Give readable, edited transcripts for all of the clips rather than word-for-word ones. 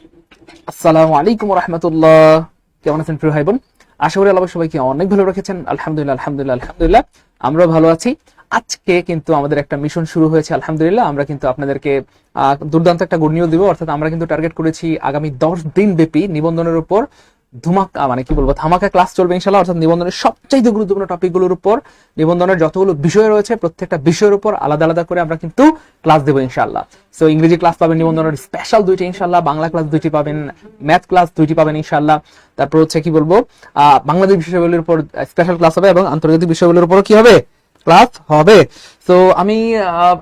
আসসালামু আলাইকুম রহমতুল্লাহ। কেমন আছেন প্রিয় ভাই বোন? আশা করি আল্লাহ সবাইকে অনেক ভালো রেখেছেন। আলহামদুলিল্লাহ আলহামদুলিল্লাহ আলহামদুলিল্লাহ আমরা ভালো আছি। আজকে কিন্তু আমাদের একটা মিশন শুরু হয়েছে আলহামদুলিল্লাহ। আমরা কিন্তু আপনাদেরকে দুর্দান্ত একটা গুড নিউজ দিব। অর্থাৎ আমরা কিন্তু টার্গেট করেছি আগামী 10 দিন ব্যাপী নিবন্ধনের উপর ধুমাকা মানে কি বলবো ধামাকা ক্লাস চলবে ইনশাআল্লাহ। অর্থাৎ নিবন্ধনের সবচেয়ে গুরুত্বপূর্ণ টপিকগুলোর উপর, নিবন্ধনের যতগুলো বিষয় রয়েছে প্রত্যেকটা বিষয়ের উপর আলাদা আলাদা করে আমরা কিন্তু ক্লাস দেবো ইনশাআল্লাহ। সো ইংরেজি ক্লাস পাবেন নিবন্ধনের স্পেশাল 2টি ইনশাআল্লাহ, বাংলা ক্লাস 2টি পাবেন, ম্যাথ ক্লাস 2টি পাবেন ইনশাআল্লাহ। তারপর হচ্ছে কি বলবো বাংলাদেশ বিষয়গুলোর উপর স্পেশাল ক্লাস হবে এবং আন্তর্জাতিক বিষয়গুলোর উপর কি হবে ক্লাস হবে। তো আমি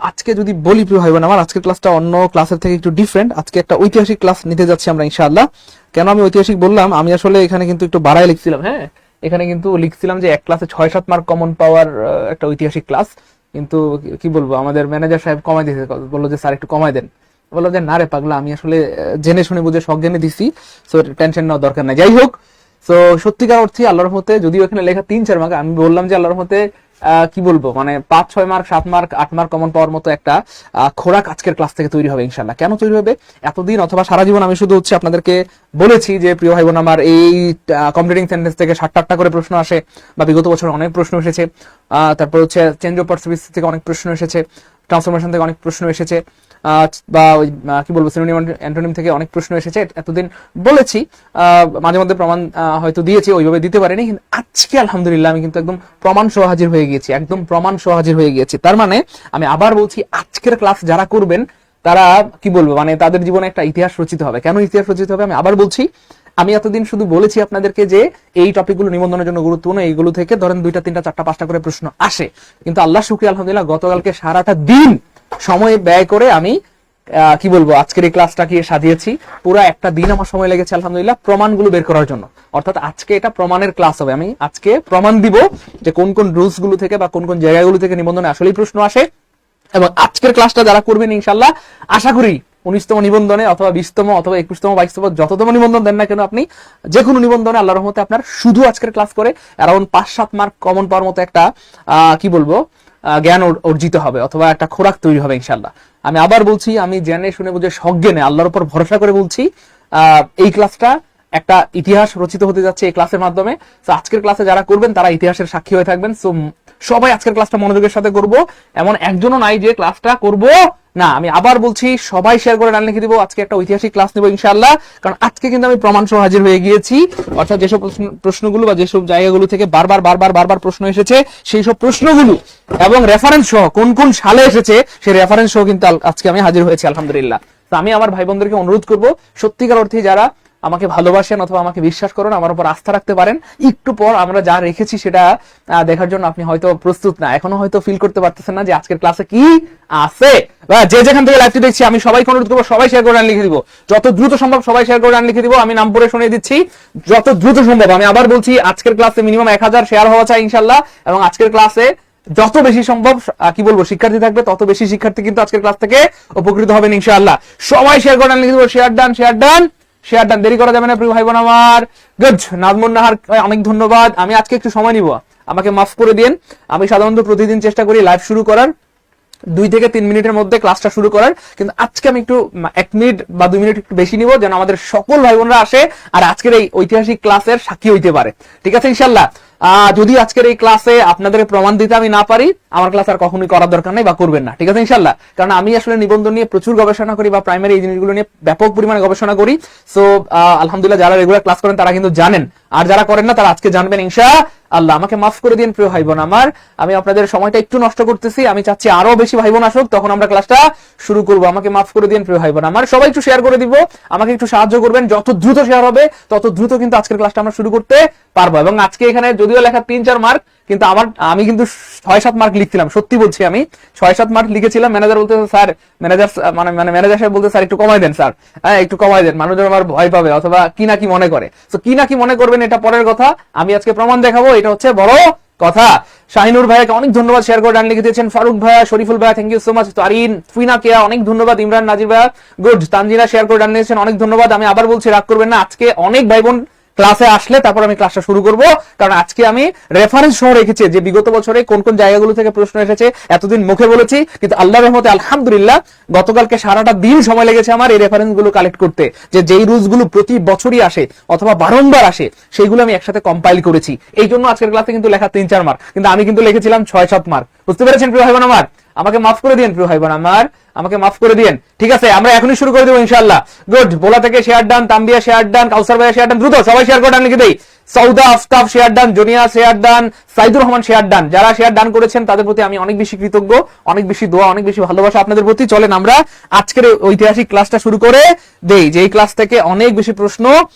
আজকে যদি বলি প্রিয় ভাই বোন আমার, আজকের ক্লাসটা অন্য ক্লাসের থেকে একটু ডিফারেন্ট। আজকে একটা ঐতিহাসিক ক্লাস নিতে যাচ্ছি আমরা ইনশাআল্লাহ। কেন আমি ঐতিহাসিক বললাম, আমি আসলে এখানে কিন্তু একটু বাড়ায় লিখছিলাম। হ্যাঁ, এখানে কিন্তু লিখছিলাম যে এক ক্লাসে 6-7 মার্ক কমন পাওয়ার একটা ঐতিহাসিক ক্লাস। কিন্তু কি বলবো, আমাদের ম্যানেজার সাহেব কমাই দিয়েছে, বললো যে স্যার একটু কমাই দেন। বললো যে না রে পাগলা, আমি আসলে জেনে শুনে বুঝে সজ্ঞানে দিছি, সো টেনশন নেওয়ার দরকার নাই। যাই হোক, তো সত্যিকার অর্থে আল্লাহর রহমতে, যদিও এখানে লেখা 3-4 মার্ক, আমি বললাম যে আল্লাহর রহমতে কি বলবো মানে 5-6 মার্ক 7 মার্ক 8 মার্ক কমন পাওয়ার মতো একটা খোরাক আজকের ক্লাস থেকে তৈরি হবে ইনশাআল্লাহ। কেন তৈরি হবে? এতদিন অথবা সারা জীবন আমি শুধু হচ্ছে আপনাদেরকে বলেছি যে প্রিয় ভাই বোন আমার, এই কমপ্লিটিং সেন্টেন্স থেকে 7-8টা করে প্রশ্ন আসে, বা বিগত বছর অনেক প্রশ্ন এসেছে। তারপর হচ্ছে চেঞ্জ অফ পারসেপ্টিভ থেকে অনেক প্রশ্ন এসেছে, ট্রান্সফরমেশন থেকে অনেক প্রশ্ন এসেছে, বা ওই কি বলবো সিনোনিম অ্যান্টোনিম থেকে অনেক প্রশ্ন এসেছে। এতদিন বলেছি, মাঝে মধ্যে প্রমাণ হয়তো দিয়েছি, ওইভাবে দিতে পারিনি, কিন্তু আজকে আলহামদুলিল্লাহ আমি কিন্তু একদম প্রমাণ সহ হাজির হয়ে গিয়েছি, একদম প্রমাণ সহ হাজির হয়ে গিয়েছি। তার মানে আমি আবার বলছি, আজকের ক্লাস যারা করবেন তারা কি বলবো মানে তাদের জীবনে একটা ইতিহাস রচিত হবে। কেন ইতিহাস রচিত হবে আমি আবার বলছি। আমি এতদিন শুধু বলেছি আপনাদেরকে যে এই টপিকগুলো নিবন্ধনের জন্য গুরুত্বপূর্ণ, এইগুলো থেকে ধরেন 2টা 3টা 4টা 5টা করে প্রশ্ন আসে। কিন্তু আল্লাহ শুকরিয়া আলহামদুলিল্লাহ গতকালকে সারাটা দিন সময় ব্যয় করে আমি কি বলবো আজকের এই ক্লাসটাকে সাজিয়েছি। পুরো একটা দিন আমার সময় লেগেছে আলহামদুলিল্লাহ প্রমাণগুলো বের করার জন্য। অর্থাৎ আজকে এটা প্রমাণের ক্লাস হবে। আমি আজকে প্রমাণ দিব যে কোন কোন রুলস গুলো থেকে বা কোন কোন জায়গাগুলো থেকে নিবন্ধনে আসলেই প্রশ্ন আসে। এবং আজকের ক্লাসটা যারা করবেন ইনশাআল্লাহ, আশা করি 19তম নিবন্ধনে অথবা 20তম অথবা 21তম 22তম যততম নিবন্ধন দেন না কেন, আপনি যে কোনো নিবন্ধনে আল্লাহর রহমতে আপনার শুধু আজকের ক্লাস করে অ্যারাউন্ড 5-7 মার্ক কমন পাওয়ার মতো একটা কি বলবো জ্ঞান অর্জিত হবে, অথবা একটা খোরাক তৈরি হবে ইনশাআল্লাহ। আমি আবার বলছি, আমি জেনে শুনে বুঝে সজ্ঞানে আল্লাহর উপর ভরসা করে বলছি, এই ক্লাসটা একটা ইতিহাস রচিত হতে যাচ্ছে এই ক্লাসের মাধ্যমে। তো আজকের ক্লাসে যারা করবেন তারা ইতিহাসের সাক্ষী হয়ে থাকবেন। সো সবাই আজকের ক্লাসটা মনোযোগের সাথে করব, এমন একজনও নাই যে ক্লাসটা করব না। আমি আবার বলছি, সবাই শেয়ার করে ডান লিখে দিব। আজকে একটা ঐতিহাসিক ক্লাস নেব ইনশাআল্লাহ, কারণ আজকে কিন্তু আমি প্রমাণ সহ হাজির হয়ে গিয়েছি। অর্থাৎ যেসব প্রশ্নগুলো বা যেসব জায়গাগুলো থেকে বারবার বারবার বারবার প্রশ্ন এসেছে, সেই সব প্রশ্নগুলো এবং রেফারেন্স সহ কোন কোন সালে এসেছে সেই রেফারেন্স সহ কিন্তু আজকে আমি হাজির হয়েছি আলহামদুলিল্লাহ। তো আমি আমার ভাই বোনদেরকে অনুরোধ করব, সত্যিকার অর্থে যারা আমাকে ভালোবাসেন অথবা আমাকে বিশ্বাস করেন, আমার উপর আস্থা রাখতে পারেন, একটু পর আমরা যা রেখেছি সেটা দেখার জন্য আপনি হয়তো প্রস্তুত না, এখনো হয়তো ফিল করতে পারতেছেন না যে আজকের ক্লাসে কি আছে। যে যেখান থেকে লাইভটি দেখছি আমি সবাইকে অনুরোধ করবো, সবাই শেয়ার করে লিখে দিব, যত দ্রুত সম্ভব সবাই শেয়ার করে লিখে দিব। আমি নাম পড়ে শুনিয়ে দিচ্ছি, যত দ্রুত সম্ভব। আমি আবার বলছি, আজকের ক্লাসে মিনিমাম 1000 শেয়ার হওয়া চাই ইনশাআল্লাহ। এবং আজকের ক্লাসে যত বেশি সম্ভব কি বলবো শিক্ষার্থী থাকবে, তত বেশি শিক্ষার্থী কিন্তু আজকের ক্লাস থেকে উপকৃত হবেন ইনশাআল্লাহ। সবাই শেয়ার করে লিখে দিব, share done share done share done, দেরি করা যাবে না প্রিয় ভাই বোন আমার। গুড, নাজমুন নাহার অনেক ধন্যবাদ। আমি আজকে একটু সময় নিব, আমাকে মাফ করে দিন। আমি সাধারণত প্রতিদিন চেষ্টা করি লাইভ শুরু করার 2 থেকে 3 মিনিটের মধ্যে ক্লাসটা শুরু করার, কিন্তু আজকে আমি একটু 1 মিনিট বা 2 মিনিট একটু বেশি নিব, যেন আমাদের সকল ভাই বোনরা আসে আর আজকের এই ঐতিহাসিক ক্লাসের সাক্ষী হইতে পারে। ঠিক আছে ইনশাআল্লাহ। যদি আজকের এই ক্লাসে আপনাদের প্রমাণ দিতে আমি না পারি, আমার ক্লাস আর কখনোই করার দরকার নাই বা করবেন না। ঠিক আছে ইনশাআল্লাহ। কারণ আমি আসলে নিবন্ধন নিয়ে প্রচুর গবেষণা করি, বা প্রাইমারি এই জিনিসগুলো নিয়ে ব্যাপক পরিমাণে গবেষণা করি। সো আলহামদুলিল্লাহ যারা রেগুলার ক্লাস করেন তারা কিন্তু জানেন, আর যারা করেন না তারা আজকে জানবেন ইনশাআল্লাহ। আমাকে মাফ করে দিন প্রিয় ভাই বোন আমার, আমি আপনাদের সময়টা একটু নষ্ট করতেছি। আমি চাচ্ছি আরো বেশি ভাই বোন আসুক, তখন আমরা ক্লাসটা শুরু করব। আমাকে মাফ করে দিন প্রিয় ভাই বোন আমার। সবাই একটু শেয়ার করে দিব, আমাকে একটু সাহায্য করবেন। যত দ্রুত শেয়ার হবে তত দ্রুত কিন্তু আজকের ক্লাসটা আমরা শুরু করতে পারবো। এবং আজকে এখানে যদিও লেখা 3-4 মার্ক, কিন্তু আমি কিন্তু 6-7 মার্ক লিখছিলাম, সত্যি বলছি আমি 6-7 মার্ক লিখেছিলাম। ম্যানেজার বলতে স্যার, ম্যানেজার সাহেব বলতে স্যার একটু কমাই দেন স্যার, হ্যাঁ একটু কমাই দেন, মানুষজন আমার ভয় পাবে অথবা কি না কি মনে করে। তো কি না কি মনে করবেন এটা পরের কথা, আমি আজকে প্রমাণ দেখাবো, এটা হচ্ছে বড় কথা। শাহিনুর ভাইকে অনেক ধন্যবাদ, শেয়ার করে ডান লিখে দিয়েছেন। ফারুক ভাইয়া, শরীফুল ভাইয়া, থ্যাংক ইউ সো মাচ। তারিন ফুইনা কেয়া অনেক ধন্যবাদ। ইমরান নাজির ভাইয়া গুড। তানজিনা শেয়ার করে ডান লিখেছেন, অনেক ধন্যবাদ। আমি আবার বলছি রাগ করবেন না, আজকে অনেক ভাই বোন ক্লাসে আসলে তারপর আমি ক্লাসটা শুরু করব, কারণ আজকে আমি রেফারেন্স সহ রেখেছি যে বিগত বছরে কোন কোন জায়গাগুলো থেকে প্রশ্ন এসেছে। এতদিন মুখে বলেছি, কিন্তু আল্লাহর রহমতে আলহামদুলিল্লাহ গতকালকে সারাটা দিন সময় লেগেছে আমার এই রেফারেন্স গুলো কালেক্ট করতে, যে যেই রুলস গুলো প্রতি বছরই আসে অথবা বারংবার আসে সেইগুলো আমি একসাথে কম্পাইল করেছি। এই জন্য আজকের ক্লাসে কিন্তু লেখা 3-4 মার্ক, কিন্তু আমি কিন্তু লিখেছিলাম 6-7 মার্ক। বুঝতে পেরেছেন প্রিয় ভাই বোন আমার? আমাকে মাফ করে দিন প্রিয় ভাই বোন আমার, আমাকে মাফ করে দিন। ঠিক আছে, আমরা এখনই শুরু করে দেবো ইনশাআল্লাহ। গুড। বোলা থেকে শেয়ার ডান, তাম্বিয়া শেয়ার ডান, কাউসার ভাইয়া শেয়ার ডান, দ্রুত সবাই শেয়ার করে ডান লিখে দেই। Sauda Aftab share done, Junia share done, Saidur Rahman share done. যারা শেয়ার ডান করেছেন তাদের প্রতি আমি অনেক বেশি কৃতজ্ঞ, অনেক বেশি দোয়া, অনেক বেশি ভালোবাসা আপনাদের প্রতি। চলেন আমরা আজকের ঐতিহাসিক ক্লাসটা শুরু করে দেই, যে এই ক্লাস থেকে অনেক বেশি প্রশ্ন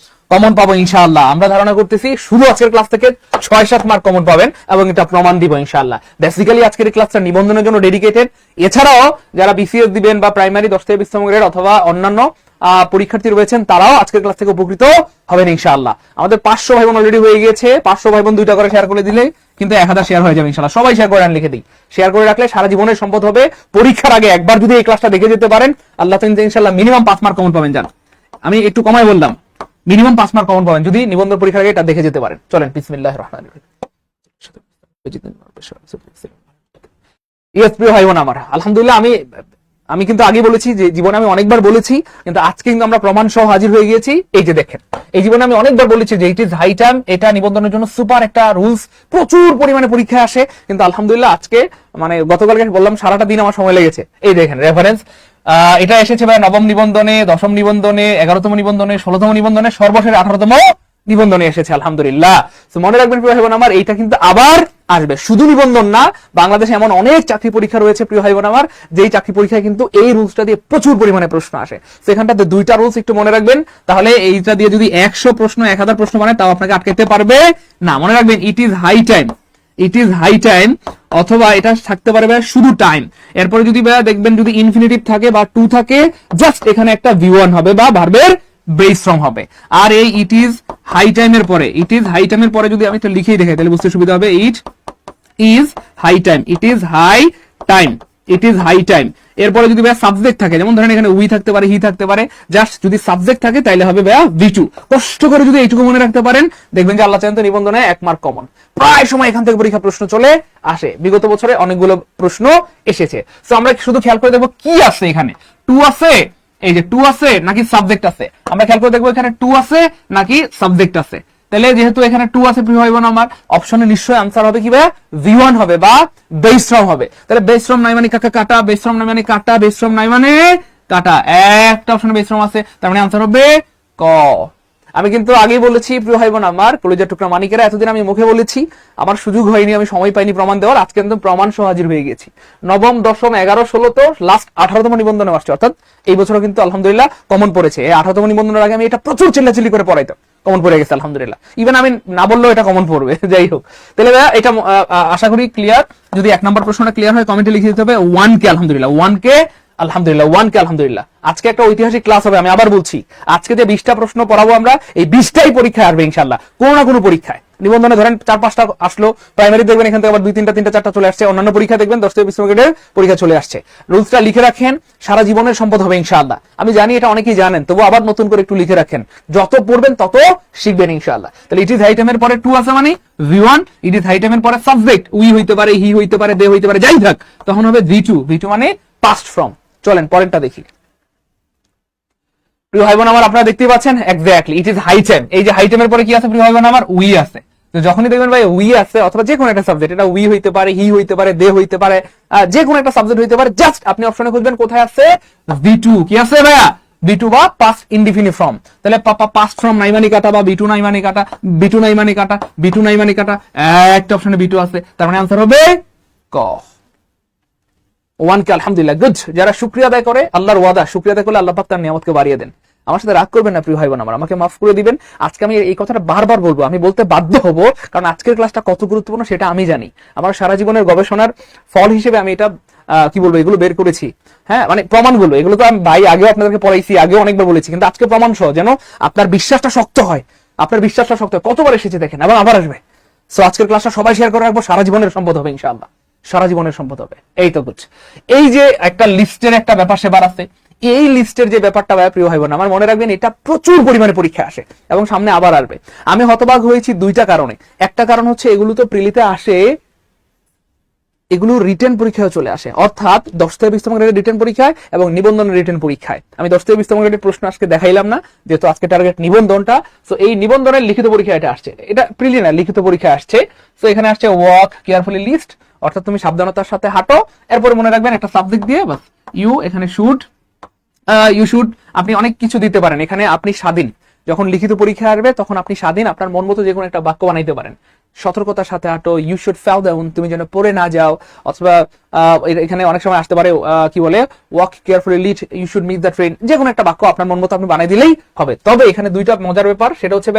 কমন পাবো ইনশাআল্লাহ। আমরা ধারণা করতেছি শুধু আজকের ক্লাস থেকে 6-7 মার্ক কমন পাবেন এবং এটা প্রমাণ দিব ইনশাআল্লাহ। বেসিক্যালি আজকের এই ক্লাসটা নিবন্ধনের জন্য ডেডিকেটেড। এছাড়াও যারা বিসিএস দিবেন বা প্রাইমারি 10 থেকে 20 গ্রেড অথবা অন্যান্য পরীক্ষার্থী রয়েছেন তারাও আজকের ক্লাস থেকে উপকৃত হবেন ইনশাআল্লাহ। আমাদের 500 ভাই বোন অলরেডি হয়ে গিয়েছে। 500 ভাই বোন 2টা করে শেয়ার করে দিলে কিন্তু 1000 শেয়ার হয়ে যাবে ইনশাআল্লাহ। সবাই শেয়ার করে লিখে দিই। শেয়ার করে রাখলে সারা জীবনের সম্পদ হবে। পরীক্ষার আগে একবার যদি এই ক্লাসটা দেখে যেতে পারেন, আল্লাহ তাআলা ইনশাআল্লাহ মিনিমাম 5 মার্ক কমন পাবেন। জান, আমি একটু কমাই বললাম, মিনিমাম 5 মার্ক কমন পাবেন যদি নিবন্ধন পরীক্ষার আগে এটা দেখে যেতে পারেন। চলেন বিসমিল্লাহির রহমানির রহিম। ইয়েস প্রিয় ভাই বোন আমার, আলহামদুলিল্লাহ আমি কিন্তু আগে বলেছি যে জীবনে আমি অনেকবার বলেছি, কিন্তু আজকে কিন্তু আমরা প্রমাণ সহ হাজির হয়ে গিয়েছি। এই যে দেখেন, এই জীবনে আমি অনেকবার বলেছি যে ইট ইজ হাই টাইম, এটা নিবন্ধনের জন্য সুপার একটা রুলস, প্রচুর পরিমাণে পরীক্ষায় আসে। কিন্তু আলহামদুলিল্লাহ আজকে মানে গতকালকে বললাম সারাটা দিন আমার সময় লেগেছে। এই দেখেন রেফারেন্স, এটা এসেছে ভাই নবম নিবন্ধনে, 10ম নিবন্ধনে, 11তম নিবন্ধনে, 16তম নিবন্ধনে, সর্বশেষ 18তম নিবন্ধনে এসেছে আলহামদুলিল্লাহ। তো মনে রাখবেন প্রিয় ভাই বোন আমার, এইটা কিন্তু আবার আসবে। শুধু নিবন্ধন না, বাংলাদেশে এমন অনেক চাকরি পরীক্ষা রয়েছে প্রিয় ভাই বোন আমার, যেই চাকরি পরীক্ষায় কিন্তু এই রুলসটা দিয়ে প্রচুর পরিমাণে প্রশ্ন আসে। সেখানটাতে 2টা রুলস একটু মনে রাখবেন, তাহলে এইটা দিয়ে যদি 100 প্রশ্ন 1000 প্রশ্ন বানায় তাও আপনাকে আটকাতে পারবে না। মনে রাখবেন it is high time, it is high time, অথবা এটা থাকতে পারে শুধু টাইম। এরপরে যদি দেখবেন যদি ইনফিনিটিভ থাকে বা টু থাকে, জাস্ট এখানে একটা V1 হবে বা ভার্বের বেস ফর্ম হবে। আর এই ইট ইজ হাই টাইমের পরে, ইট ইজ হাই টাইমের পরে যদি আমি এটা লিখেই দেখাই তাহলে বুঝতে সুবিধা হবে। It is high time, it is high time, it is high time. এরপরে যদি ভাইয়া সাবজেক্ট থাকে, যেমন ধরেন এখানে উই থাকতে পারে, হি থাকতে পারে, জাস্ট যদি সাবজেক্ট থাকে তাহলে হবে ভাইয়া V2। কষ্ট করে যদি এইটুকু মনে রাখতে পারেন, দেখবেন যে আল্লাহ চাইলে তো নিবন্ধনে 1 মার্ক কমন। প্রায় সময় এখান থেকে পরীক্ষা প্রশ্ন চলে আসে, বিগত বছরে অনেকগুলো প্রশ্ন এসেছে। তো আমরা শুধু খেয়াল করে দেখবো কি আছে এখানে, টু আছে, এই যে টু আছে নাকি সাবজেক্ট আছে, আমরা খেয়াল করে দেখবো এখানে টু আছে নাকি সাবজেক্ট আছে। তাহলে যেহেতু এখানে টু আছে প্রিয় ভাই বোন আমার, অপশনে নিশ্চয়ই আনসার হবে কি ভাই, V1 হবে বা বেস ফর্ম হবে। তাহলে বেস ফর্ম নাই মানে কাটা, বেস ফর্ম নাই মানে কাটা, বেস ফর্ম নাই মানে কাটা, একটা অপশনে বেস ফর্ম আছে, তার মানে আনসার হবে ক। আমি কিন্তু আগেই বলেছি প্রিয় ভাই বোন আমার, কলেজের টুকরা মানিকেরা, এতদিন আমি মুখে বলেছি, আমার সুযোগ হয়নি, আমি সময় পাইনি প্রমাণ দেওয়ার। আজকে কিন্তু প্রমাণ সহ হাজির হয়ে গেছি। নবম, 10ম, 11, 16 তো লাস্ট 18তম নিবন্ধনে আসছে, অর্থাৎ এই বছরও কিন্তু আলহামদুলিল্লাহ কমন পড়েছে। এই 18তম নিবন্ধনের আগে আমি এটা প্রচুর চিল্লাচিল্লি করে পড়াইতাম, কমন পড়ে গেছে আলহামদুলিল্লাহ। ইভেন আমি না বললেও এটা কমন পড়বে। যাই হোক, তাহলে এটা আশা করি ক্লিয়ার। যদি 1 নম্বর প্রশ্নটা ক্লিয়ার হয় কমেন্টে লিখে দিতে হবে 1K আলহামদুলিল্লাহ, 1K আলহামদুলিল্লাহ, 1K আলহামদুলিল্লাহ। আজকে একটা ঐতিহাসিক ক্লাস হবে, আমি আবার বলছি, আজকে যে 20টা প্রশ্ন পড়াবো আমরা, এই 20টাই পরীক্ষায় আসবে ইনশাআল্লাহ, কোনো না কোনো পরীক্ষায়। নিবন্ধনে ধরেন 4-5টা আসলো, প্রাইমারি দেখবেন এখান থেকে আবার 2-3টা 3-4টা চলে আসছে, অন্যান্য পরীক্ষা দেখবেন 10 থেকে 20 গ্রেডের পরীক্ষা চলে আসছে। রুলসটা লিখে রাখেন, সারা জীবনের সম্পদ হবে ইনশাআল্লাহ। আমি জানি এটা অনেকেই জানেন, তবু আবার নতুন করে একটু লিখে রাখেন, যত পড়বেন তত শিখবেন ইনশাআল্লাহ। তাহলে ইট ইজ হাই টাইমের পরে টু আছে মানে V1, ইট ইজ হাই টাইমের পরে সাবজেক্ট উই হইতে পারে, হি হইতে পারে, দে হইতে পারে, যাই থাক, তখন হবে V2, V2 মানে পাস্ট ফর্ম। চলেন পরেরটা দেখি প্রিয় ভাই বোন আমার, আপনারা দেখতে পাচ্ছেন exactly it is high time. এই যে হাই টাইমের পরে কি আছে প্রিয় ভাই বোন আমার, উই আছে। তো যখনই দেখবেন ভাই উই আছে অথবা যে কোনো একটা সাবজেক্ট, এটা উই হইতে পারে, হি হইতে পারে, দে হইতে পারে, যে কোনো একটা সাবজেক্ট হইতে পারে, জাস্ট আপনি অপশনে খুঁজবেন কোথায় আছে V2। কি আছে ভাইয়া, V2 বা পাস্ট ইনডিফিনিট ফর্ম। তাহলে পাস্ট ফর্ম নাই মানে কাটা, বা V2 নাই মানে কাটা, V2 নাই মানে কাটা, V2 নাই মানে কাটা, একটা অপশনে V2 আছে, তার মানে আনসার হবে ক। 1K আলহামদুলিল্লাহ, গুড। যারা শুকরিয়া আদায় করে, আল্লাহর ওয়াদা, শুকরিয়া আদায় করলে আল্লাহ পাক তার নিয়ামতকে বাড়িয়ে দেন। আমার সাথে রাগ করবেন না প্রিয় ভাই বোন আমার, আমাকে মাফ করে দিবেন। আজকে আমি এই কথাটা বারবার বলবো, আমি বলতে বাধ্য হব, কারণ আজকের ক্লাসটা কত গুরুত্বপূর্ণ সেটা আমি জানি। আমার সারা জীবনের গবেষণার ফল হিসেবে আমি এটা কি বলবো, এগুলো বের করেছি। হ্যাঁ, মানে প্রমাণগুলো, এগুলো তো আমি ভাই আগেও আপনাদেরকে পড়াইছি, আগেও অনেকবার বলেছি, কিন্তু আজকে প্রমাণ সহ যেন আপনার বিশ্বাসটা শক্ত হয়, আপনার বিশ্বাসটা শক্ত হয়। কতবার এসেছে দেখেন, আবার আসবে। সো আজকের ক্লাসটা সবাই শেয়ার করে রাখবো, সারা জীবনের সম্পদ হবে ইনশাআল্লাহ। সারা জীবনের সম্পদ হবে। এই তো গুড। এই যে একটা লিস্টের একটা ব্যাপার সেবার আছে, এই লিস্টের যে ব্যাপারটা ভাই প্রিয় ভাই বোন আমার, মনে রাখবেন এটা প্রচুর পরিমাণে পরীক্ষা আসে এবং সামনে আবার আসবে। আমি হতবাক হয়েছি দুইটা কারণে। একটা কারণ হচ্ছে এগুলো তো প্রিলিতে আসে, এগুলো রিটেন পরীক্ষায় চলে আসে, অর্থাৎ 10 থেকে 20 গ্রেডের রিটেন পরীক্ষায় এবং নিবন্ধনের রিটেন পরীক্ষায়। আমি 10 থেকে 20 গ্রেডের প্রশ্ন আজকে দেখাইলাম না, যেহেতু আজকে টার্গেট নিবন্ধনটা। সো এই নিবন্ধনের লিখিত পরীক্ষা এটা আসছে, এটা প্রিলি না লিখিত পরীক্ষা আসছে। সো এখানে আসছে ওয়াক কেয়ারফুলি লিস্ট, অর্থাৎ তুমি সাবধানতার সাথে হাঁটো। এরপরে মনে রাখবেন একটা সাবজেক্ট দিয়ে বাস ইউ, এখানে শুড, ইউ শুড, আপনি অনেক কিছু দিতে পারেন এখানে, আপনি স্বাধীন। যখন লিখিত পরীক্ষা আসবে তখন আপনি স্বাধীন, আপনার মন মতো যে কোনো একটা বাক্য বানাইতে পারেন। সতর্কতার সাথে হাঁটো, ইউ শুড ফেল ডাউন, তুমি যেন পড়ে না যাও, অথবা এখানে অনেক সময় আসতে পারে কি বলে walk carefully lest, you should miss the train, যে কোনো একটা বাক্য আপনার মন মতো আপনি বানাই দিলেই হবে। তবে এখানে দুইটা মজার ব্যাপার, সেটা হচ্ছে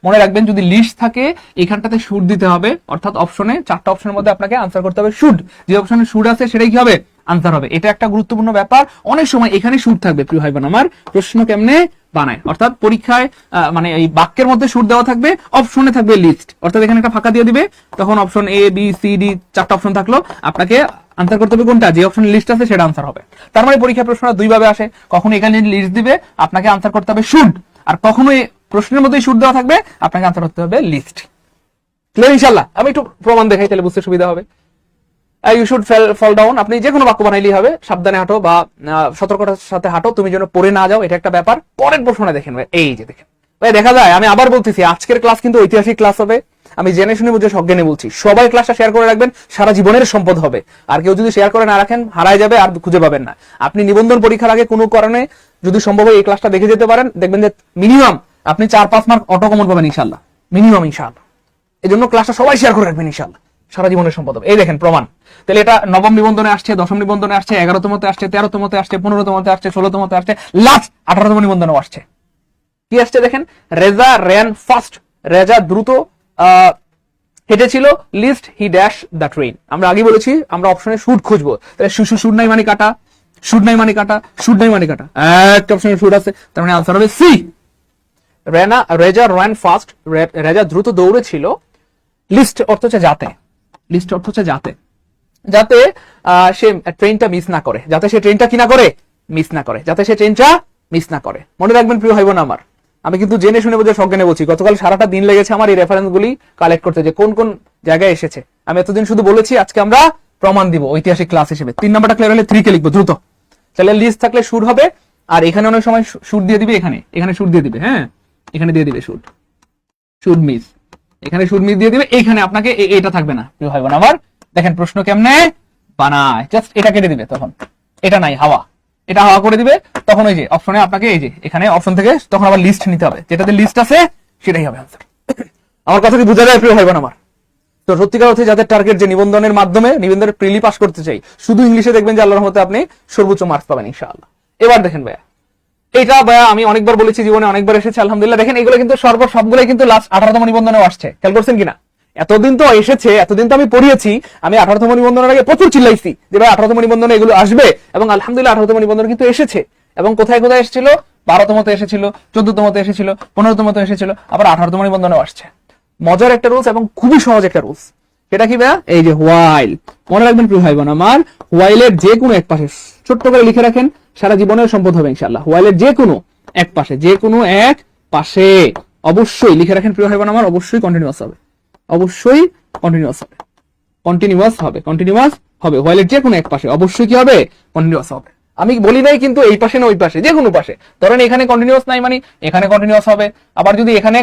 মনে রাখবেন যদি লিস্ট থাকে এখানটাতে শুড দিতে হবে, অর্থাৎ অপশনে 4টা অপশনের মধ্যে আপনাকে আনসার করতে হবে শুড, যে অপশনে শুড আছে সেটাই কি হবে আনসার হবে। এটা একটা গুরুত্বপূর্ণ ব্যাপার। অনেক সময় এখানে শুড থাকবে প্রিয় ভাই বোন আমার, প্রশ্ন কেমনে বানায়, অর্থাৎ পরীক্ষায় মানে এই বাক্যের মধ্যে শুড দেওয়া থাকবে, অপশনে থাকবে লিস্ট, অর্থাৎ এখানে একটা ফাঁকা দিয়ে দিবে, তখন option A B C D 4টা অপশন থাকলো, আপনাকে আনসার করতে হবে কোনটা, যে অপশন লিস্ট আছে সেটা আনসার হবে। তার মানে পরীক্ষা প্রশ্নটা দুই ভাবে আসে, কখনো এখানে লিস্ট দিবে আপনাকে আনসার করতে হবে শুড, আর কখনো প্রশ্নের মধ্যে শুড দেওয়া থাকবে আপনাকে আনসার করতে হবে লিস্ট। ক্লিয়ার ইনশাআল্লাহ? আমি একটু প্রমাণ দেখাই তাহলে বুঝতে সুবিধা হবে। ইউ শুড ফল ডাউন, আপনি যে কোনো বাক্য বানাইলেই হবে, সাবধানে হাঁটো বা সতর্কতার সাথে হাঁটো, তুমি যেন পড়ে না যাও, এটা একটা ব্যাপার। পরের প্রশ্নটা দেখেন ভাই, এই যে দেখেন ভাই, দেখা যায় আমি আবার বলতেছি আজকের ক্লাস কিন্তু ঐতিহাসিক ক্লাস হবে। আমি জেনে শুনে বুঝে সজ্ঞানে বলছি, সবাই ক্লাসটা শেয়ার করে রাখবেন, সারা জীবনের সম্পদ হবে। আর কেউ যদি শেয়ার করে না রাখেন হারায় যাবে, আর খুঁজে পাবেন না। আপনি নিবন্ধন পরীক্ষার আগে কোনো কারণে যদি সম্ভব হয় এই ক্লাসটা দেখে যেতে পারেন, দেখবেন যে মিনিমাম আপনি 4-5 মার্ক অটো কমন পাবেন ইনশাআল্লাহ, মিনিমাম ইনশাআল্লাহ। এই জন্য ক্লাসটা সবাই শেয়ার করে রাখবেন ইনশাআল্লাহ, সারা জীবনের সম্পদ হবে। এই দেখেন প্রমাণ। তাহলে এটা নবম নিবন্ধনে আসছে, 10ম নিবন্ধনে আসছে, 11তমতে আসছে, 13তমতে আসছে, 15তমতে আসছে, 16তমতে আসছে, লাস্ট 18তম নিবন্ধনেও আসছে। কি আসছে দেখেন, রেজা র্যান ফাস্ট, রেজা দ্রুত হেঁটেছিল, lest he dash the train. আমরা আগে বলেছি আমরা অপশনে শুড খুঁজবো, তাহলে শুড নাই মানে কাটা, শুড নাই মানে কাটা, শুড নাই মানে কাটা, একটা অপশনে শুড আছে, তার মানে আনসার হবে C. Reza ran fast, Reza দ্রুত দৌড়েছিল, লিস্ট অর্থ হচ্ছে যাতে, লিস্ট অর্থ হচ্ছে যাতে, যাতে সে ট্রেনটা মিস না করে, যাতে সে ট্রেনটা কি না করে মিস না করে, যাতে সে ট্রেনটা মিস না করে। মনে রাখবেন প্রিয় ভাই বোন আমার, আমি কিন্তু জেনে শুনে বুঝে সজ্ঞানে বলছি, গতকাল সারাটা দিন লেগেছে আমার এই রেফারেন্স গুলি কালেক্ট করতে, যে কোন কোন জায়গায় এসেছে। আমি এতদিন শুধু বলেছি, আজকে আমরা প্রমাণ দিব ঐতিহাসিক ক্লাস হিসেবে। 3 নাম্বারটা ক্লিয়ার হলে 3 কে লিখবো দ্রুত। তাহলে লিস্ট থাকলে শুড হবে, আর এখানে অনেক সময় শুড দিয়ে দিবে, এখানে শুড দিয়ে দিবে, হ্যাঁ এখানে দিয়ে দিবে শুড, শুড মিস, এখানে শুড মিস দিয়ে দিবে, এখানে আপনাকে এটা থাকবে না প্রিয় ভাই বোন আমার। দেখেন প্রশ্ন কেমনে বানায়, জাস্ট এটা কেটে দিবে, তখন এটা নাই হাওয়া, এটা হাওয়া করে দিবে, তখন ওই যে অপশনে আপনাকে এই যে এখানে অপশন থেকে তখন আবার লিস্ট নিতে হবে, যেটাতে লিস্ট আছে সেটাই হবে আনসার। আমার কথা কি বোঝা যায় প্রিয় ভাই বোন আমার? তো সত্যিকার অর্থে যাদের টার্গেট যে নিবন্ধনের মাধ্যমে নিবন্ধনের প্রিলি পাস করতে চাই, শুধু ইংলিশে দেখবেন যে আল্লাহর রহমতে আপনি সর্বোচ্চ মার্কস পাবেন ইনশাআল্লাহ। এবার দেখেন ভাইয়া, এটা ভাইয়া আমি অনেকবার বলেছি, জীবনে অনেকবার এসেছে আলহামদুলিল্লাহ। দেখেন এগুলো কিন্তু সবগুলোই কিন্তু লাস্ট 18তম নিবন্ধনেও আসছে, খেয়াল করছেন কিনা? এতদিন তো এসেছে, এতদিন তো আমি পড়িয়েছি, আমি 18তম নিবন্ধনের আগে প্রচুর চিল্লাইছি যে ভাই 18তম নিবন্ধনে এগুলো আসবে, এবং আলহামদুলিল্লাহ 18তম নিবন্ধন কিন্তু এসেছে। এবং কোথায় কোথায় এসেছিল, 12তমতে এসেছিল, 14তমতে এসেছিল, 15তমতে এসেছিল, আবার 18তম নিবন্ধনেও আসছে। মজার একটা রুলস এবং খুবই সহজ একটা রুলস, সেটা কি ভাইয়া, এই যে হোয়াইল। মনে রাখবেন প্রিয় ভাই বোন আমার, হোয়াইলের যে কোনো এক পাশে ছোট্ট করে লিখে রাখেন, সারা জীবনের সম্পদ হবে ইনশাআল্লাহ। হোয়াইলের যে কোনো এক পাশে, যে কোনো এক পাশে অবশ্যই লিখে রাখেন প্রিয় ভাই বোন আমার, অবশ্যই কন্টিনিউয়াস হবে, অবশ্যই কন্টিনিউয়াস হবে, কন্টিনিউয়াস হবে, কন্টিনিউয়াস হবে। হোয়াইলের যে কোনো এক পাশে অবশ্যই কি হবে, কন্টিনিউয়াস হবে। আমি বলি নাই কিন্তু এই পাশে না ওই পাশে, যে কোনো পাশে। ধরেন এখানে কন্টিনিউয়াস নাই মানে এখানে কন্টিনিউয়াস হবে, আবার যদি এখানে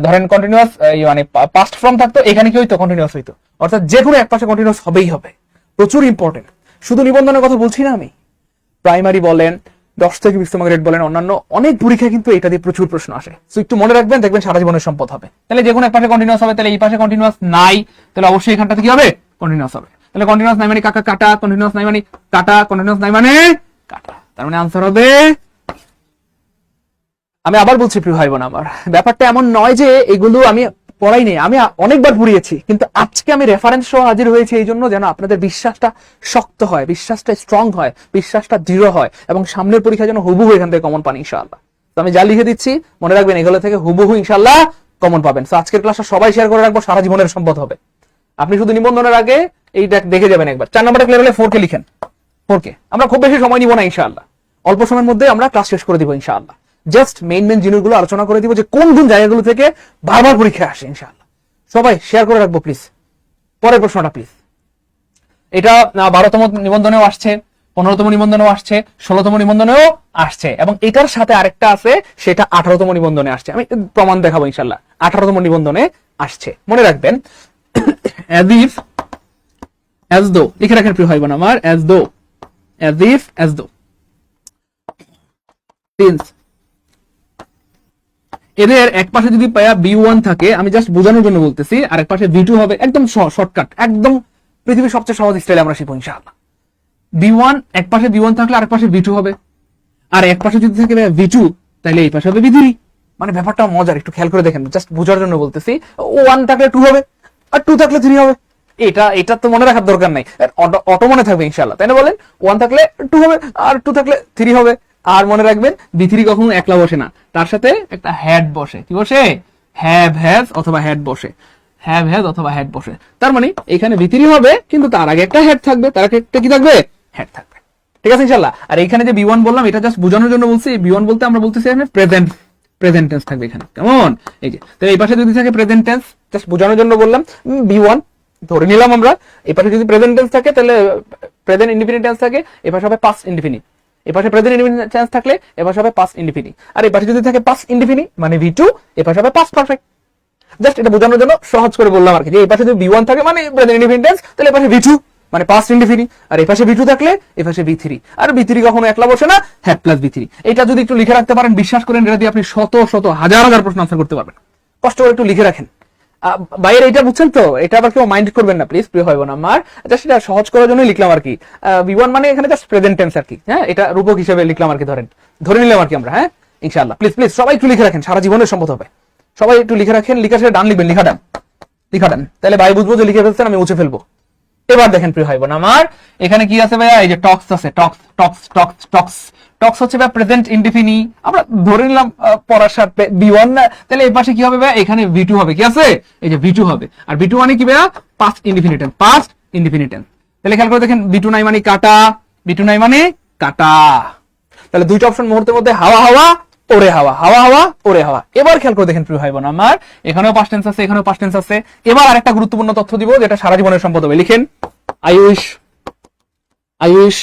ধরেন কন্টিনিউয়াস মানে পাস্ট ফর্ম থাকতো, এখানে কি হইতো, কন্টিনিউয়াস হইতো। অর্থাৎ যে কোনো এক পাশে কন্টিনিউয়াস হবেই হবে, প্রচুর ইম্পর্টেন্ট। শুধু নিবন্ধনের কথা বলছি না আমি, প্রাইমারি বলেন, 10 থেকে 20তম গ্রেড বলেন, অন্যান্য অনেক পরীক্ষা কিন্তু এটা দিয়ে প্রচুর প্রশ্ন আসে। তো একটু মনে রাখবেন, দেখবেন সারা জীবনের সম্পদ হবে। তাহলে যে কোনো এক পাশে কন্টিনিউয়াস হবে, তাহলে এই পাশে কন্টিনিউয়াস নাই, তাহলে অবশ্যই এখানটাতে কি হবে, কন্টিনিউয়াস হবে। তাহলে কন্টিনিউয়াস নাই মানে কাটা, কন্টিনিউয়াস নাই মানে কাটা, কন্টিনিউয়াস নাই মানে কাটা, তার মানে আনসার হবে। আমি আবার বলছি প্রিয় ভাই বোন আমার, ব্যাপারটা এমন নয় যে এগুলো আমি পড়াই নেই, আমি অনেকবার পড়িয়েছি, কিন্তু আজকে আমি রেফারেন্স সহ হাজির হয়েছি এই জন্য যেন আপনাদের বিশ্বাসটা শক্ত হয়, বিশ্বাসটা স্ট্রং হয়, বিশ্বাসটা দৃঢ় হয়, এবং সামনের পরীক্ষা যেন হুবহু এখান থেকে কমন পান ইনশাআল্লাহ। তো আমি যা লিখে দিচ্ছি মনে রাখবেন, এগুলো থেকে হুবহু ইনশাআল্লাহ কমন পাবেন। তো আজকের ক্লাসটা সবাই শেয়ার করে রাখবো, সারা জীবনের সম্পদ হবে। আপনি শুধু নিবন্ধনের আগে এইটা দেখে যাবেন একবার। 4 নাম্বারটা ক্লিয়ার হলে 4K লিখেন। 4K আমরা খুব বেশি সময় নিব না ইনশাআল্লাহ, অল্প সময়ের মধ্যে আমরা ক্লাস শেষ করে দিব ইনশাআল্লাহ। জাস্ট মেইন জিনিসগুলো আলোচনা করে দিব যে কোন কোন জায়গাগুলো থেকে বারবার পরীক্ষা আসে ইনশাআল্লাহ। সবাই শেয়ার করে রাখবো প্লিজ। পরের প্রশ্নটা প্লিজ। এটা 12তম নিবন্ধনেও আসছে, 15তম নিবন্ধনেও আসছে, 16তম নিবন্ধনেও আসছে, এবং এটার সাথে আরেকটা আছে সেটা 18তম নিবন্ধনে আসছে। আমি প্রমাণ দেখাবো ইনশাআল্লাহ। 18তম নিবন্ধনে আসছে, মনে রাখবেন। as if, as though লিখে রাখেন প্রিয় ভাই বোন আমার, as though, as if, as though, since এদের এক পাশে যদি B1 থাকে, আমি জাস্ট বোঝানোর জন্য বলতেছি, আর এক পাশে B2 হবে, একদম শর্টকাট, একদম পৃথিবীর সবচেয়ে সহজ স্টাইলে আমরা শিখবো ইনশাআল্লাহ। B1 এক পাশে B1 থাকলে আরেক পাশে B2 হবে, আর এক পাশে যদি থাকে B2 তাহলে এই পাশে হবে B3। মানে ব্যাপারটা মজার, একটু খেয়াল করে দেখেন, জাস্ট বোঝার জন্য বলতেছি। 1 থাকলে 2 হবে, আর 2 থাকলে 3 হবে। এটা তো মনে রাখার দরকার নাই, অটো মনে থাকবে ইনশাআল্লাহ, তাই না বলেন? 1 থাকলে 2 হবে, আর 2 থাকলে 3 হবে। আর মনে রাখবেন B3 কখনো একলা বসে না, তার সাথে একটা হ্যাড বসে। কি বসে? হ্যাভ হ্যাজ অথবা হ্যাড বসে, হ্যাভ হ্যাজ অথবা হ্যাড বসে। তার মানে এখানে B3 হবে, কিন্তু তার আগে একটা হ্যাড থাকবে, তার আগে একটা কি থাকবে? হ্যাড থাকবে। ঠিক আছে ইনশাআল্লাহ। আর এখানে যে B1 বললাম, এটা জাস্ট বোঝানোর জন্য বলছি। B1 বলতে আমরা বলতেছি এখানে প্রেজেন্ট টেন্স থাকবে এখানে, কেমন? এই যে, তো এই পাশে যদি থাকে প্রেজেন্ট টেন্স, জাস্ট বোঝানোর জন্য বললাম। B1 ধরে নিলাম আমরা। এই পাশে যদি প্রেজেন্ট টেন্স থাকে তাহলে প্রেজেন্ট ইনডিফিনিট টেন্স থাকে, এই পাশে হবে পাস্ট ইনডিফিনিট। এই পাশে প্রেজেন্ট ইনডিফিনিট টেন্স থাকলে এই পাশে হবে পাস্ট ইনডিফিনিট। আর এই পাশে যদি থাকে পাস্ট ইনডিফিনিট মানে V2, এই পাশে হবে পাস্ট পারফেক্ট। জাস্ট এটা বোঝানোর জন্য সহজ করে বললাম আর কি, যে এই পাশে যদি B1 থাকে মানে প্রেজেন্ট ইনডিফিনিট টেন্স, তাহলে এই পাশে V2 মানে পাস্ট ইনডিফিনিট, আর এই পাশে B2 থাকলে এই পাশে B3। আর B3 কখনো একলা বসে না, হ্যাড প্লাস B3। এটা যদি একটু লিখে রাখতে পারেন, বিশ্বাস করেন এটা দিয়ে আপনি শত শত হাজার প্রশ্ন আনসার করতে পারবেন। কষ্ট করে একটু লিখে রাখেন। বাইরে এটা বুঝছেন তো? এটা আবার কেউ মাইন্ড করবেন না প্লিজ, প্রিয় হয় না আমার। জাস্ট এটা সহজ করার জন্য লিখলাম আর কি। B1 মানে এখানে জাস্ট প্রেজেন্ট টেন্স আর কি। হ্যাঁ, এটা রূপক হিসেবে লিখলাম আর কি, ধরে নিলাম আর কি আমরা। হ্যাঁ ইনশাআল্লাহ, প্লিজ সবাই একটু লিখে রাখেন, সারা জীবনের সম্পদ হবে। সবাই একটু লিখে রাখেন, লিখা শেষে ডান লিখবেন, লিখা ডান, তাহলে ভাই বুঝবো যে লিখে ফেলছেন, আমি মুছে ফেলবো। এবার দেখেন প্রিয় ভাই বোন আমার, এখানে কি আছে ভাইয়া? এই যে টক্স আছে, টক্স হচ্ছে ভাই প্রেজেন্ট ইনডিফিনি। আমরা ধরে নিলাম পড়ার সাথে B1 না, তাহলে এই পাশে কি হবে ভাই? এখানে V2 হবে। কি আছে? এই যে V2 হবে। আর V2 মানে কি ভাইয়া? Past indefinite tense. তাহলে খেয়াল করে দেখেন, V2 নাই মানে কাটা, V2 নাই মানে কাটা। তাহলে দুইটা অপশন মুহূর্তের মধ্যে, হাওয়া হাওয়া ওরে হাওয়া, হাওয়া হাওয়া ওরে হাওয়া। এবার খেয়াল করে দেখেন প্রিয় ভাই বোন আমার, এখানেও পাস্ট টেন্স আছে, এখানেও পাস্ট টেন্স আছে। এবার আরেকটা গুরুত্বপূর্ণ তথ্য দিব, যেটা সারা জীবনের সম্পদ হবে। লিখেন আই উইশ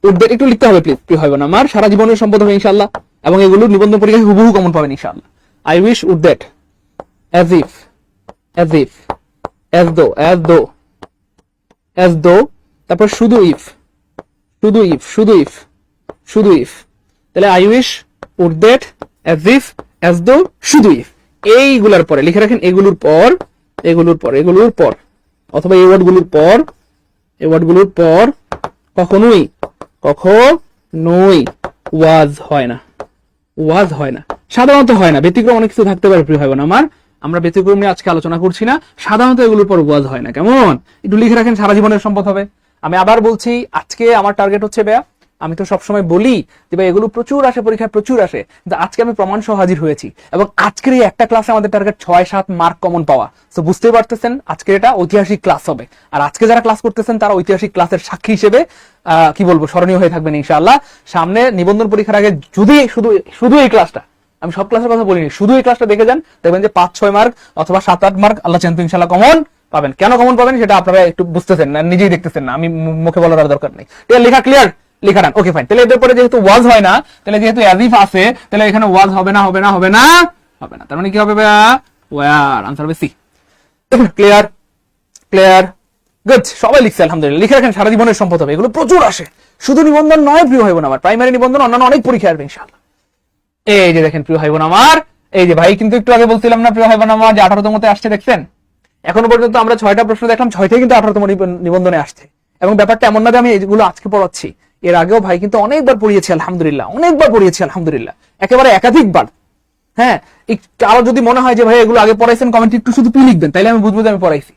উদ্বেগ, একটু লিখতে হবে প্লিজ প্রিয় ভাই বোন আমার, সারা জীবনের সম্পদ হবে ইনশাআল্লাহ, এবং এগুলো নিবন্ধন পরীক্ষায় হুবহু কমন পাবেন ইনশাআল্লাহ। I wish would that, as if, as though, তারপর শুধু ইফ, তাহলে I wish would that, as if, as though, শুধু ইফ। এইগুলোর পরে লিখে রাখেন, এগুলোর পর অথবা এই ওয়ার্ডগুলোর পর কখনোই ওয়াজ হয় না, সাধারণত হয় না। ব্যতিক্রম অনেক কিছু থাকতে পারে প্রিয় ভাই বোন আমার, আমরা ব্যতিক্রম নিয়ে আজকে আলোচনা করছি না। সাধারণত এগুলোর পর ওয়াজ হয় না, কেমন? একটু লিখে রাখেন, সারা জীবনের সম্পদ হবে। আমি আবার বলছি, আজকে আমার টার্গেট হচ্ছে ভাইয়া, আমি তো সবসময় বলি যে ভাই এগুলো প্রচুর আসে, পরীক্ষায় প্রচুর আসে, কিন্তু আজকে আমি প্রমাণ সহ হাজির হয়েছি, এবং আজকের এই একটা ক্লাসে আমাদের টার্গেট 6-7 মার্ক কমন পাওয়া। তো বুঝতেই পারতেছেন আজকে এটা ঐতিহাসিক ক্লাস হবে, আর আজকে যারা ক্লাস করতেছেন তারা ঐতিহাসিক ক্লাসের সাক্ষী হিসেবে কি বলবো, স্মরণীয় হয়ে থাকবেন ইনশাআল্লাহ। সামনে নিবন্ধন পরীক্ষার আগে যদি শুধু এই ক্লাসটা, আমি সব ক্লাসের কথা বলিনি, শুধু এই ক্লাসটা দেখে যান, দেখবেন যে 5-6 মার্ক অথবা 7-8 মার্ক আল্লাহ চান তো ইনশাআল্লাহ কমন পাবেন। কেন কমন পাবেন সেটা আপনারা একটু বুঝতেছেন না, নিজেই দেখতেছেন না, আমি মুখে বলার দরকার নেই। লেখা ক্লিয়ার? লেখা ডান, ওকে ফাইন। তাহলে এদের পরে যেহেতু ওয়াজ হয় না, তাহলে যেহেতু অ্যাজ আছে, তাহলে এখানে ওয়াজ হবে না। তার মানে কি হবে ভাইয়া? ওয়্যার। আনসার হবে সি। ক্লিয়ার গুড, সবাই লিখছে আলহামদুলিল্লাহ। লিখে রাখেন, সারা জীবনের সম্পদ হবে, এগুলো প্রচুর আসে। শুধু নিবন্ধন নয় প্রিয় ভাই বোন আমার, প্রাইমারি নিবন্ধন, অন্যান্য অনেক পরীক্ষা আসবে ইনশাআল্লাহ। এই যে দেখেন প্রিয় ভাই বোন আমার, এই যে ভাই কিন্তু একটু আগে বলছিলাম না প্রিয় ভাই বোন আমার, যে 18তমতে আসছে, দেখছেন? এখনো পর্যন্ত আমরা 6টা প্রশ্ন দেখলাম, 6টাই কিন্তু 18তম নিবন্ধনে আসছে। এবং ব্যাপারটা এমন না যে আমি এইগুলো আজকে পড়াচ্ছি, এর আগেও ভাই কিন্তু অনেকবার পড়িয়েছি আলহামদুলিল্লাহ, একেবারে একাধিকবার। হ্যাঁ, আরো যদি মনে হয় যে ভাই এগুলো আগে পড়াইছেন, কমেন্ট একটু শুধু পি লিখবেন, তাইলে আমি বুঝবো যে আমি পড়াইছি,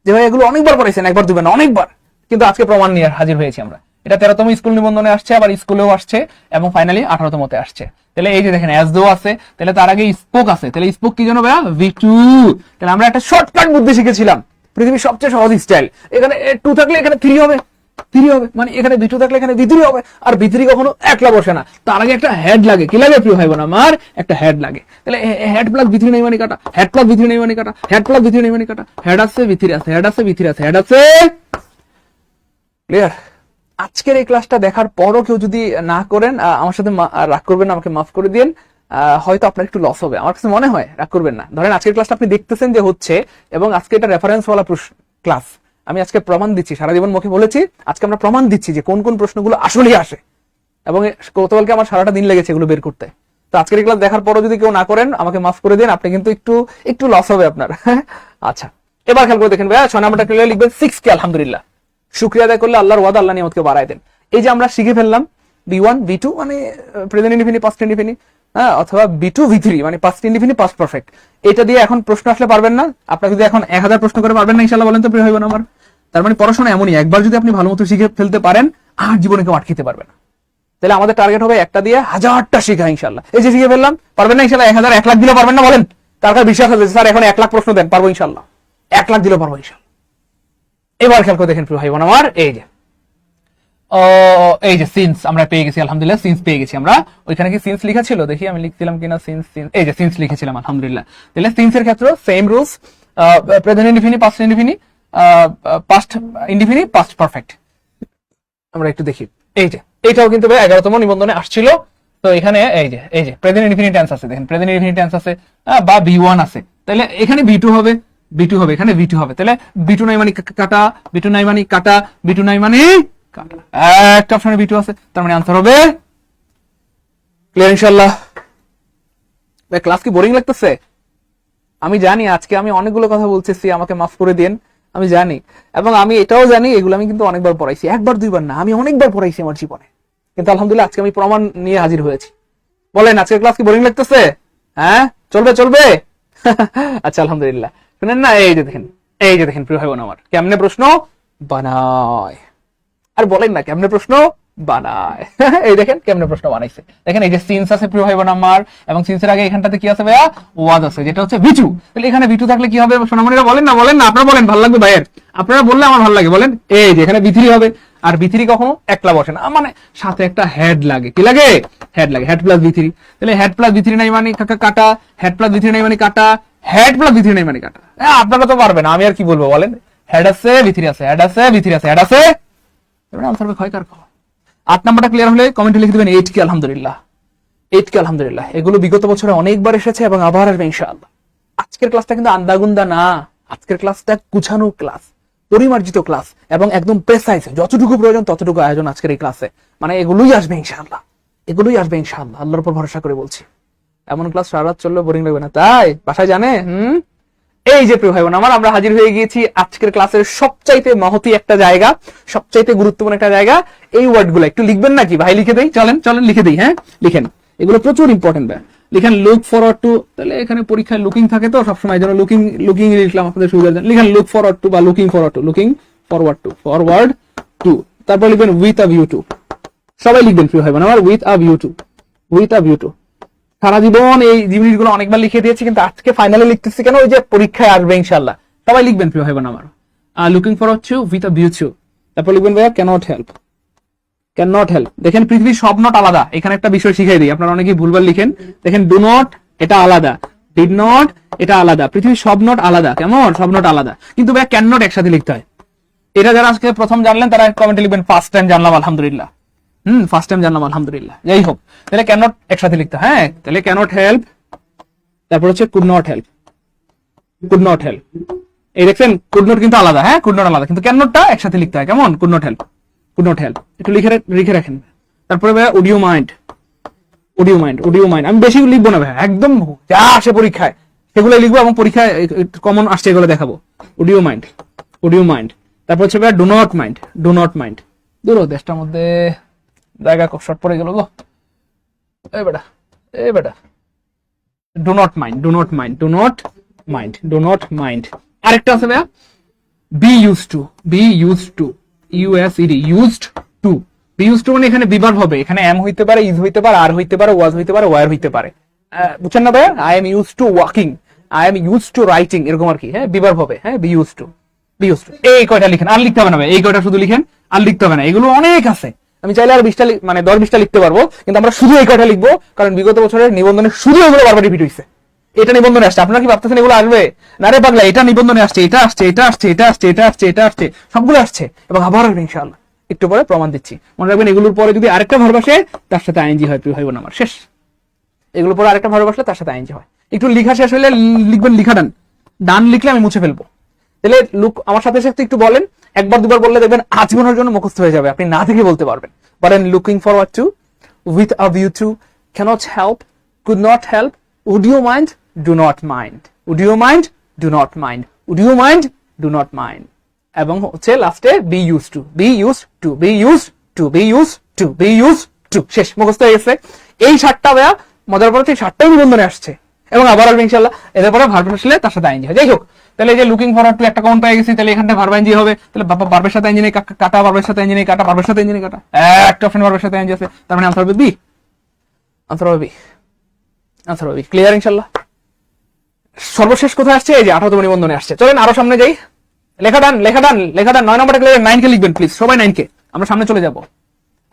যে ভাই এগুলো অনেকবার পড়াইছেন, একবার দুবার না, অনেকবার। কিন্তু আজকে প্রমাণ নিয়ে হাজির হয়েছি আমরা। এটা 13তম স্কুল নিবন্ধনে আসছে, আবার স্কুলেও আসছে, এবং ফাইনালি 18তমতে আসছে। তাহলে এই যে দেখেন অ্যাজ দো আছে, তাহলে তার আগে স্পোক আছে, তাহলে স্পোক কি জানো ভাইয়া? V2। তাহলে আমরা একটা শর্টকাট বুদ্ধি শিখেছিলাম, পৃথিবীর সবচেয়ে সহজ স্টাইল। এখানে 2 থাকলে এখানে 3 হবে, 3 হবে, মানে এখানে V2 থাকলে এখানে V3 হবে। আর V3 কখনো একলা বসে না, তার আগে একটা হেড লাগে। কি লাগে প্রিয় ভাই বোন আমার? একটা হেড লাগে। তাহলে হেড প্লাস V3 নাই মানে কাটা, হেড প্লাস V3 নাই মানে কাটা, হেড প্লাস V3 নাই মানে কাটা, হেড আছে V3 আছে, হেড আছে V3 আছে, হেড আছে। ক্লিয়ার? আজকের এই ক্লাসটা দেখার পরও কেউ যদি না করেন, আমার সাথে রাগ করবেন না, আমাকে মাফ করে দিন। হয়তো আপনার একটু লস হবে, আমার কাছে মনে হয়। রাগ করবেন না। ধরেন আজকের ক্লাসটা আপনি দেখতেছেন যে হচ্ছে, এবং আজকে এটা রেফারেন্স ওয়ালা ক্লাস। আমি আজকে প্রমাণ দিচ্ছি, সারা জীবন মুখে বলেছি, আজকে আমরা প্রমাণ দিচ্ছি যে কোন কোন প্রশ্নগুলো আসলেই আসে, এবং গতকালকে আমার সারাটা দিন লেগেছে এগুলো বের করতে। তো আজকের ক্লাস দেখার পরও যদি কেউ না করেন, আমাকে মাফ করে দিন, আপনি কিন্তু একটু লস হবে আপনার। আচ্ছা, এবার খেয়াল করে দেখেন ভাইয়া, 6 নাম্বারটা ক্লিয়ার লিখবেন 6 কে আলহামদুলিল্লাহ। শুকরিয়া আদায় করলে আল্লাহর ওয়াদা, আল্লাহ নিয়ামতকে বাড়ায় দেন। এই যে আমরা শিখে ফেললাম B1 B2 মানে প্রেজেন্ট ইনডিফিনিট, পাস্ট ইনডিফিনিট, হ্যাঁ, অথবা B2 V3 মানে পাস্ট ইনডিফিনিট, পাস্ট পারফেক্ট। এটা দিয়ে এখন প্রশ্ন আসলে পারবেন না। আপনারা যদি এখন 1000 প্রশ্ন করে পারবেন না ইনশাআল্লাহ, বলেন তো প্রিয় ভাই বোন আমার? তার মানে পড়াশোনা এমনই, একবার যদি আপনি ভালো মতো শিখে ফেলতে পারেন, আর জীবনে কেউ আটকাতে পারবে না। তাহলে আমাদের টার্গেট হবে একটা দিয়ে 1000টা শিখা ইনশাআল্লাহ। এই যে শিখে ফেললাম, পারবেন না ইনশাআল্লাহ? 1000 1 লাখ দিলেও পারবেন না বলেন? তার কাছে বিশ্বাস আছে স্যার এখন 1 লাখ প্রশ্ন দেন, পারবো ইনশাআল্লাহ। 1 লাখ দিলেও পারবো ইনশাআল্লাহ। এবার খেয়াল করে দেখেন প্রিয় ভাই বোন আমার, এই যে সিন্স আমরা পেয়ে গেছি আলহামদুলিল্লাহ। সিন্স পেয়ে গেছি আমরা। ওইখানে কি সিন্স লেখা ছিল? দেখি আমি লিখছিলাম কিনা সিন্স। এই যে সিন্স লিখেছিলাম আলহামদুলিল্লাহ। তাহলে সিন্সের ক্ষেত্রে same rules, present indefinite, past indefinite, past indefinite, past perfect. আমরা একটু দেখি। এই যে এটাও কিন্তু 11তম নিবন্ধনে আসছিল। তো এখানে এই যে প্রেজেন্ট ইনডিফিনিট টেন্স আছে, দেখেন প্রেজেন্ট ইনডিফিনিট টেন্স আছে, বা B1 আছে। তাহলে এখানে B2 হবে, B2 হবে, এখানে V2 হবে। তাহলে B2 নাই মানে কাটা, B2 নাই মানে কাটা, B2 নাই মানে কাটা। একটা অপশনে B2 আছে, তার মানে আনসার হবে। ক্লিয়ার ইনশাআল্লাহ? ক্লাস কি বোরিং লাগতেছে? আমি জানি আজকে আমি অনেকগুলো কথা বলতেছি, আমাকে মাফ করে দিন, আমি জানি। এবং আমি এটাও জানি এগুলো আমি কিন্তু অনেকবার পড়াইছি, একবার দুইবার না, আমি অনেকবার পড়াইছি আমার জীবনে। কিন্তু আলহামদুলিল্লাহ আজকে আমি প্রমাণ নিয়ে হাজির হয়েছি। বলেন আজকের ক্লাস কি বোরিং লাগতেছে? হ্যাঁ, চলবে। আচ্ছা আলহামদুলিল্লাহ। শুনেন না, এই যে দেখেন প্রিয় ভাই বোন আমার, কেমনে প্রশ্ন বানায়। আর বলেন না কেমনে প্রশ্ন বানায়। এই দেখেন কেমনে প্রশ্ন বানাইছে। দেখেন এই যে সিন্স আছে প্রিয় ভাই বোন আমার, এবং সিন্সের আগে এখানটাতে কি আছে ভাইয়া? ওয়াজ আছে, যেটা হচ্ছে V2। তাহলে এখানে V2 থাকলে কি হবে সোনামণিরা? বলেন না আপনারা বলেন, ভালো লাগবে ভাইয়ের। আপনারা বললে আমার ভালো লাগে। বলেন এই যে এখানে V3 হবে, আর V3 কখনো একলা বসে না, মানে সাথে একটা হেড লাগে। কি লাগে? হেড লাগে, হেড প্লাস V3। তাহলে হেড প্লাস V3 নাই মানে কাটা, হেড প্লাস V3 নাই মানে কাটা, হেড প্লাস V3 নাই মানে কাটা। আপনারা তো পারবেন, আমি আর কি বলবো বলেন? হেড আছে V3 আছে, হেড আছে V3 আছে, হেড আছে। আনসার হবে ক্ষয় কার ক্ষয়। 8 নাম্বারটা ক্লিয়ার হলে কমেন্টে লিখে দিবেন 8 কে আলহামদুলিল্লাহ। 8 কে আলহামদুলিল্লাহ। এগুলো বিগত বছরে অনেকবার এসেছে এবং আবার আসবে ইনশাআল্লাহ। আজকের ক্লাসটা কিন্তু আন্দাগুন্দা না, আজকের ক্লাসটা গুছানো ক্লাস, পরিমার্জিত ক্লাস, এবং একদম প্রেসাইজ, যতটুকু প্রয়োজন ততটুকু আয়োজন আজকের এই ক্লাসে। মানে এগুলোই আসবে ইনশাআল্লাহ, এগুলোই আসবে ইনশাআল্লাহ, আল্লাহর উপর ভরসা করে বলছি। এমন ক্লাস সারা রাত চললে বোরিং লাগবে না, তাই বাসায় জানে। এই যে প্রিয় ভাই বোন আমার, আমরা হাজির হয়ে গিয়েছি আজকের ক্লাসের সবচাইতে মহতি একটা জায়গা, সবচাইতে গুরুত্বপূর্ণ একটা জায়গা। এই ওয়ার্ডগুলো একটু লিখবেন নাকি ভাই? লিখে দেই, চলেন লিখে দেই। হ্যাঁ লিখেন, এগুলো প্রচুর ইম্পর্টেন্ট। লিখেন লুক ফরওয়ার্ড টু। তাহলে এখানে পরীক্ষায় লুকিং থাকে তো সবসময়, যেন লুকিং লিখলাম আপনাদের সুবিধার জন্য। লিখেন লুক ফরওয়ার্ড টু বা লুকিং ফরওয়ার্ড টু। তারপর লিখবেন উইথ আ ভিউ টু। সবাই লিখবেন প্রিয় ভাই বোন আমার, উইথ আ ভিউ টু। সারা জীবন এই জিনিসগুলো অনেকবার লিখে দিয়েছি, কিন্তু আজকে ফাইনালি লিখতেছি কেন? ওই যে পরীক্ষায় আসবে ইনশাআল্লাহ। সবাই লিখবেন প্রিয় ভাই বোন আমার, looking forward to with a view two. তারপর লিখবেন ভাইয়া ক্যানট হেল্প। দেখেন পৃথিবীর সব নট আলাদা। এখানে একটা বিষয় শিখাই দিই, আপনারা অনেকেই ভুলভাল লিখেন। দেখেন ডু নট এটা আলাদা, ডিড নট এটা আলাদা, পৃথিবীর সব নট আলাদা। কেমন? সব নট আলাদা, কিন্তু ভাইয়া ক্যান নট একসাথে লিখতে হয়। এটা যারা আজকে প্রথম জানলেন তারা কমেন্টে লিখবেন ফার্স্ট টাইম জানলাম আলহামদুলিল্লাহ। ফার্স্ট টাইম জানলাম আলহামদুলিল্লাহ। যাই হোক, তাহলে ক্যান নট একসাথে লিখতে। হ্যাঁ, তাহলে ক্যানট হেল্প, তারপর হচ্ছে কুড নট হেল্প। এই দেখছেন কুড নট কিন্তু আলাদা। হ্যাঁ, কুড নট আলাদা, কিন্তু ক্যান নটটা একসাথে লিখতে হয়। কেমন? কুড নট হেল্প একটু লিখে রাখেন। তারপরে ভাই অডিও মাইন্ড। আমি বেশি লিখবো না ভাই, একদম যা আসে পরীক্ষায় সেগুলো লিখবো, এবং পরীক্ষায় কমন আসছে এগুলো দেখাবো। Audio mind. তারপর হচ্ছে ভাই ডু নট মাইন্ড। দূর দেশটার মধ্যে জায়গা শর্ট পড়ে গেল গো। এই বেটা ডু নট মাইন্ড। আরেকটা আছে ভাইয়া বি ইউজড টু মানে এখানে বিভার্ব হবে। এখানে এম হইতে পারে, ইজ হইতে পারে, আর হইতে পারে, ওয়াজ হইতে পারে, ওয়ার হইতে পারে। বুঝছেন না ভাইয়া? I am used to walking, I am used to writing, এরকম আর কি। হ্যাঁ, বিভার্ব হবে। হ্যাঁ, be used to. Be use to, এই কয়টা লিখেন, আর লিখতে হবে না ভাই, এই কয়টা শুধু লিখেন, আর লিখতে হবে না, এগুলো অনেক আছে। আমি চাইলে আর 20টা মানে 10-20টা লিখতে পারবো, কিন্তু আমরা শুধু এই কয়টা লিখবো, কারণ বিগত বছরের নিবন্ধনে শুধু এগুলো বারবার রিপিট হয়েছে। এটা নিবন্ধনে আসছে, আপনারা কি ভাবতেছেন এগুলো আসবে না? রে পাগলা, এটা নিবন্ধনে আসছে, এটা আসছে, এটা আসছে, এটা আসছে, এটা আসছে, এটা আসছে, সবগুলো আসছে এবং আবার আসবে ইনশাআল্লাহ। একটু পরে প্রমাণ দিচ্ছি, মনে রাখবেন এগুলোর পরে যদি আরেকটা ভার্ব আসে তার সাথে আইএনজি হয়, প্রিয় ভাই বোন আমার, শেষ। এগুলোর পরে আরেকটা ভার্ব আসলে তার সাথে আইএনজি হয়। একটু লিখা শেষ হলে লিখবেন লিখা ডান, ডান লিখলে আমি মুছে ফেলবো। তাহলে লুক আমার সাথে সাথে একটু বলেন, একবার দুবার বললে দেখবেন আজীবনের জন্য মুখস্থ হয়ে যাবে, আপনি না থেকে বলতে পারবেন। বলেন looking forward to, with a view to, can't help, could not help, would you mind, do not mind, would you mind, do not mind, would you mind, do not mind. এবং হচ্ছে লাস্টে be use to, be use to, be use to, be use to, be use to, শেষ, মুখস্থ হয়ে গেছে। এই 7টা ভাইয়া মজার পরে 7টাই নিবন্ধনে আসছে এবং আবার আসবে ইনশাআল্লাহ। এদের পরে ভার্ব আসলে তার সাথে আইএনজি হয়। যাই হোক, তাহলে এই যে লুকিং ফরওয়ার্ড টু একটা কমন পেয়ে গেছি, তাহলে এখানটা ভার্ব আইএনজি হবে। তাহলে ভার্বের সাথে আইএনজি নেই কাটা, ভার্বের সাথে আইএনজি নেই কাটা, ভার্বের সাথে আইএনজি নেই কাটা, একটা অপশন ভার্বের সাথে আইএনজি আছে, তার মানে আনসার হবে বি, আনসার হবে বি, আনসার হবে বি। ক্লিয়ার ইনশাআল্লাহ। সর্বশেষ কোথায় আসছে? এই যে 18তম নিবন্ধনে আসছে। চলেন আরো সামনে যাই, লেখা ডান, লেখা ডান, লেখা ডান। 9 নম্বরে ক্লিয়ার, 9 কে লিখবেন প্লিজ, সবাই 9 কে। আমরা সামনে চলে যাব।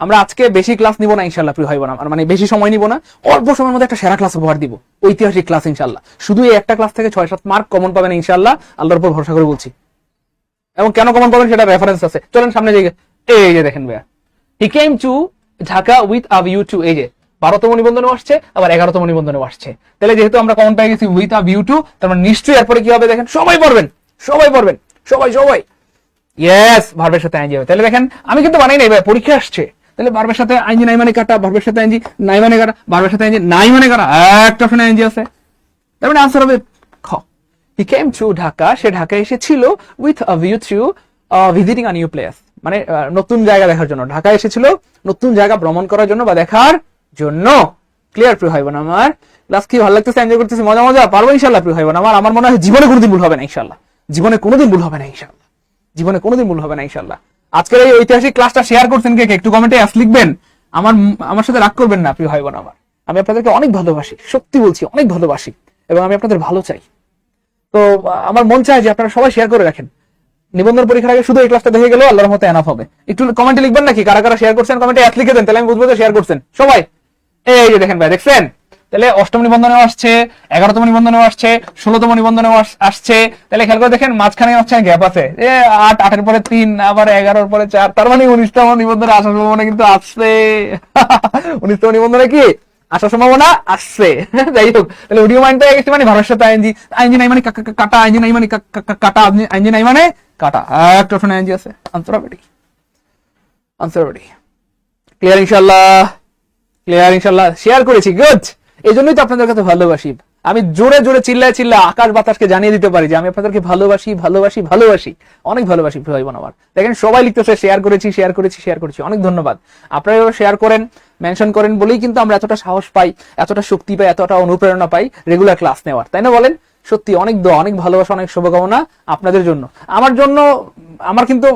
আমরা আজকে বেশি ক্লাস নিব না ইনশাআল্লাহ, প্রিয় ভাই বোন আমার, মানে বেশি সময় নিব না, অল্প সময়ের মধ্যে একটা সেরা ক্লাস উপহার দিব, ঐতিহাসিক ক্লাস ইনশাআল্লাহ। শুধু এই একটা ক্লাস থেকে 6-7 মার্ক কমন পাবেন ইনশাআল্লাহ, আল্লাহর উপর ভরসা করে বলছি। এবং কেন কমন পাবেন সেটা রেফারেন্স আছে। চলেন সামনে যাই। এই যে দেখেন ভাইয়া, he came to Dhaka with a view to, এই যে 12তম নিবন্ধনেও আসছে, আবার 11তম নিবন্ধনেও আসছে। তাহলে যেহেতু আমরা কমন পেয়ে গেছি উইথ আ ভিউ টু, তার মানে নিশ্চয়ই এরপরে কি হবে দেখেন, সবাই পড়বেন, সবাই পড়বেন, সবাই সবাই, ইয়েস, ভার্বের সাথে আইএনজি হবে। তাহলে দেখেন আমি কিন্তু বানাই নাই ভাই, পরীক্ষা আসছে। তাহলে ভার্বের সাথে আইএনজি নাই মানে কাটা, ভার্বের সাথে আইএনজি নাই মানে কাটা, ভার্বের সাথে আইএনজি নাই মানে কাটা, একটা অপশনে আইএনজি আছে, তার মানে আনসার হবে খ। হি কেম টু ঢাকা, সে ঢাকায় এসেছিল with a view two visiting a new place, মানে নতুন জায়গা দেখার জন্য। ঢাকায় এসেছিল নতুন জায়গা ভ্রমণ করার জন্য বা দেখার জন্য। ক্লিয়ার প্রিয় ভাই বোন আমার? ক্লাস কি ভালো লাগতেছে? এনজয় করতেছি, মজা মজা পারবো ইনশাআল্লাহ প্রিয় ভাই বোন আমার। আমার মনে হয় জীবনে কোনোদিন ভুল হবে না ইনশাআল্লাহ, জীবনে কোনোদিন ভুল হবে না ইনশাআল্লাহ, জীবনে কোনোদিন ভুল হবে না ইনশাআল্লাহ। আজকের এই ঐতিহাসিক ক্লাসটা শেয়ার করছেন কে কে? একটু কমেন্টে এস লিখবেন। আমার সাথে রাগ করবেন না প্রিয় ভাই বোন আমার, আমি আপনাদেরকে অনেক ভালোবাসি, সত্যি বলছি অনেক ভালোবাসি, এবং আমি আপনাদের ভালো চাই। তো আমার মন চায় যে আপনারা সবাই শেয়ার করে রাখেন। নিবন্ধন পরীক্ষার আগে শুধু এই ক্লাসটা দেখে গেলেও আল্লাহর মতো এনাফ হবে। একটু কমেন্টে লিখবেন নাকি কারা কারা শেয়ার করছেন, কমেন্টে এস লিখে দেন, তাহলে আমি বুঝবো যে শেয়ার করছেন সবাই। এই যে দেখেন ভাই, দেখছেন? তাহলে 8ম নিবন্ধনেও আসছে, 11তম নিবন্ধনেও আসছে, 16তম নিবন্ধনেও আসছে। তাহলে খেয়াল করে দেখেন মাঝখানে হচ্ছে গ্যাপ আছে, 8, 8-এর পরে 3, আবার 11-এর পরে 4, তার মানে 19তম নিবন্ধনে আসার সম্ভাবনা কিন্তু আসছে। 19তম নিবন্ধনে কি আসার সম্ভাবনা আসছে। যাই হোক, তাহলে অডিও মাইন্ড পেয়ে গেছে, মানে ভার্বের সাথে আইএনজি, আইএনজি নাই মানে কাটা, আইএনজি নাই মানে কাটা, আইএনজি নাই মানে কাটা, একটা অপশন আইএনজি আছে। Answer ready, answer ready. Clear ইনশাআল্লাহ, ক্লিয়ার ইনশাআল্লাহ। শেয়ার করেছি, গুড। এই জন্যই তো আপনাদের কাছে ভালোবাসি। আমি জোরে জোরে চিল্লায় চিল্লায় আকাশ বাতাসকে জানিয়ে দিতে পারি যে আমি আপনাদেরকে ভালোবাসি, ভালোবাসি, ভালোবাসি, অনেক ভালোবাসি ভাই বোন আমার। দেখেন সবাই লিখতেছে শেয়ার করেছি, শেয়ার করেছি, শেয়ার করেছি, অনেক ধন্যবাদ। আপনারা শেয়ার করেন, মেনশন করেন বলেই কিন্তু আমরা এতটা সাহস পাই, এতটা শক্তি পাই, এতটা অনুপ্রেরণা পাই রেগুলার ক্লাস নেওয়ার, তাই না বলেন? সত্যি অনেক দোয়া, অনেক ভালোবাসা, অনেক শুভকামনা আপনাদের জন্য, আমার জন্য। আমার কিন্তু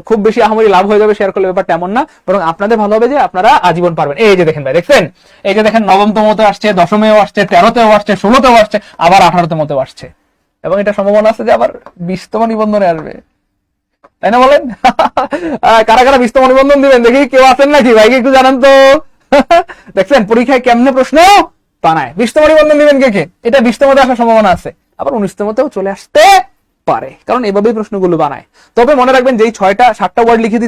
খুব বেশি আহামরি লাভ হয়ে যাবে শেয়ার করলে, ব্যাপারটা এমন না, বরং আপনাদের ভালো হবে যে আপনারা আজীবন পারবেন। এই যে দেখেন ভাই, দেখছেন? এই যে দেখেন 9তমতে আসছে, 10মেও আসছে, 13তেও আসছে, 16তেও আসছে, আবার 18তমতেও আসছে, এবং এটা সম্ভাবনা আছে যে আবার 20তম নিবন্ধনে আসবে, তাই না বলেন? কারা কারা 20তম নিবন্ধন দিবেন দেখি, কেউ আছেন নাকি? ভাইকে একটু জানান তো। দেখছেন পরীক্ষায় কেমনে প্রশ্ন বানায়। 20তম নিবন্ধন দিবেন কে কে? এটা 20তমতে আসার সম্ভাবনা আছে, আবার 19তমতেও চলে আসতে পারে, কারণ এভাবেই প্রশ্নগুলো বানায়। তবে মনে রাখবেন যে এই 7টা ওয়ার্ড লিখে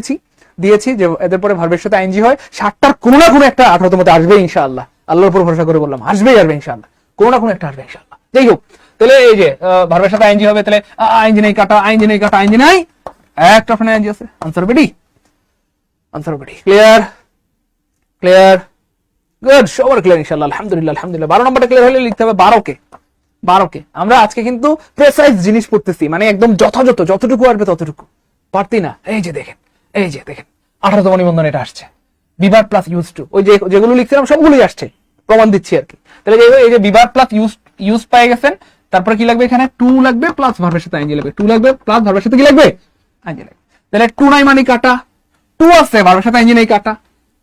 দিয়েছি যে এদের পরে ভার্বের সাথে আইএনজি হয়, 7টার কোনো না কোনো একটা 18তমতে আসবে ইনশাআল্লাহ, আল্লাহর উপর ভরসা করে বললাম, আসবেই আসবে ইনশাআল্লাহ, কোনো না কোনো একটা আসবে ইনশাআল্লাহ। যাই হোক, তাহলে এই যে ভার্বের সাথে আইএনজি হবে, তাহলে আইএনজি নেই কাটা, আইএনজি নেই কাটা, আইএনজি নাই, একটা অপশনে আইএনজি আছে। Answer ready, answer ready. Clear, clear, good. সবার ক্লিয়ার ইনশাআল্লাহ, আলহামদুলিল্লাহ, আলহামদুলিল্লাহ। 12 নম্বরটা ক্লিয়ার হলে লিখতে হবে 12কে, 12কে। আমরা আজকে কিন্তু প্রেসাইজ জিনিস পড়তেছি, মানে একদম যথাযথ, যতটুকু আসবে ততটুকু, পারতি না। এই যে দেখেন, এই যে দেখেন 18তম নিবন্ধন এটা আসছে, বিভার প্লাস ইউজ টু, ওই যে যেগুলো লিখছিলাম সবগুলোই আসছে, প্রমাণ দিচ্ছি আর কি। তাহলে এই যে বিভার প্লাস ইউজ পেয়ে গেছেন, তারপরে কি লাগবে এখানে? টু লাগবে প্লাস ভার্বের সাথে আইএনজি লাগবে, টু লাগবে প্লাস ভার্বের সাথে কি লাগবে? আইএনজি লাগবে। তাহলে টু নাই মানে কাটা, টু আছে ভার্বের সাথে আইএনজি নেই কাটা,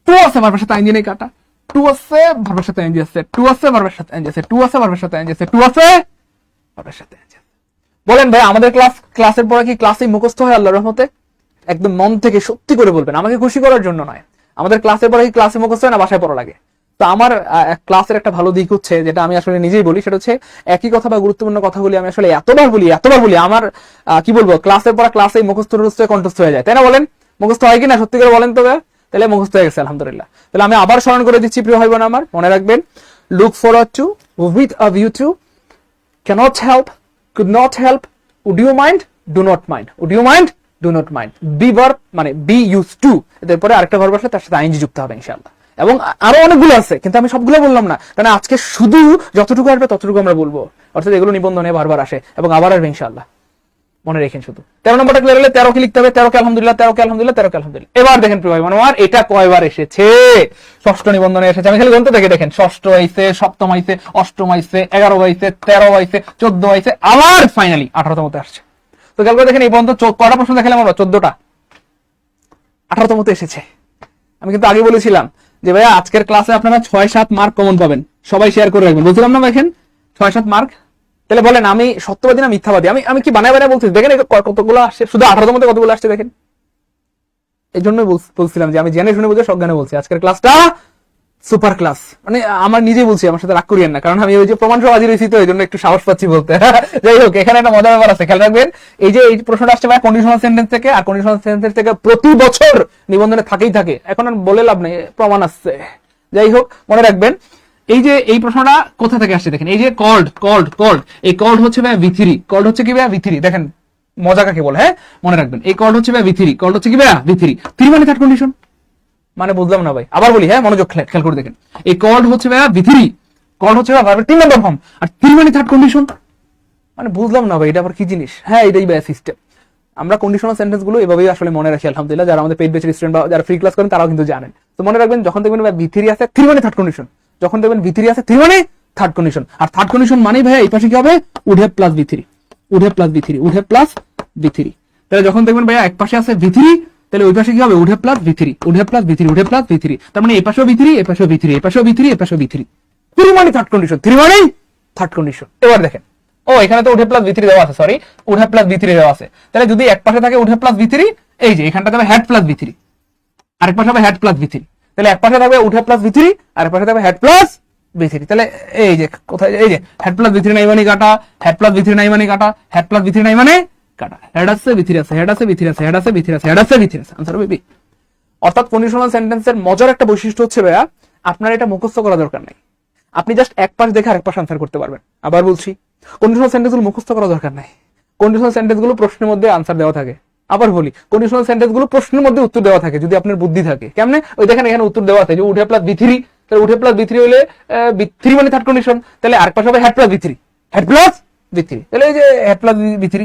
টু আছে ভার্বের সাথে আইএনজি নেই কাটা, টু আছে ভার্বের সাথে আইএনজি আছে, টু আছে ভার্বের সাথে আইএনজি আছে, টু আছে ভার্বের সাথে আইএনজি আছে, টু আছে ভার্বের সাথে আইএনজি আছে। বলেন ভাই, আমাদের ক্লাসের পরে কি ক্লাসে মুখস্থ হয় আল্লাহর রহমতে? একদম মন থেকে সত্যি করে বলবেন, আমাকে খুশি করার জন্য নয়। আমাদের ক্লাসের পরে কি ক্লাসে মুখস্থ হয় না বাসায় পড়া লাগে? তো আমার ক্লাসের একটা ভালো দিক হচ্ছে, যেটা আমি আসলে নিজেই বলি, সেটা হচ্ছে একই কথা বা গুরুত্বপূর্ণ কথাগুলি আমি আসলে এতবার বলি আমার কি বলবো, ক্লাসের পর ক্লাসে মুখস্থ কণ্ঠস্থ হয়ে যায়, তাই না? বলেন মুখস্থ হয় কিনা, সত্যি করে বলেন তো? তাহলে মুখস্থ হয়ে গেছে আলহামদুলিল্লাহ। তাহলে আমি আবার স্মরণ করে দিচ্ছি প্রিয় ভাই বোন আমার, মনে রাখবেন, look forward to, with a view two, cannot help, could not help, would you mind, do not mind, would you mind, do not mind, be verb মানে be used to, এরপরে আরেকটা ভার্ব আসলে তার সাথে আইএনজি যুক্ত হবে ইনশাআল্লাহ। এবং আরো অনেকগুলো আছে, কিন্তু আমি সবগুলো বললাম না, কারণ আজকে শুধু যতটুকু আসবে ততটুকু আমরা বলবো, অর্থাৎ এগুলো নিবন্ধনে বারবার আসে এবং আবার আসবে ইনশাআল্লাহ, মনে রেখেন। শুধু 13 নম্বরটা ক্লিয়ার হলে 13 কে লিখতে হবে, 13 কে আলহামদুলিল্লাহ, 13 কে আলহামদুলিল্লাহ, 13 কে আলহামদুলিল্লাহ। এবার দেখেন প্রিয় ভাই বোন আমার, এটা কয়বার এসেছে? ষষ্ঠ নিবন্ধনে এসেছে। আমি খালি গণতে থাকি, দেখেন ষষ্ঠ আইছে, সপ্তম আইছে, অষ্টম আইছে, 11 আইছে, 13 আইছে, 14 আইছে, আবার ফাইনালি 18তমতে আসছে। তো খেয়াল করে দেখেন, এই পর্যন্ত কয়টা প্রশ্ন দেখালাম আমরা? 14টা। 18তমতে এসেছে। আমি কিন্তু আগে বলেছিলাম যে ভাইয়া আজকের ক্লাসে আপনারা 6-7 মার্ক কমন পাবেন, সবাই শেয়ার করে রাখবেন, বলছিলাম না? দেখেন 6-7 মার্ক। তাহলে বলেন আমি সত্যবাদী না মিথ্যাবাদী? আমি কি বানায় বলছি? দেখেন কতগুলো আসছে, শুধু 18তমতে কতগুলো আসছে দেখেন। এই জন্য বলছিলাম যে আমি জেনে শুনে বুঝে সজ্ঞানে বলছি, আজকের ক্লাসটা সুপার ক্লাস। মানে আমার নিজেই বলছি, আমার সাথে রাগ করিয়েন না, কারণ আমি ওই যে প্রমাণ সহ হাজির হয়েছি, তো এই জন্য একটু সাহস পাচ্ছি বলতে। যাই হোক, এখানে একটা মজার ব্যাপার আছে, খেয়াল রাখবেন। এই যে এই প্রশ্নটা আসছে ভাই কন্ডিশনাল সেন্টেন্স থেকে, আর কন্ডিশনাল সেন্টেন্স থেকে প্রতি বছর নিবন্ধনে থাকেই থাকে, এখন আর বলে লাভ নেই, প্রমাণ আসছে। যাই হোক, মনে রাখবেন এই যে এই প্রশ্নটা কোথা থেকে আসছে দেখেন, এই যে কল্ড, এই কল্ড হচ্ছে ভাই V3, কল্ড হচ্ছে কি ভাই V3, দেখেন মজা কাকে বলে, হ্যাঁ মনে রাখবেন, এই কল্ড হচ্ছে ভাই V3, কল্ড হচ্ছে কি ভাই V3, 3 মানে থার্ড কন্ডিশন। মানে বুঝলাম না ভাই, আবার বলি, হ্যাঁ মনোযোগ খেয়াল করে দেখেন, এই কল্ড হচ্ছে ভাই V3, কল্ড হচ্ছে ভাই 3 নাম্বার ফর্ম, আর 3 মানে থার্ড কন্ডিশন। মানে বুঝলাম না ভাই, এটা আবার কি জিনিস? হ্যাঁ এটাই ভাই সিস্টেম। আমরা কন্ডিশনাল সেন্টেন্স গুলো এভাবেই আসলে মনে রাখি আলহামদুলিল্লাহ, যারা আমাদের পেইড ব্যাচের স্টুডেন্ট বা যারা ফ্রি ক্লাস করেন তারাও কিন্তু জানেন। তো মনে রাখবেন, যখন দেখবেন V3 আছে 3 মানে থার্ড কন্ডিশন, যখন দেখবেন V3 আছে 3 মানে থার্ড কন্ডিশন। আর থার্ড কন্ডিশন মানে ভাই এই পাশে কি হবে? Would have plus V3, would have plus V3, would have plus V3। তাহলে যখন দেখবেন ভাই এক পাশে আছে V3, তাহলে ওই পাশে কি হবে? Would have plus V3, would have plus V3, would have plus V3। তার মানে এই পাশেও V3, এই পাশেও V3, এই পাশেও V3, এই পাশেও V3, 3 মানে থার্ড কন্ডিশন, 3 মানে থার্ড কন্ডিশন। এবার দেখেন, ও এখানে তো উড হ্যাভ প্লাস V3 দেওয়া আছে, sorry would have plus V3 দেওয়া আছে। তাহলে যদি এক পাশে থাকে উড হ্যাভ প্লাস V3, এই যে এখানটা হবে হ্যাড প্লাস V3, আরেক পাশে হবে হ্যাড প্লাস V3। তাহলে এক পাশে থাকবে উড হ্যাভ প্লাস V3, আরেক পাশে থাকবে হ্যাড প্লাস V3। তাহলে এই যে কোথায়, এই যে হ্যাড প্লাস V3 নাই মানে কাটা, হ্যাড প্লাস V3 নাই মানে কাটা, হ্যাড প্লাস V3 নাই মানে কাটা, হেড আছে V3 আছে, হেড আছে V3 আছে, হেড আছে V3 আছে, হেড আছে V3 আছে, আনসার হবে বি। অর্থাৎ কন্ডিশনাল সেন্টেন্সের মজার একটা বৈশিষ্ট্য হচ্ছে ভাইয়া, আপনার এটা মুখস্থ করা দরকার নাই, আপনি জাস্ট এক পাশ দেখে আরেক পাশ আনসার করতে পারবেন। আবার বলছি, কন্ডিশনাল সেন্টেন্স গুলো মুখস্থ করা দরকার নাই, কন্ডিশনাল সেন্টেন্স গুলো প্রশ্নের মধ্যে আনসার দেওয়া থাকে। আবার বলি, কন্ডিশনাল সেন্টেন্স গুলো প্রশ্নের মধ্যে উত্তর দেওয়া থাকে যদি আপনার বুদ্ধি থাকে। কেমনে? ওই দেখেন এখানে উত্তর দেওয়া আছে যে উড হ্যাভ প্লাস V3, তাহলে উড হ্যাভ প্লাস V3 হলে 3 মানে থার্ড কন্ডিশন, তাহলে আরেক পাশে হবে had plus V3, had plus V3, তাহলে এই যে হ্যাড প্লাস V3।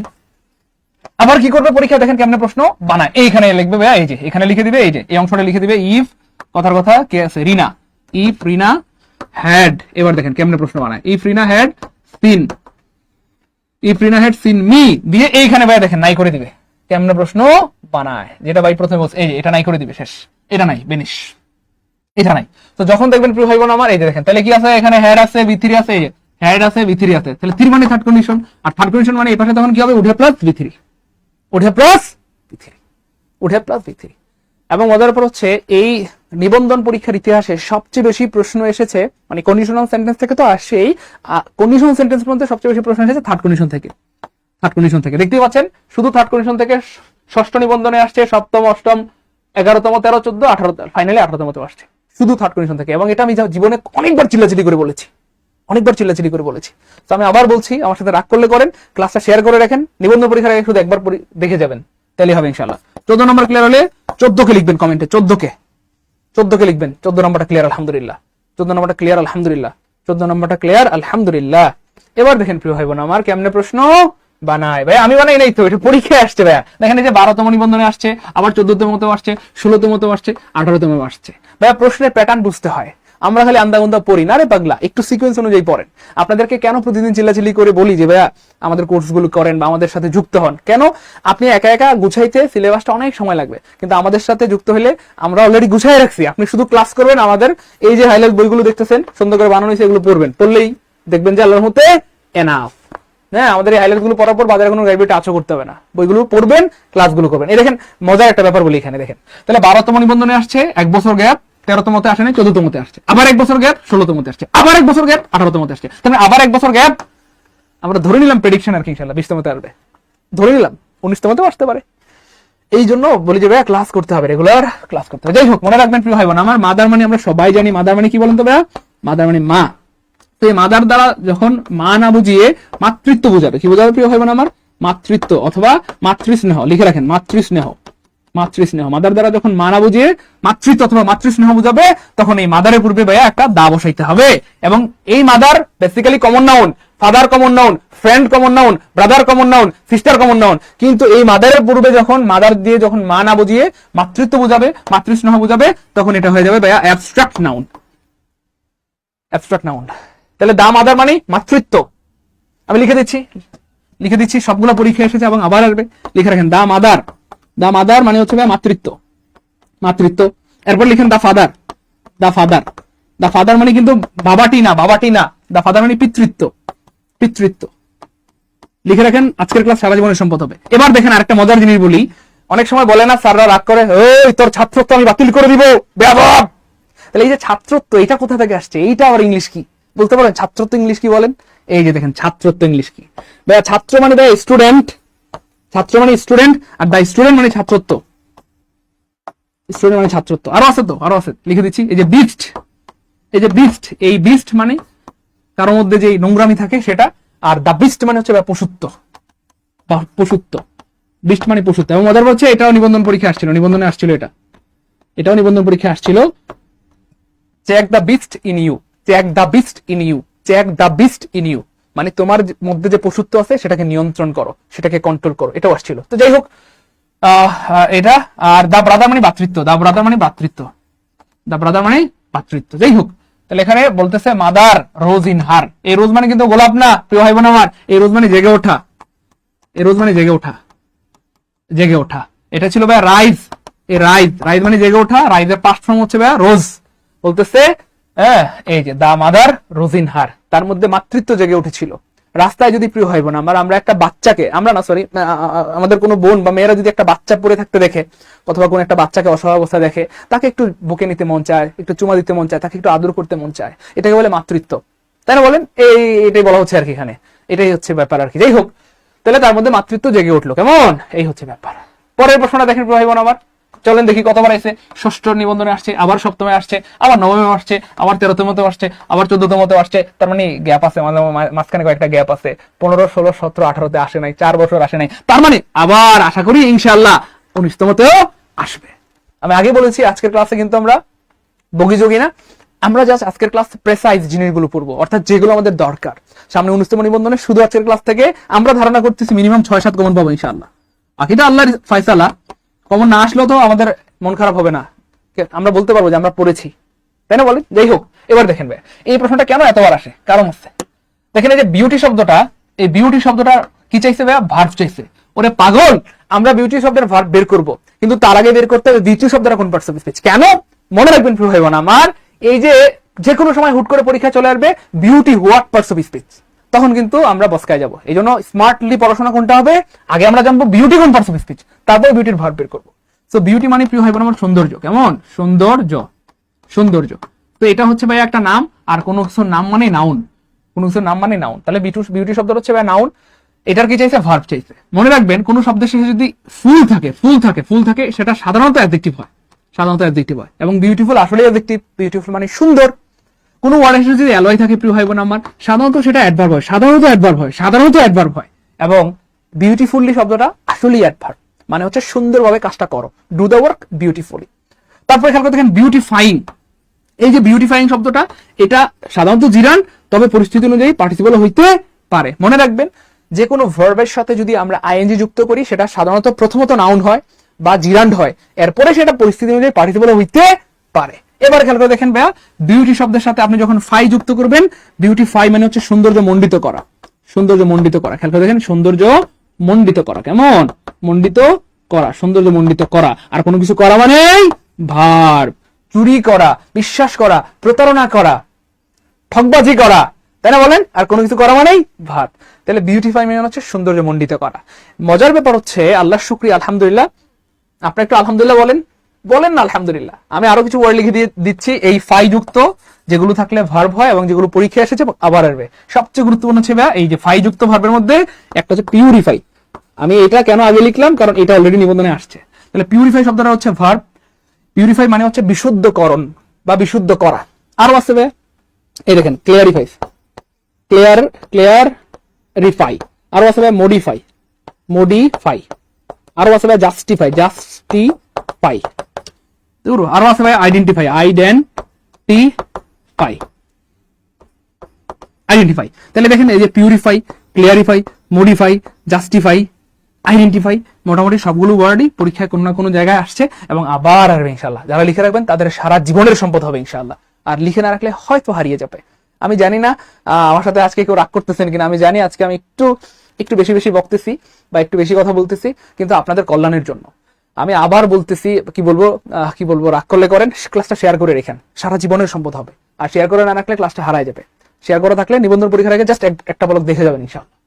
আবার কি করবে পরীক্ষা, দেখেন কেমনে প্রশ্ন বানায়, এইখানে লিখবে ভাইয়া, এই যে এখানে লিখে দিবে, এই যে এই অংশটা লিখে দিবে, ইফ কথার কথা কে আছে রিনা, ইফ রিনা হ্যাড, এবার দেখেন কেমনে প্রশ্ন বানায়, if Rina had seen, if Rina had seen me, দিয়ে এইখানে ভাই দেখেন নাই করে দিবে, কেমনে প্রশ্ন বানায়, যেটা ভাই প্রথমে বলছে, এই যে এটা নাই করে দিবে, শেষ, এটা নাই, বেনিশ, এটা নাই। তো যখন দেখবেন প্রিয় ভাই বোন আমার, এই যে দেখেন তাহলে কি আছে, এখানে হ্যাড আছে V3 আছে, এই যে হ্যাড আছে V3 আছে, তাহলে 3 মানে থার্ড কন্ডিশন, আর থার্ড কন্ডিশন মানে এই পাশে তখন কি হবে? Would have plus V3, would have plus V3, would have plus V3। এবং মজার ব্যাপার হচ্ছে, এই নিবন্ধন পরীক্ষার ইতিহাসে সবচেয়ে বেশি প্রশ্ন এসেছে, মানে কন্ডিশনাল সেন্টেন্স থেকে তো আসেই, কন্ডিশনাল সেন্টেন্স মধ্যে সবচেয়ে বেশি প্রশ্ন এসেছে থার্ড কন্ডিশন থেকে, থার্ড কন্ডিশন থেকে। দেখতেই পাচ্ছেন, শুধু থার্ড কন্ডিশন থেকে ষষ্ঠ নিবন্ধনে আসছে, সপ্তম, অষ্টম, 11তম, 13, 14, 18, ফাইনালি 18তমতে আসছে, শুধু থার্ড কন্ডিশন থেকে। এবং এটা আমি জীবনে অনেকবার চিল্লাচিল্লি করে বলেছি, অনেকবার চিল্লাচিল্লি করে বলেছি। তো আমি আবার বলছি, আমার সাথে রাগ করলে করেন, ক্লাসটা শেয়ার করে রাখেন, নিবন্ধন পরীক্ষার আগে শুধু একবার দেখে যাবেন, তাহলে হবে ইনশাআল্লাহ। 14 নম্বর ক্লিয়ার হলে 14 কে লিখবেন কমেন্টে, 14 কে লিখবেন, 14 নম্বরটা ক্লিয়ার আলহামদুলিল্লাহ, 14 নম্বরটা ক্লিয়ার আলহামদুলিল্লাহ, 14 নম্বরটা ক্লিয়ার আলহামদুলিল্লাহ। এবার দেখেন প্রিয় ভাই বোন আমার, কেমনে প্রশ্ন বানায় ভাই, আমি বানাই নাই তো, এটা পরীক্ষায় আসছে ভাইয়া। দেখেন এই যে 12তম নিবন্ধনে আসছে, আবার 14তমতেও আসছে, 16তমতেও আসছে, 18তমতেও আসছে। ভাইয়া প্রশ্নের প্যাটার্ন বুঝতে হয়, আমরা খালি আন্দাগুন্দা পড়ি না রে পাগলা, একটু সিকোয়েন্স অনুযায়ী পড়েন। আপনাদেরকে কেন প্রতিদিন চিল্লাচিল্লি করে বলি যে ভাইয়া আমাদের কোর্সগুলো করেন বা আমাদের সাথে যুক্ত হন, কেন? আপনি একা একা গুছাইতে সিলেবাসটা অনেক সময় লাগবে, কিন্তু আমাদের সাথে যুক্ত হলে আমরা অলরেডি গুছাই রাখছি, আপনি শুধু ক্লাস করবেন, আমাদের এই যে হাইলাইট বইগুলো দেখতেছেন সুন্দর করে বানানো হয়েছে, এগুলো পড়বেন, পড়লেই দেখবেন যে আল্লাহর মতে এনাফ, হ্যাঁ, আমাদের এই হাইলাইট গুলো পড়ার পর বাজারে কোনো লাইব্রেরি টাচও করতে হবে না, বইগুলো পড়বেন, ক্লাসগুলো করবেন। এই দেখেন মজার একটা ব্যাপার বলি এখানে দেখেন, তাহলে 12তম নিবন্ধনে আসছে 1 বছর গ্যাপ, 13তমতে আসে নাই, 14তমতে আসছে, আবার 1 বছর গ্যাপ 16তমতে আসছে, আবার 1 বছর গ্যাপ 18তমতে আসছে, তাহলে আবার 1 বছর গ্যাপ আমরা ধরে নিলাম প্রেডিকশন আর কি ইনশাআল্লাহ 20তমতে আসবে, ধরে নিলাম 19তমতেও আসতে পারে। এই জন্য বলি যে ভাইয়া ক্লাস করতে হবে, রেগুলার ক্লাস করতে হবে। যাই হোক, মনে রাখবেন প্রিয় ভাই বোন আমার, মাদার মানে আমরা সবাই জানি, মাদার মানে কি বলেন তো ভাইয়া? মাদার মানে মা। তো এই মাদার দ্বারা যখন মা না বুঝিয়ে মাতৃত্ব বোঝাবে, কি বোঝাবে প্রিয় ভাই বোন আমার? মাতৃত্ব অথবা মাতৃস্নেহ, লিখে রাখেন মাতৃস্নেহ, মাতৃস্নেহ। মাদার দ্বারা যখন মা না বুঝিয়ে মাতৃত্ব অথবা মাতৃস্নেহ বুঝাবে, তখন এই মাদারের পূর্বে ভাইয়া একটা দা বসাইতে হবে। এবং এই mother basically common noun, father common noun, friend common noun, brother common noun, sister common noun. কিন্তু এই মাদারের পূর্বে যখন মাদার দিয়ে যখন মা না বুঝিয়ে মাতৃত্ব বুঝাবে, মাতৃস্নেহ বুঝাবে, তখন এটা হয়ে যাবে ভাইয়া অ্যাবস্ট্রাক্ট নাউন, অ্যাবস্ট্রাক্ট নাউন। তাহলে দা মাদার মানে মাতৃত্ব। আমি লিখে দিচ্ছি, সবগুলো পরীক্ষা এসেছে এবং আবার আসবে, লিখে রাখেন দা মাদার। দা মাদার মানে হচ্ছে মাতৃত্ব, মাতৃত্ব। এরপর লিখেন the father, the father. The father মানে কিন্তু বাবাটি না, বাবাটি না, দা ফাদার মানে পিতৃত্ব, পিতৃত্ব। লিখে রাখেন, আজকের ক্লাস সারা জীবনের সম্পদ হবে। এবার দেখেন আরেকটা মজার জিনিস বলি, অনেক সময় বলে না স্যাররা রাগ করে, ওই তোর ছাত্রত্ব আমি বাতিল করে দিব বেয়াদব। তাহলে এই যে ছাত্রত্ব, এটা কোথা থেকে আসছে? এইটা আবার ইংলিশ কি বলতে পারেন? ছাত্রত্ব ইংলিশ কি বলেন? এই যে দেখেন ছাত্রত্ব ইংলিশ কি ভাইয়া? ছাত্র মানে ভাইয়া স্টুডেন্ট, ছাত্র মানে স্টুডেন্ট, আর দা স্টুডেন্ট মানে ছাত্রত্ব, স্টুডেন্ট মানে ছাত্রত্ব। আরো আছে তো, আরো আছে, লিখে দিচ্ছি। এই যে বিস্ট, এই যে বিস্ট, এই বিস্ট মানে কারোর মধ্যে যে নোংরামি থাকে সেটা, আর দা বিস্ট মানে হচ্ছে পশুত্ব, পশুত্ব। বিস্ট মানে পশুত্ব। এবং মজার হচ্ছে এটাও নিবন্ধন পরীক্ষা আসছিল, নিবন্ধনে আসছিল এটা, এটাও নিবন্ধন পরীক্ষা আসছিল। Check the beast in you, check the beast in you, check the beast in you মানে তোমার মধ্যে যে পশুত্ব আছে সেটাকে নিয়ন্ত্রণ করো, সেটাকে কন্ট্রোল করো, এটাও আসছিল। তো যাই হোক, এটা। আর দা ব্রাদার মানে ভাতৃত্ব, দা ব্রাদার মানে ভাতৃত্ব, দা ব্রাদার মানে ভাতৃত্ব। যাই হোক, তাহলে এখানে বলতেছে মাদার রোজ ইন হার। এই রোজ মানে কিন্তু গোলাপ না প্রিয় ভাই বোন আমার, এই রোজ মানে জেগে ওঠা, এই রোজ মানে জেগে ওঠা, জেগে ওঠা। এটা ছিল ভাই রাইজ, এই রাইজ, রাইজ মানে জেগে ওঠা, রাইজের পাস্ট ফর্ম হচ্ছে ভাই রোজ। বলতেছে এই যে দা মাদার রোজ ইন হার, তার মধ্যে মাতৃত্ব জেগে উঠেছিল। রাস্তায় যদি প্রিয় হয় বোন আমার, আমরা একটা বাচ্চাকে, আমরা না সরি, আমাদের কোনো বোন বা মেয়েরা যদি একটা বাচ্চা পড়ে থাকতে দেখে, অথবা কোনো একটা বাচ্চাকে অসহায় অবস্থায় দেখে, তাকে একটু বুকে নিতে মন চায়, একটু চুমা দিতে মন চায়, তাকে একটু আদর করতে মন চায়, এটাকে বলে মাতৃত্ব, তাই না বলেন? এটাই বলা হচ্ছে আর কি এখানে, এটাই হচ্ছে ব্যাপার আর কি। যাই হোক, তাহলে তার মধ্যে মাতৃত্ব জেগে উঠলো, কেমন? এই হচ্ছে ব্যাপার। পরের প্রশ্নটা দেখেন প্রিয় ভাই বোন আমার, চলেন দেখি কতবার আসছে। ষষ্ঠ নিবন্ধনে আসছে, আবার সপ্তমে আসছে, আবার নবমে আসছে, আবার 13তমতে আসছে, আবার 14তমতে আসছে। তার মানে গ্যাপ আছে, মাঝখানে কয়েকটা গ্যাপ আছে, 15, 16, 17, 18তে আসে নাই, 4 বছর আসে নাই। তার মানে আবার আশা করি ইনশাআল্লাহ 19তমতেও আসবে। আমি আগে বলেছি আজকের ক্লাসে কিন্তু আমরা বগিযোগী না, আমরা জাস্ট আজকের ক্লাস প্রেসাইজ জিনিসগুলো পড়বো, অর্থাৎ যেগুলো আমাদের দরকার সামনে 19তম নিবন্ধনে। শুধু আজকের ক্লাস থেকে আমরা ধারণা করতেছি মিনিমাম 6-7 কমন পাবো ইনশাআল্লাহ। বাকিটা আল্লাহর ফয়সালা, কমন না আসলেও তো আমাদের মন খারাপ হবে না, আমরা বলতে পারবো যে আমরা পড়েছি, তাই না বলেন? যাই হোক, এবার দেখেন ভাই এই প্রশ্নটা কেন এতবার আসে, কারণ হচ্ছে দেখেন এই যে বিউটি শব্দটা, এই বিউটি শব্দটা কি চাইছে ভাইয়া? ভার্ব চাইছে। ওরে পাগল, আমরা বিউটি শব্দের ভার্ব বের করব, কিন্তু তার আগে বের করতে হবে দ্বিতীয় শব্দটা কোন পার্টস অফ স্পিচ। কেন? মনে রাখবেন প্রিয় ভাই বোন আমার, এই যে কোনো সময় হুট করে পরীক্ষা চলে আসবে beauty what parts of speech, তখন কিন্তু আমরা বসকায় যাব। এই জন্য স্মার্টলি পড়াশোনা কোনটা হবে, আগে আমরা জানবো বিউটি কোন পার্টস অফ স্পিচ, তারপর বিউটির ভার্ব বের করবো। সো বিউটি মানে প্রিয় ভাই বোন আমার সৌন্দর্য, কেমন? সৌন্দর্য, সৌন্দর্য। তো এটা হচ্ছে ভাই একটা নাম, আর কোনো কিছুর নাম মানে নাউন, কোনো কিছুর নাম মানে নাউন। তাহলে বিউটি শব্দ হচ্ছে ভাই নাউন, এটার কি চাইছে? ভার্ব চাইছে। মনে রাখবেন কোন শব্দের শেষে যদি ফুল থাকে, ফুল থাকে সেটা সাধারণত অ্যাডজেক্টিভ হয়, সাধারণত অ্যাডজেক্টিভ হয়। এবং বিউটিফুল আসলে অ্যাডজেক্টিভ, বিউটিফুল মানে সুন্দর। কোন ওয়ার্ডের সাথে যদি অ্যালয় থাকে প্রিয় ভাই বোন আমার, সাধারণত সেটা অ্যাডভার্ব হয়, সাধারণত অ্যাডভার্ব হয়। এবং বিউটিফুলি শব্দটা আসলেই অ্যাডভার্ব, মানে হচ্ছে সুন্দরভাবে কাজটা করো, ডু দ্য ওয়ার্ক বিউটিফুলি। তারপরে খেয়াল করে দেখেন বিউটিফাইং, এই যে বিউটিফাইং শব্দটা, এটা সাধারণত জিরান, তবে পরিস্থিতি অনুযায়ী পার্টিসিপল হইতে পারে। মনে রাখবেন যে কোনো ভার্বের সাথে যদি আমরা আইএনজি যুক্ত করি, সেটা সাধারণত প্রথমত নাউন হয় বা জিরান্ড হয়, এরপরে সেটা পরিস্থিতি অনুযায়ী পার্টিসিপল হইতে পারে। এবার খেয়াল করে দেখেন ভাইয়া, বিউটি শব্দের সাথে আপনি যখন ফাই যুক্ত করবেন, বিউটিফাই মানে হচ্ছে সৌন্দর্য মণ্ডিত করা, সৌন্দর্য মণ্ডিত করা। খেয়াল করে দেখেন, সৌন্দর্য মণ্ডিত করা, কেমন? মণ্ডিত করা, সৌন্দর্য মণ্ডিত করা। আর কোনো কিছু করা মানে ভার্ব। চুরি করা, বিশ্বাস করা, প্রতারণা করা, ঠকবাজি করা, তাই না বলেন? আর কোনো কিছু করা মানেই ভার্ব। তাহলে বিউটিফাই মানে হচ্ছে সৌন্দর্য মণ্ডিত করা। মজার ব্যাপার হচ্ছে আল্লাহর শুকরিয়া, আলহামদুলিল্লাহ। আপনি একটু আলহামদুলিল্লাহ বলেন, বলেন না আলহামদুলিল্লাহ। আমি আরো কিছু ওয়ার্ড লিখে দিয়ে দিচ্ছি, এই ফাই যুক্ত যেগুলো থাকলে ভার্ব হয় এবং যেগুলো পরীক্ষায় এসেছে আবার আসবে। সবচেয়ে গুরুত্বপূর্ণ হচ্ছে এই যে ফাই যুক্ত ভার্বের মধ্যে একটা হচ্ছে পিউরিফাই। আমি এটা কেন আগে লিখলাম, কারণ এটা অলরেডি নিবন্ধনে আসছে। তাহলে পিউরিফাই শব্দটা হচ্ছে ভার্ব। পিউরিফাই মানে হচ্ছে বিশুদ্ধকরণ বা বিশুদ্ধ করা। আরো আছে এই দেখেন ক্লিয়ারিফাই, ক্লিয়ারিফাই। আরো আছে মডিফাই, মডিফাই। আরো আছে জাস্টিফাই, জাস্টিফাই। আরো আছে আইডেন্টিফাই, আইডেন্টিফাই, আইডেন্টিফাই। তাহলে দেখেন এই যে purify, clarify, modify, justify, identify, মোটামুটি সবগুলো ওয়ার্ডই পরীক্ষায় কোনো না কোনো জায়গায় আসছে এবং আবার আসবে ইনশাল্লাহ। যারা লিখে রাখবেন তাদের সারা জীবনের সম্পদ হবে ইনশাল্লাহ। আর লিখে না রাখলে হয়তো হারিয়ে যাবে। আমি জানি না আমার সাথে আজকে কেউ রাগ করতেছেন কিনা, আমি জানি আজকে আমি একটু বেশি বেশি বকতেছি বা একটু বেশি কথা বলতেছি, কিন্তু আপনাদের কল্যাণের জন্য। আমি আবার বলতেছি, কি বলবো, রাগ করলে করেন, ক্লাসটা শেয়ার করে রেখেন, সারা জীবনের সম্পদ হবে। আর শেয়ার করে না রাখলে ক্লাসটা হারায় যাবে। শেয়ার করে থাকলে নিবন্ধন পরীক্ষার আগে জাস্ট একটা ব্লক দেখে যাবেন ইনশাআল্লাহ।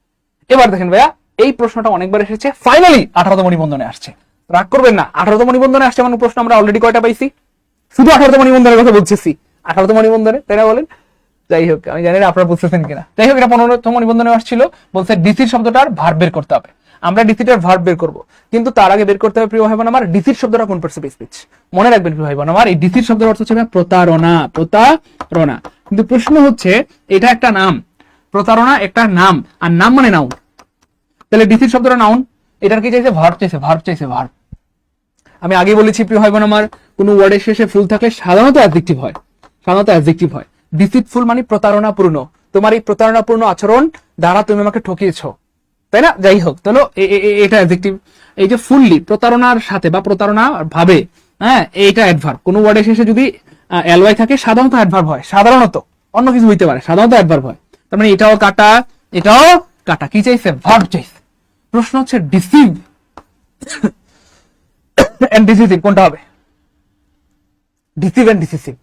এবার দেখেন ভাইয়া, এই প্রশ্নটা অনেকবার এসেছে, ফাইনালি 18তম নিবন্ধনে আসছে। রাগ করবেন না, 18তম নিবন্ধনে আসছে মানে প্রশ্ন আমরা অলরেডি কয়টা পাইছি? শুধু 18তম নিবন্ধনের কথা বলতেছি, 18তম নিবন্ধনে, তাই না বলেন? যাই হোক, আমি জানি না আপনারা বুঝতেছেন কিনা। যাই হোক, এটা 15তম নিবন্ধনে আসছিল, বলছে ডিসির শব্দটার ভার্ব বের করতে হবে। আমরা ডিসিটার ভার্ব বের করব, কিন্তু তার আগে বের করতে হবে প্রিয় ভাই বোন আমার ডিসির শব্দটা কোন পার্টস অফ স্পিচ। মনে রাখবেন প্রিয় ভাই বোন আমার, এই ডিসির শব্দের অর্থ হচ্ছে প্রতারণা, প্রতারণা। কিন্তু প্রশ্ন হচ্ছে এটা একটা নাম, প্রতারণা একটা নাম, আর নাম মানে নাউন। তাহলে ডিসির শব্দটা নাউন, এটার কি চাইছে? ভার্ব চাইছে, ভার্ব চাইছে, ভার্ব। আমি আগে বলেছি প্রিয় ভাই বোন আমার, কোন ওয়ার্ডের শেষে ফুল থাকলে সাধারণত অ্যাডজেক্টিভ হয়, সাধারণত অ্যাডজেক্টিভ হয়। ডিসিটফুল মানে প্রতারণাপূর্ণ, তোমার এই প্রতারণাপূর্ণ আচরণ দ্বারা তুমি আমাকে ঠকিয়েছো, তাই না? যাই হোক, তাহলে এটা অ্যাডজেক্টিভ। এই যে ফুললি, প্রতারণার সাথে বা প্রতারণা ভাবে, হ্যাঁ, এইটা অ্যাডভার্ব। কোন ওয়ার্ডের শেষে যদি এলওয়াই থাকে সাধারণত অ্যাডভার্ব হয়, সাধারণত, অন্য কিছু হইতে পারে, সাধারণত অ্যাডভার্ব হয়। তার মানে এটাও কাটা, এটাও কাটা। কি চাইছে? ভার্ব চাইছে। প্রশ্ন হচ্ছে ডিসিভ এন্ড ডিসিসিভ কোনটা হবে? Deceive and decisive,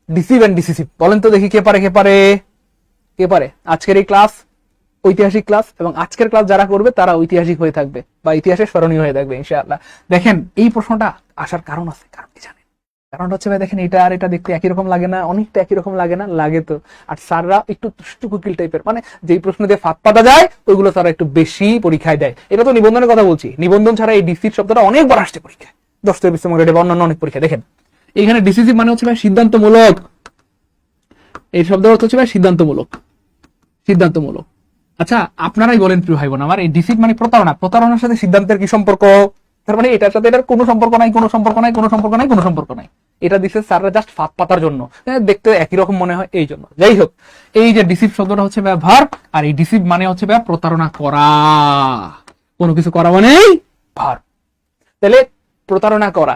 deceive and decisive, বলেন তো দেখি কে পারে, কে পারে, কে পারে? আজকের এই ক্লাস ঐতিহাসিক ক্লাস, এবং আজকের ক্লাস যারা করবে তারা ঐতিহাসিক হয়ে থাকবে বা ইতিহাসে স্মরণীয় হয়ে থাকবে ইনশাআল্লাহ। দেখেন এই প্রশ্নটা আসার কারণ আছে, কারণ কি জানেন? কারণটা হচ্ছে ভাই দেখেন, এটা আর এটা দেখতে একই রকম লাগে না? অনেকটা একই রকম লাগে না? লাগে তো। আর স্যাররা একটু তুষ্টু কুকিল টাইপের, মানে যেই প্রশ্ন দিয়ে ফাঁদ পাতা যায় ওইগুলো তারা একটু বেশি পরীক্ষায় দেয়। এটা তো নিবন্ধনের কথা বলছি, নিবন্ধন ছাড়া এই ডিসিভ শব্দটা অনেকবার আসছে পরীক্ষায়, 10 20 গ্রেডে বা অন্যান্য অনেক পরীক্ষা। দেখেন এইখানে ডিসিসিভ মানে হচ্ছে ভাই সিদ্ধান্তমূলক, এই শব্দের অর্থ হচ্ছে ভাই সিদ্ধান্তমূলক, সিদ্ধান্তমূলক। আচ্ছা আপনারাই বলেন প্রিয় ভাই বোন আমার, এই ডিসিভ মানে প্রতারণা, প্রতারণার সাথে সিদ্ধান্তের কি সম্পর্ক? তার মানে এটার সাথে এটার কোনো সম্পর্ক নাই, কোনো সম্পর্ক নাই, কোনো সম্পর্ক নাই, কোনো সম্পর্ক নাই। এটা দিচ্ছে স্যাররা জাস্ট ফাঁদ পাতার জন্য, দেখতে একই রকম মনে হয় এই জন্য। যাই হোক, এই যে ডিসিভ শব্দটা হচ্ছে ভার্ব, আর এই ডিসিভ মানে হচ্ছে প্রতারণা করা, কোনো কিছু করা মানেই ভার্ব। তাহলে প্রতারণা করা,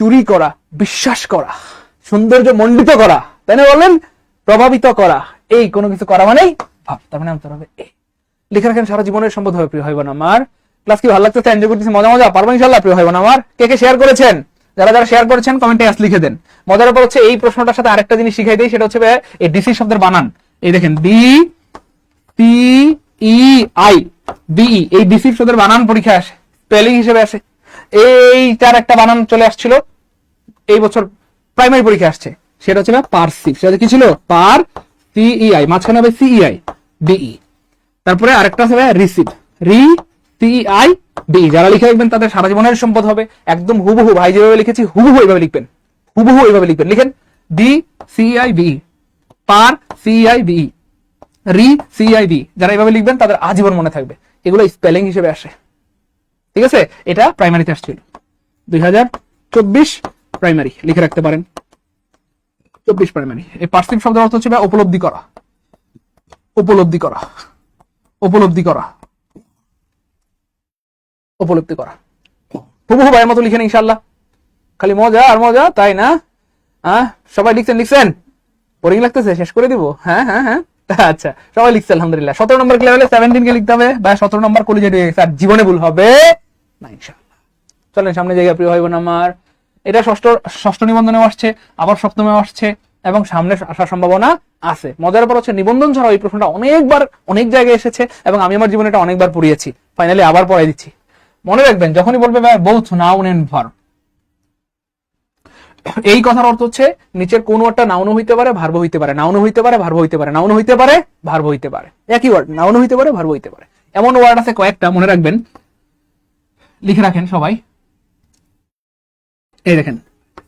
চুরি করা, বিশ্বাস করা, সৌন্দর্য মণ্ডিত করা, তাই না বলেন? প্রভাবিত করা, এই কোনো কিছু করা মানেই ভাব। তার মানে আনতে হবে এই। লিখে রাখেন, সারা জীবনের সম্পদ হবে প্রিয় ভাই বোন আমার। ক্লাস কি ভালো লাগতেছে? এনজয় করতেছি, মজা মজা পারবো ইনশাআল্লাহ প্রিয় ভাই বোন আমার। কে কে শেয়ার করেছেন? যারা যারা শেয়ার করেছেন কমেন্টে আস লিখে দেন। মজার ব্যাপার হচ্ছে এই প্রশ্নটার সাথে আরেকটা জিনিস শিখাই দেই, সেটা হচ্ছে এই ডিসি শব্দের বানান। এই দেখেন D C E I B, এই ডিসি শব্দের বানান পরীক্ষায় আসে, স্পেলিং হিসেবে আসে। এইটার একটা বানান চলে আসছিল এই বছর প্রাইমারি পরীক্ষা আসছে, সেটা হচ্ছে পারসিভ। সেটা কি ছিল? পার সিইআই, মাঝখানে হবে সিইআই বিই। তারপরে আরেকটা আছে রিসিভ, রি সিইআই বি। যারা লিখে রাখবেন তাদের সারা জীবনের সম্পদ হবে। একদম হুবহু ভাই যেভাবে লিখেছি হুবহু এইভাবে লিখবেন, হুবহু এইভাবে লিখবেন। লিখেন ডি সিইআই বি, পার সিইআই বি, রি সিইআই বি। যারা এইভাবে লিখবেন তাদের আজীবন মনে থাকবে। এগুলো স্পেলিং হিসেবে আসে, ঠিক আছে? এটা প্রাইমারিতে আসছিল 2024 প্রাইমারি, লিখে রাখতে পারেন 24 প্রাইমারি। এই পারসিভ শব্দের অর্থ হচ্ছে উপলব্ধি করা, উপলব্ধি করা, উপলব্ধি করা, উপলব্ধি করা। হুবহু ভাইয়ের মতো লিখেন ইনশাআল্লাহ। খালি মজা আর মজা, তাই না? হ্যাঁ সবাই লিখছেন, লিখছেন? বোরিং লাগতেছে? শেষ করে দিব? হ্যাঁ হ্যাঁ হ্যাঁ, আচ্ছা সবাই লিখছে আলহামদুলিল্লাহ। 17 নম্বর ক্লিয়ার হলে 17 কে লিখতে হবে, বা 17 নম্বর কলেজে হয়ে গেছে, আর জীবনে ভুল হবে না ইনশাআল্লাহ। চলেন সামনে জায়গা প্রিয় ভাই বোন আমার। এটা ষষ্ঠ নিবন্ধনেও আসছে, আবার সপ্তমেও আসছে, এবং সামনে আসার সম্ভাবনা আছে। মজার ব্যাপার হচ্ছে নিবন্ধন ছাড়াও এই প্রশ্নটা অনেকবার অনেক জায়গায় এসেছে এবং আমি আমার জীবনে এটা অনেকবার পড়িয়েছি, ফাইনালি আবার পড়াই দিচ্ছি। মনে রাখবেন যখনই বলবে বোথ নাউন এন্ড ভার্ব, এই কথার অর্থ হচ্ছে নিচের কোন ওয়ার্ডটা নাউন হইতে পারে, ভার্ব হইতে পারে, নাউন হইতে পারে, ভার্ব হইতে পারে, নাউন হইতে পারে, ভার্ব হইতে পারে, একই ওয়ার্ড নাউন হইতে পারে, ভার্ব হইতে পারে। এমন ওয়ার্ড আছে কয়েকটা, মনে রাখবেন, লিখে রাখেন সবাই। এই দেখেন,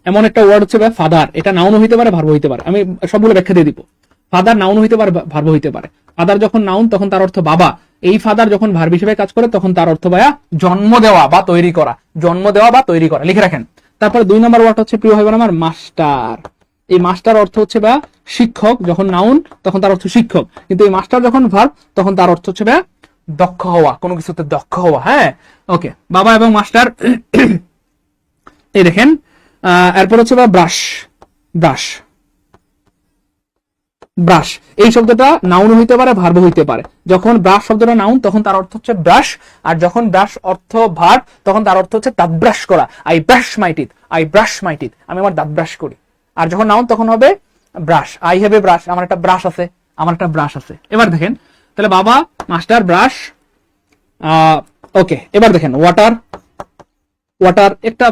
এমন একটা ওয়ার্ড হচ্ছে ফাদার, এটা নাউন হইতে পারে, ভার্ব হইতে পারে। আমি সবগুলো ব্যাখ্যা দিয়ে দিব। ফাদার নাউন হইতে পারে, ভার্ব হইতে পারে। ফাদার যখন নাউন তখন তার অর্থ বাবা, এই ফাদার যখন ভার্ব হিসেবে কাজ করে তখন তার অর্থ ভাইয়া জন্ম দেওয়া বা তৈরি করা, জন্ম দেওয়া বা তৈরি করা, লিখে রাখেন। তারপরে 2 নম্বর ওয়ার্ড হচ্ছে প্রিয় ভাই বোন আমার মাস্টার। এই মাস্টার অর্থ হচ্ছে বা শিক্ষক, যখন নাউন তখন তার অর্থ শিক্ষক, কিন্তু এই মাস্টার যখন ভার্ব তখন তার অর্থ হচ্ছে বা দক্ষ হওয়া, কোনো কিছুতে দক্ষ হওয়া। হ্যাঁ, ওকে, বাবা এবং মাস্টার। এই দেখেন, এরপর হচ্ছে বা ব্রাশ, ব্রাশ, ব্রাশ এই শব্দটা নাউন হইতে পারে, ভার্ব হইতে পারে। যখন ব্রাশ শব্দটা নাউন তখন তার অর্থ হচ্ছে ব্রাশ, আর যখন ব্রাশ অর্থ ভার্ব তখন তার অর্থ হচ্ছে দাঁত ব্রাশ করা। I brush my teeth, I brush my teeth, আমি আমার দাঁত ব্রাশ করি। আর যখন নাউন তখন হবে brush, I have a brush, আমার একটা ব্রাশ আছে, আমার একটা ব্রাশ আছে। এবার দেখেন, তাহলে বাবা, মাস্টার, ব্রাশ, ওকে। এবার দেখেন ওয়াটার, ওয়াটার একটা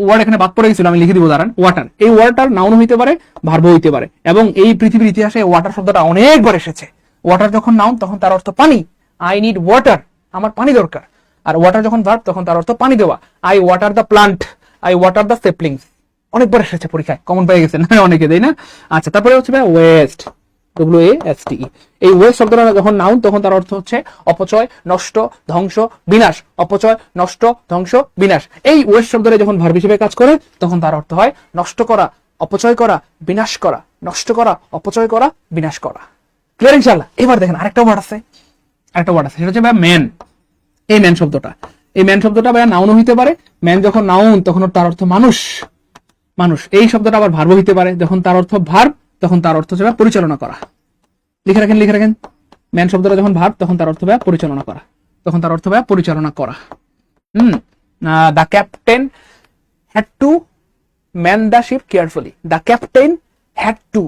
ওয়ার্ড এখানে বাদ পড়ে গেছিল, আমি লিখে দিব দাঁড়ান। ওয়াটার, এই ওয়াটার নাউন হইতে পারে, ভার্ব হইতে পারে, এবং এই পৃথিবীর ইতিহাসে ওয়াটার শব্দটা অনেকবার এসেছে। ওয়াটার যখন নাউন তখন তার অর্থ পানি, আই নিড ওয়াটার, আমার পানি দরকার। আর ওয়াটার যখন ভার্ব তখন তার অর্থ পানি দেওয়া, I water the plant, I water the saplings. অনেকবার এসেছে পরীক্ষায়, কমন পেয়ে গেছেন অনেকে, তাই না? আচ্ছা, তারপরে হচ্ছে ওয়েস্ট, WASTE। এই ওয়েস্ট শব্দটা যখন নাউন তখন তার অর্থ হচ্ছে অপচয়, নষ্ট, ধ্বংস, বিনাশ। অপচয়, নষ্ট, ধ্বংস, বিনাশ। এই ওয়েস্ট শব্দটা যখন ভার্ব হিসেবে কাজ করে তখন তার অর্থ হয় নষ্ট করা, অপচয় করা, বিনাশ করা, নষ্ট করা, অপচয় করা, বিনাশ করা। ক্লিয়ার ইনশাআল্লাহ? এবার দেখেন আরেকটা ওয়ার্ড আছে, আরেকটা ওয়ার্ড আছে, সেটা হচ্ছে ম্যান। এই ম্যান শব্দটা, এই ম্যান শব্দটা নাউন হইতে পারে। ম্যান যখন নাউন তখন তার অর্থ মানুষ, মানুষ। এই শব্দটা আবার ভার্ব হইতে পারে, যখন তার অর্থ ভার্ব তখন তার অর্থ হচ্ছে পরিচালনা করা। লিখে রাখেন, লিখে রাখেন। ম্যান শব্দটা যখন ভার্ব তখন তার অর্থ পরিচালনা করা, তখন তার অর্থ পরিচালনা করা। The captain had to man the ship carefully. The captain had to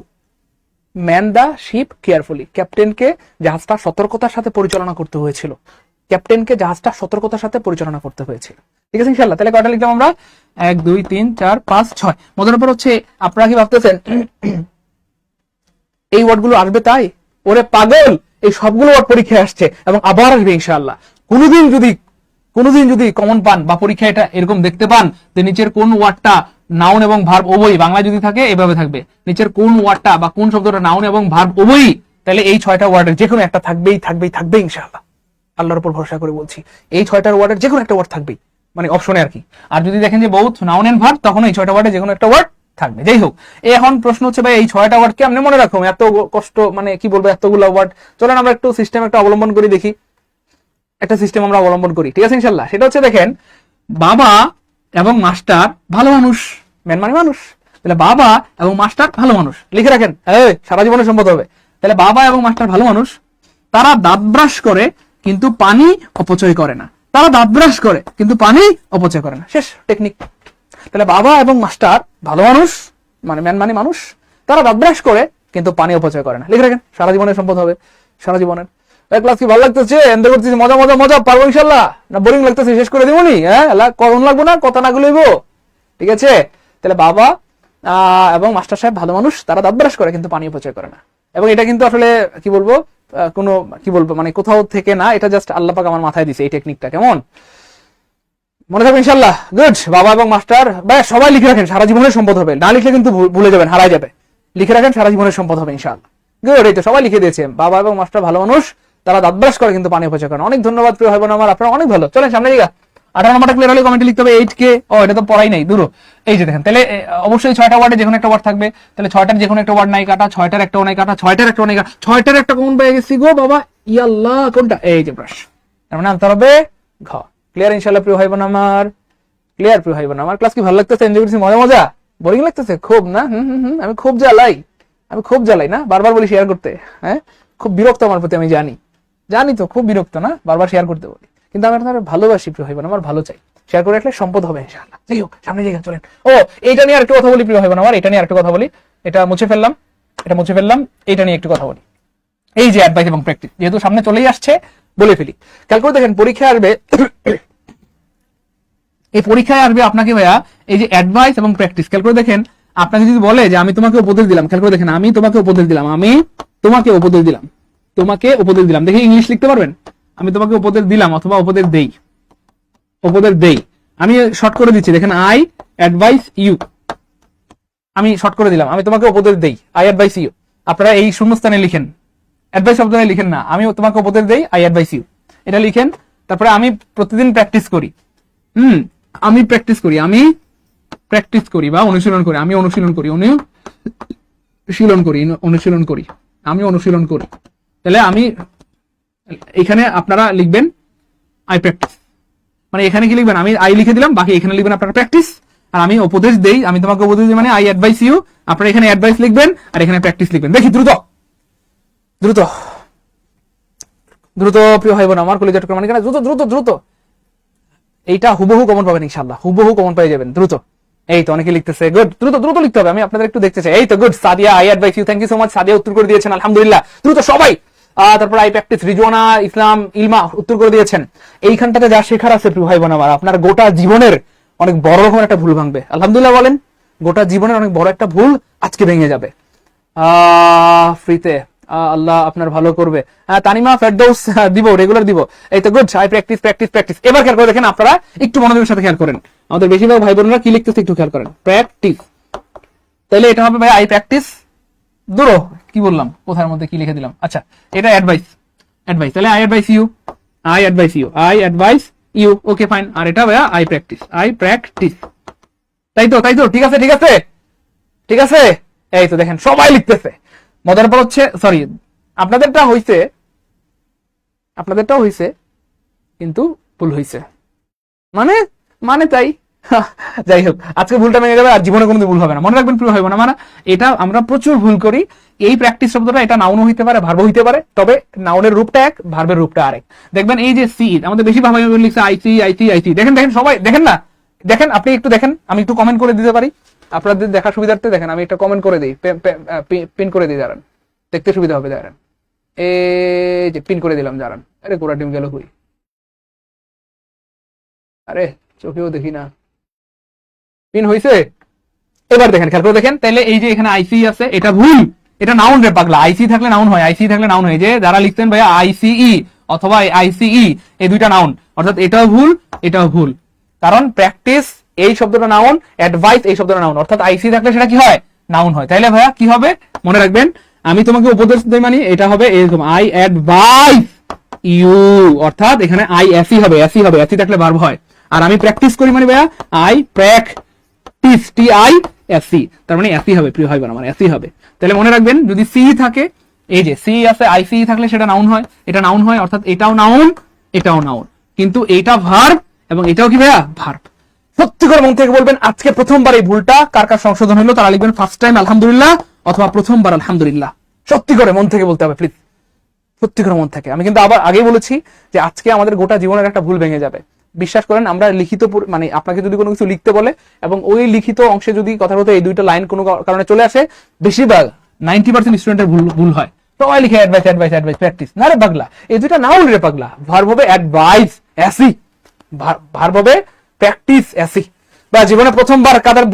man the ship carefully. ক্যাপ্টেনকে জাহাজটা সতর্কতার সাথে পরিচালনা করতে হয়েছিল, ক্যাপ্টেনকে জাহাজটা সতর্কতার সাথে পরিচালনা করতে হয়েছিল। ঠিক আছে ইনশাআল্লাহ? তাহলে কয়টা লিখলাম আমরা? 1 2 3 4 5 6। মজার ব্যাপার হচ্ছে আপনারা কি ভাবতেছেন এই ওয়ার্ডগুলো আসবে তাই? ওরে পাগল, এই সবগুলো ওয়ার্ড পরীক্ষায় আসছে এবং আবার আসবে ইনশাআল্লাহ। কোনোদিন যদি কমন পান বা পরীক্ষায় এটা এরকম দেখতে পান যে নিচের কোন ওয়ার্ডটা নাউন এবং ভার্ব উভয়ই, বাংলা যদি থাকে এভাবে থাকবে, নিচের কোন ওয়ার্ডটা বা কোন শব্দটা নাউন এবং ভার্ব উভয়ই, তাহলে এই 6টা ওয়ার্ডের যে কোনো একটা থাকবেই ইনশাআল্লাহ। আল্লাহর উপর ভরসা করে বলছি, এই 6টার ওয়ার্ডের যে কোনো একটা ওয়ার্ড থাকবেই, মানে অপশনে আর কি। আর যদি দেখেন যে বহুত নাউন এন্ড ভার্ব, তখন এই 6টা ওয়ার্ডে যে কোনো একটা ওয়ার্ড থাকবে। যাই হোক, এখন প্রশ্ন হচ্ছে ভাই এই 6টা ওয়ার্ড কেমনে মনে রাখবো? এত কষ্ট, মানে কি বলবো, এতগুলো ওয়ার্ড। চলেন আমরা একটু সিস্টেম একটা অবলম্বন করি, দেখি একটা সিস্টেম আমরা অবলম্বন করি। ঠিক আছে ইনশাআল্লাহ? সেটা হচ্ছে দেখেন, বাবা এবং মাস্টার ভালো মানুষ, ম্যান মানে মানুষ, তাহলে বাবা এবং মাস্টার ভালো মানুষ। লিখে রাখেন, সারা জীবনে সম্পদ হবে। তাহলে বাবা এবং মাস্টার ভালো মানুষ, তারা দাঁত ব্রাশ করে কিন্তু পানি অপচয় করে না। তারা দাঁত ব্রাশ করে কিন্তু পানি অপচয় করে না। শেষ টেকনিক। তাহলে বাবা এবং মাস্টার ভালো মানুষ, মানে ম্যান মানে মানুষ, তারা দাঁত ব্রাশ করে কিন্তু পানি অপচয় করে না। লিখে রাখেন, সারা জীবনের সম্পদ হবে, সারা জীবনের। ক্লাস কি ভালো লাগতেছে? এনজয় করতেছি, মজা মজা মজা, পারবো ইনশাআল্লাহ? না বোরিং লাগতেছে? শেষ করে দিবনি? হ্যাঁ, কখন লাগবো না, কথা না গুলোইবো। ঠিক আছে? তাহলে বাবা এবং মাস্টার সাহেব ভালো মানুষ, তারা দাঁত ব্রাশ করে কিন্তু পানি অপচয় করে না। এবং এটা কিন্তু আসলে কি বলবো, কোনো কি বলবো, মানে কোথাও থেকে না, এটা জাস্ট আল্লাহ পাক আমার মাথায় দিছে এই টেকনিকটা। কেমন মনে থাকবে ইনশাআল্লাহ? গুড। বাবা এবং মাস্টার সবাই লিখে রাখেন, সারা জীবনের সম্পদ হবে। না লিখলে কিন্তু ভুলে যাবেন, হারাই যাবে। লিখে রাখেন, সারা জীবনের সম্পদ হবে ইনশাআল্লাহ। গুড, এই তো সবাই লিখে দিয়েছে, বাবা এবং মাস্টার ভালো মানুষ, তারা দাঁত ব্রাশ করে কিন্তু পানি অপচয় করে না। অনেক ধন্যবাদ প্রিয় ভাই বোন আমার, আপনারা অনেক ভালো। চলেন সামনে দিকে। 18 নম্বরটা ক্লিয়ার হলে কমেন্টে লিখতে হবে 8K। এটা তো পড়াই নাই, দূর। এই যে দেখেন, তাহলে অবশ্যই 6টা ওয়ার্ডে যে কোনো একটা ওয়ার্ড থাকবে। তাহলে 6টার যে কোনো একটা ওয়ার্ড নাই কাটা, 6টার একটাও নাই কাটা, 6টার একটাও নাই কাটা, 6টার একটা কমন পেয়ে গেছি গো বাবা। ইয়াল্লাহ, কোনটা? এই যে ব্রাশ। তার মানে আনতে হবে ঘ। ক্লিয়ার ইনশাআল্লাহ প্রিয় ভাই বোন আমার? ক্লিয়ার প্রিয় ভাই বোন আমার? ক্লাস কি ভালো লাগতেছে? এনজয় করছি, মজা মজা? বোরিং লাগতেছে খুব না? আমি খুব জ্বালাই না, বারবার বলি শেয়ার করতে। হ্যাঁ, খুব বিরক্ত আমার প্রতি, আমি জানি তো, খুব বিরক্ত না, বারবার শেয়ার করতে বলি, কিন্তু আমি আপনার ভালোবাসি প্রিয় ভাই বোন আমার, ভালো চাই। শেয়ার করে রাখলে সম্পদ হবে ইনশাআল্লাহ। যাই হোক, সামনে জায়গা চলেন। ও, এইটা নিয়ে আরেকটু কথা বলি প্রিয় ভাই বোন আমার, এটা নিয়ে আরেকটু কথা বলি। এটা মুছে ফেললাম, এটা নিয়ে একটু কথা বলি। এই যে অ্যাডভাইস এবং প্র্যাকটিস, যেহেতু সামনে চলেই আসছে বলে ফেলি। খেয়াল করে দেখেন, পরীক্ষায় আসবে এই পরীক্ষায় আসবে আপনাকে ভাইয়া এই যে অ্যাডভাইস এবং প্র্যাকটিস। খেয়াল করে দেখেন, আপনাকে যদি বলে যে আমি তোমাকে উপদেশ দিলাম, খেয়াল করে দেখেন, আমি তোমাকে উপদেশ দিলাম, দেখি ইংলিশ লিখতে পারবেন? আমি তোমাকে উপদেশ দিলাম অথবা উপদেশ দেই। আমি শর্ট করে দিচ্ছি, দেখেন, আই অ্যাডভাইস ইউ। আমি শর্ট করে দিলাম, আমি তোমাকে উপদেশ দেই, আই অ্যাডভাইস ইউ। আপনারা এই শূন্যস্থানে লিখেন, অ্যাডভাইস শব্দটা লিখেন না, আমি তোমাকে উপদেশ দেই, আই অ্যাডভাইস ইউ, এটা লিখেন। তারপরে আমি প্রতিদিন প্র্যাকটিস করি, আমি প্র্যাকটিস করি বা অনুশীলন করি, আমি অনুশীলন করি। তাহলে আমি এখানে আপনারা লিখবেন আই প্র্যাকটিস, মানে এখানে কি লিখবেন, আমি আই লিখে দিলাম, বাকি এখানে লিখবেন আপনারা প্র্যাকটিস। আর আমি উপদেশ দেই, আমি তোমাকে উপদেশ দিই মানে আই অ্যাডভাইস ইউ, আপনারা এখানে অ্যাডভাইস লিখবেন আর এখানে প্র্যাকটিস লিখবেন। দেখি দ্রুত প্রিয় ভাই বোন আমার, কলেজের মানে দ্রুত এইটা হুবহু কমন পাবেন ইনশাআল্লাহ, হুবহু কমন পেয়ে যাবেন দ্রুত। এই তো অনেকে লিখতেছে, গুড, দ্রুত লিখতে হবে, আমি আপনাদের একটু দেখতে চাই। এই তো good, Sadia I advise you, thank you so much. Sadia উত্তর করে দিয়েছেন, আলহামদুলিল্লাহ, দ্রুত সবাই। তারপর আই প্র্যাকটিস, রিজওয়ানা ইসলাম ইলমা উত্তর করে দিয়েছেন। এইখানটাতে যা শেখার আছে প্রিয় ভাই বোন আমার, আপনার গোটা জীবনের অনেক বড় রকমের একটা ভুল ভাঙবে, আলহামদুলিল্লাহ বলেন। গোটা জীবনের অনেক বড় একটা ভুল আজকে ভেঙে যাবে ফ্রিতে। আল্লাহ আপনার ভালো করবে। তানিমা ফেরদৌস দিব, রেগুলার দিব। এই তো গুড, আই প্র্যাকটিস। এবার খেয়াল করে দেখেন, আপনারা একটু মনোযোগের সাথে খেয়াল করেন, আমাদের বেশিরভাগ ভাই বোনেরা কি লিখতেছে একটু খেয়াল করেন, প্র্যাকটিস। তাহলে এটা হবে ভাই আই প্র্যাকটিস, দূর কি বললাম, কোথার মধ্যে কি লিখে দিলাম, আচ্ছা এটা অ্যাডভাইস। তাহলে I advise you, okay fine. আর এটা ভাইয়া আই প্র্যাকটিস। তাই তো, ঠিক আছে। এই তো দেখেন সবাই লিখতেছে। মজার পর হচ্ছে, সরি, আপনাদেরটাও হইছে কিন্তু ভুল হইছে, মানে তাই। যাই হোক, আজকে ভুলটা ভেঙে যাবে আর জীবনে কোনোদিন ভুল হবে না, মনে রাখবেন প্রিয় ভাই বোন আমার। এটা আমরা প্রচুর ভুল করি। এই প্র্যাকটিস শব্দটা, এটা নাউনও হইতে পারে, ভার্বও হইতে পারে, তবে নাউনের রূপটা এক, ভার্বের রূপটা আরেক। দেখবেন এই যে সি, আমাদের বেশি ভাই বোন লিখছে আইসি। দেখেন সবাই দেখেন না, দেখেন আপনি একটু দেখেন, আমি একটু কমেন্ট করে দিতে পারি আপনাদের দেখার সুবিধার্থে। দেখেন আমি একটা কমেন্ট করে দিই, পিন করে দিই, দাঁড়ান, দেখতে সুবিধা হবে, দাঁড়ান, এই যে পিন করে দিলাম, দাঁড়ান। আরে গোড়া টিম গেল কই, আরে চোখেও দেখি না, পিন হইছে। এবার দেখেন, খেয়াল করে দেখেন, তাহলে এই যে এখানে আইসি আছে, এটা ভুল, এটা নাউন রে পাগলা, আইসি থাকলে নাউন হয়, যে যারা লিখতেন ভাইয়া আইসিই অথবা আইসিই, এই দুইটা নাউন, অর্থাৎ এটাও ভুল, কারণ প্র্যাকটিস এই শব্দটা নাউন, অ্যাডভাইস এই শব্দটা নাউন, অর্থাৎ আইসি থাকলে সেটা কি হয়, নাউন হয়। তাইলে ভাইয়া কি হবে মনে রাখবেন, আমি তোমাকে উপদেশ দেই মানে এটা হবে এরকম, আই অ্যাডভাইস ইউ, অর্থাৎ এখানে আই এসি হবে, এসি থাকলে ভার্ব হয়। আর আমি প্র্যাকটিস করি মানে ভাইয়া আই প্র্যাকটিস, TISC, তার মানে এসি হবে প্রিয় ভাই বোন আমার, এসি হবে। তাহলে মনে রাখবেন, যদি সি থাকে, এই যে সি আছে, আইসি থাকলে সেটা নাউন হয়, এটা নাউন হয়, অর্থাৎ এটাও নাউন, কিন্তু এইটা ভার্ব এবং এটাও কি ভাইয়া ভার্ব। সত্যি করে মন থেকে বলবেন, আজকে প্রথমবার এই ভুলটা কার সংশোধন হলো, তারা লিখবেন ফার্স্ট টাইম আলহামদুলিল্লাহ অথবা প্রথমবার আলহামদুলিল্লাহ। সত্যি করে মন থেকে বলতে হবে প্লিজ, সত্যি করে মন থেকে। আমি কিন্তু আবার আগেই বলেছি যে আজকে আমাদের গোটা জীবনের একটা ভুল ভেঙে যাবে। বিশ্বাস করেন, আমরা লিখিত মানে আপনাকে যদি কোনো কিছু লিখতে বলে এবং ওই লিখিত অংশে যদি কথা বলতে এই দুইটা লাইন কোনো কারণে চলে আসে, বেশিরভাগ 90% স্টুডেন্টের ভুল হয়। সবাই লিখে অ্যাডভাইস প্র্যাকটিস, না রে পাগলা, এই দুইটা নাউন রে পাগলা। ভার্ব হবে অ্যাডভাইস এসি, ভার্ব হবে প্র্যাকটিস এসি। বা জীবনে প্রথমবার কাদের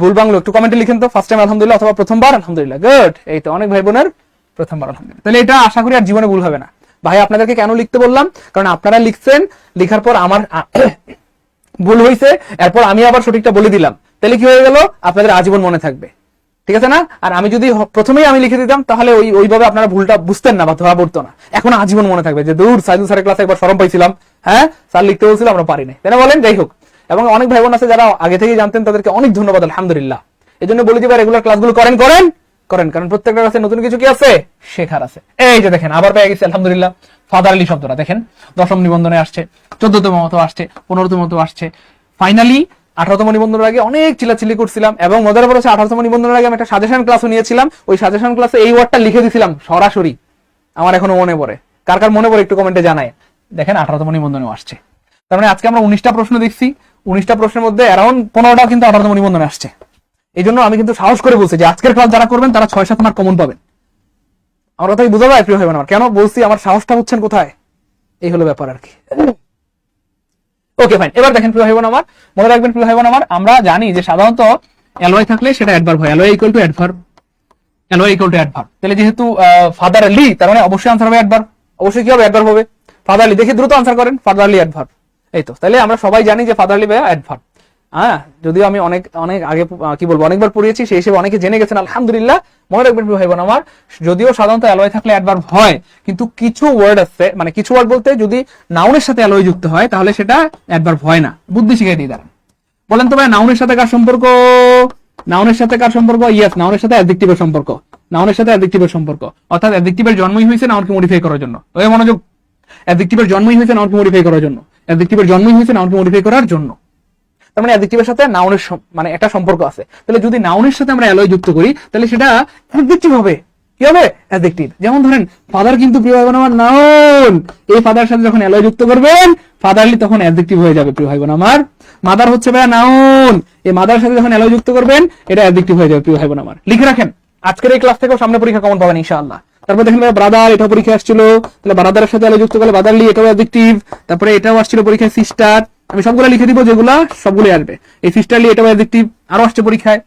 ভুল বাংলো একটু কমেন্টে লিখেন তো, ফার্স্ট টাইম আলহামদুলিল্লাহ অথবা প্রথমবার আলহামদুলিল্লাহ। গুড, এই তো অনেক ভাই বোনের প্রথমবার আলহামদুলিল্লাহ। তাহলে এটা আশা করি আর জীবনে ভুল হবে না। ভাই আপনাদেরকে কেন লিখতে বললাম, কারণ আপনারা লিখছেন, লিখার পর আমার ভুল হয়েছে, এরপর আমি আবার সঠিকটা বলে দিলাম, তাহলে কি হয়ে গেল, আপনাদের আজীবন মনে থাকবে, ঠিক আছে না? আর আমি যদি প্রথমেই আমি লিখে দিতাম, তাহলে ওইভাবে আপনারা ভুলটা বুঝতেন না বা ধরা পড়তো না। এখন আজীবন মনে থাকবে যে দূর, সাইদুল স্যারের ক্লাসে একবার শরম পাইছিলাম, হ্যাঁ স্যার লিখতে বলছিল আমরা পারি নাই, তাই না বলেন? যাই হোক, এবং অনেক ভাই বোন আছে যারা আগে থেকেই জানতেন, তাদেরকে অনেক ধন্যবাদ আলহামদুলিল্লাহ। এই জন্য বলি যে রেগুলার ক্লাসগুলো করেন, কারণ প্রত্যেকটা কাছে নতুন কিছু কি আছে, শেখার আছে। এই যে দেখেন আবার পেয়ে গেছি আলহামদুলিল্লাহ, ফাদারলি শব্দটা দেখেন 10ম নিবন্ধনে আসছে, 14তম মতো আসছে, 15তম মতো আসছে, ফাইনালি 18তম নিবন্ধনের আগে অনেক চিল্লাচিল্লি করছিলাম, এবং মজার ব্যাপার হচ্ছে 18তম নিবন্ধনের আগে আমি একটা সাজেশন ক্লাসও নিয়েছিলাম। ওই সাজেশন ক্লাসে এই ওয়ার্ডটা লিখে দিয়েছিলাম সরাসরি, আমার এখনো মনে পড়ে। কার কার মনে পড়ে একটু কমেন্টে জানায়। দেখেন 18তম নিবন্ধনেও আসছে। তার মানে আজকে আমরা 19টা প্রশ্ন দেখছি, 19টা প্রশ্নের মধ্যে অ্যারাউন্ড 15টা কিন্তু 18তম নিবন্ধনে আসছে। এই জন্য আমি কিন্তু সাহস করে বলছি যে আজকের ক্লাস যারা করবেন তারা 6-7 মার্ক কমন পাবেন। আমার কথাই বোঝা যায় প্রিয় ভাই বোন আমার, কেন বলছি আমার সাহসটা হচ্ছেন কোথায়, এই হলো ব্যাপার আর কি। ওকে ফাইন, এবার দেখেন প্রিয় ভাই বোন আমার, মনে রাখবেন প্রিয় ভাই বোন আমার, আমরা জানি যে সাধারণত অ্যালয় থাকলে সেটা অ্যাডভার্ব হয়, alloy equal to adverb, alloy equal to adverb. তাহলে যেহেতু ফাদারলি, তার মানে অবশ্যই আনসার হবে অ্যাডভার্ব। অবশ্যই কি হবে, অ্যাডভার্ব হবে। ফাদারলি, দেখে দ্রুত আনসার করেন, ফাদারলি অ্যাডভার্ব। এই তো, তাহলে আমরা সবাই জানি যে ফাদারলি বা অ্যাডভার্ব। হ্যাঁ, যদিও আমি অনেক অনেক আগে কি বলবো অনেকবার পড়িয়েছি, সেই হিসেবে অনেকে জেনে গেছেন আলহামদুলিল্লাহ। মনে রাখবেন ভাই বোন আমার, যদিও সাধারণত অ্যালয় থাকলে অ্যাডভার্ব হয়, কিন্তু কিছু ওয়ার্ড আছে, মানে কিছু ওয়ার্ড বলতে যদি নাউনের সাথে অ্যালয় যুক্ত হয় তাহলে সেটা অ্যাডভার্ব হয় না। বুদ্ধি শিখিয়ে দিই দাঁড়ান। বলেন তো ভাই, নাউনের সাথে কার সম্পর্ক? নাউনের সাথে কার সম্পর্ক? ইয়েস, নাউনের সাথে অ্যাডজেক্টিভের সম্পর্ক। নাউনের সাথে অ্যাডজেক্টিভের সম্পর্ক, অর্থাৎ অ্যাডজেক্টিভের জন্মই হয়েছে নাউনকে মডিফাই করার জন্য। ওই মনোযোগ, অ্যাডজেক্টিভের জন্মই হয়েছে নাউনকে মডিফাই করার জন্য। অ্যাডজেক্টিভের জন্মই হয়েছে নাউনকে মডিফাই করার জন্য। তার মানে অ্যাডজেক্টিভের সাথে নাউনের মানে একটা সম্পর্ক আছে। তাহলে যদি নাউনের সাথে আমরা অ্যালয় যুক্ত করি তাহলে সেটা অ্যাডজেক্টিভ হবে। কি হবে? অ্যাডজেক্টিভ। যেমন ধরেন ফাদার কিন্তু প্রিয় ভাই বোন আমার নাউন, এই ফাদার সাথে যখন অ্যালয় যুক্ত করবেন ফাদারলি, তখন অ্যাডজেক্টিভ হয়ে যাবে প্রিয় ভাই বোন আমার। মাদার হচ্ছে ভাই নাউন, এই মাদার সাথে যখন অ্যালয় যুক্ত করবেন এটা অ্যাডজেক্টিভ হয়ে যাবে প্রিয় ভাই বোন আমার। লিখে রাখেন, আজকের এই ক্লাস থেকেও সামনে পরীক্ষা কমন পাবেন ইনশাআল্লাহ। তারপর দেখেন ব্রাদার, এটা পরীক্ষা আসছিল, তাহলে ব্রাদারের সাথে অ্যালয় যুক্ত করলে ব্রাদারলি, এটাও অ্যাডজেক্টিভ। তারপরে এটাও আসছিল পরীক্ষায় সিস্টার, আমি সবগুলো লিখে দিব, যেগুলা সবগুলো আসবে। এই সিস্টারলি এটাও অ্যাডজেক্টিভ, আরো আসছে পরীক্ষায়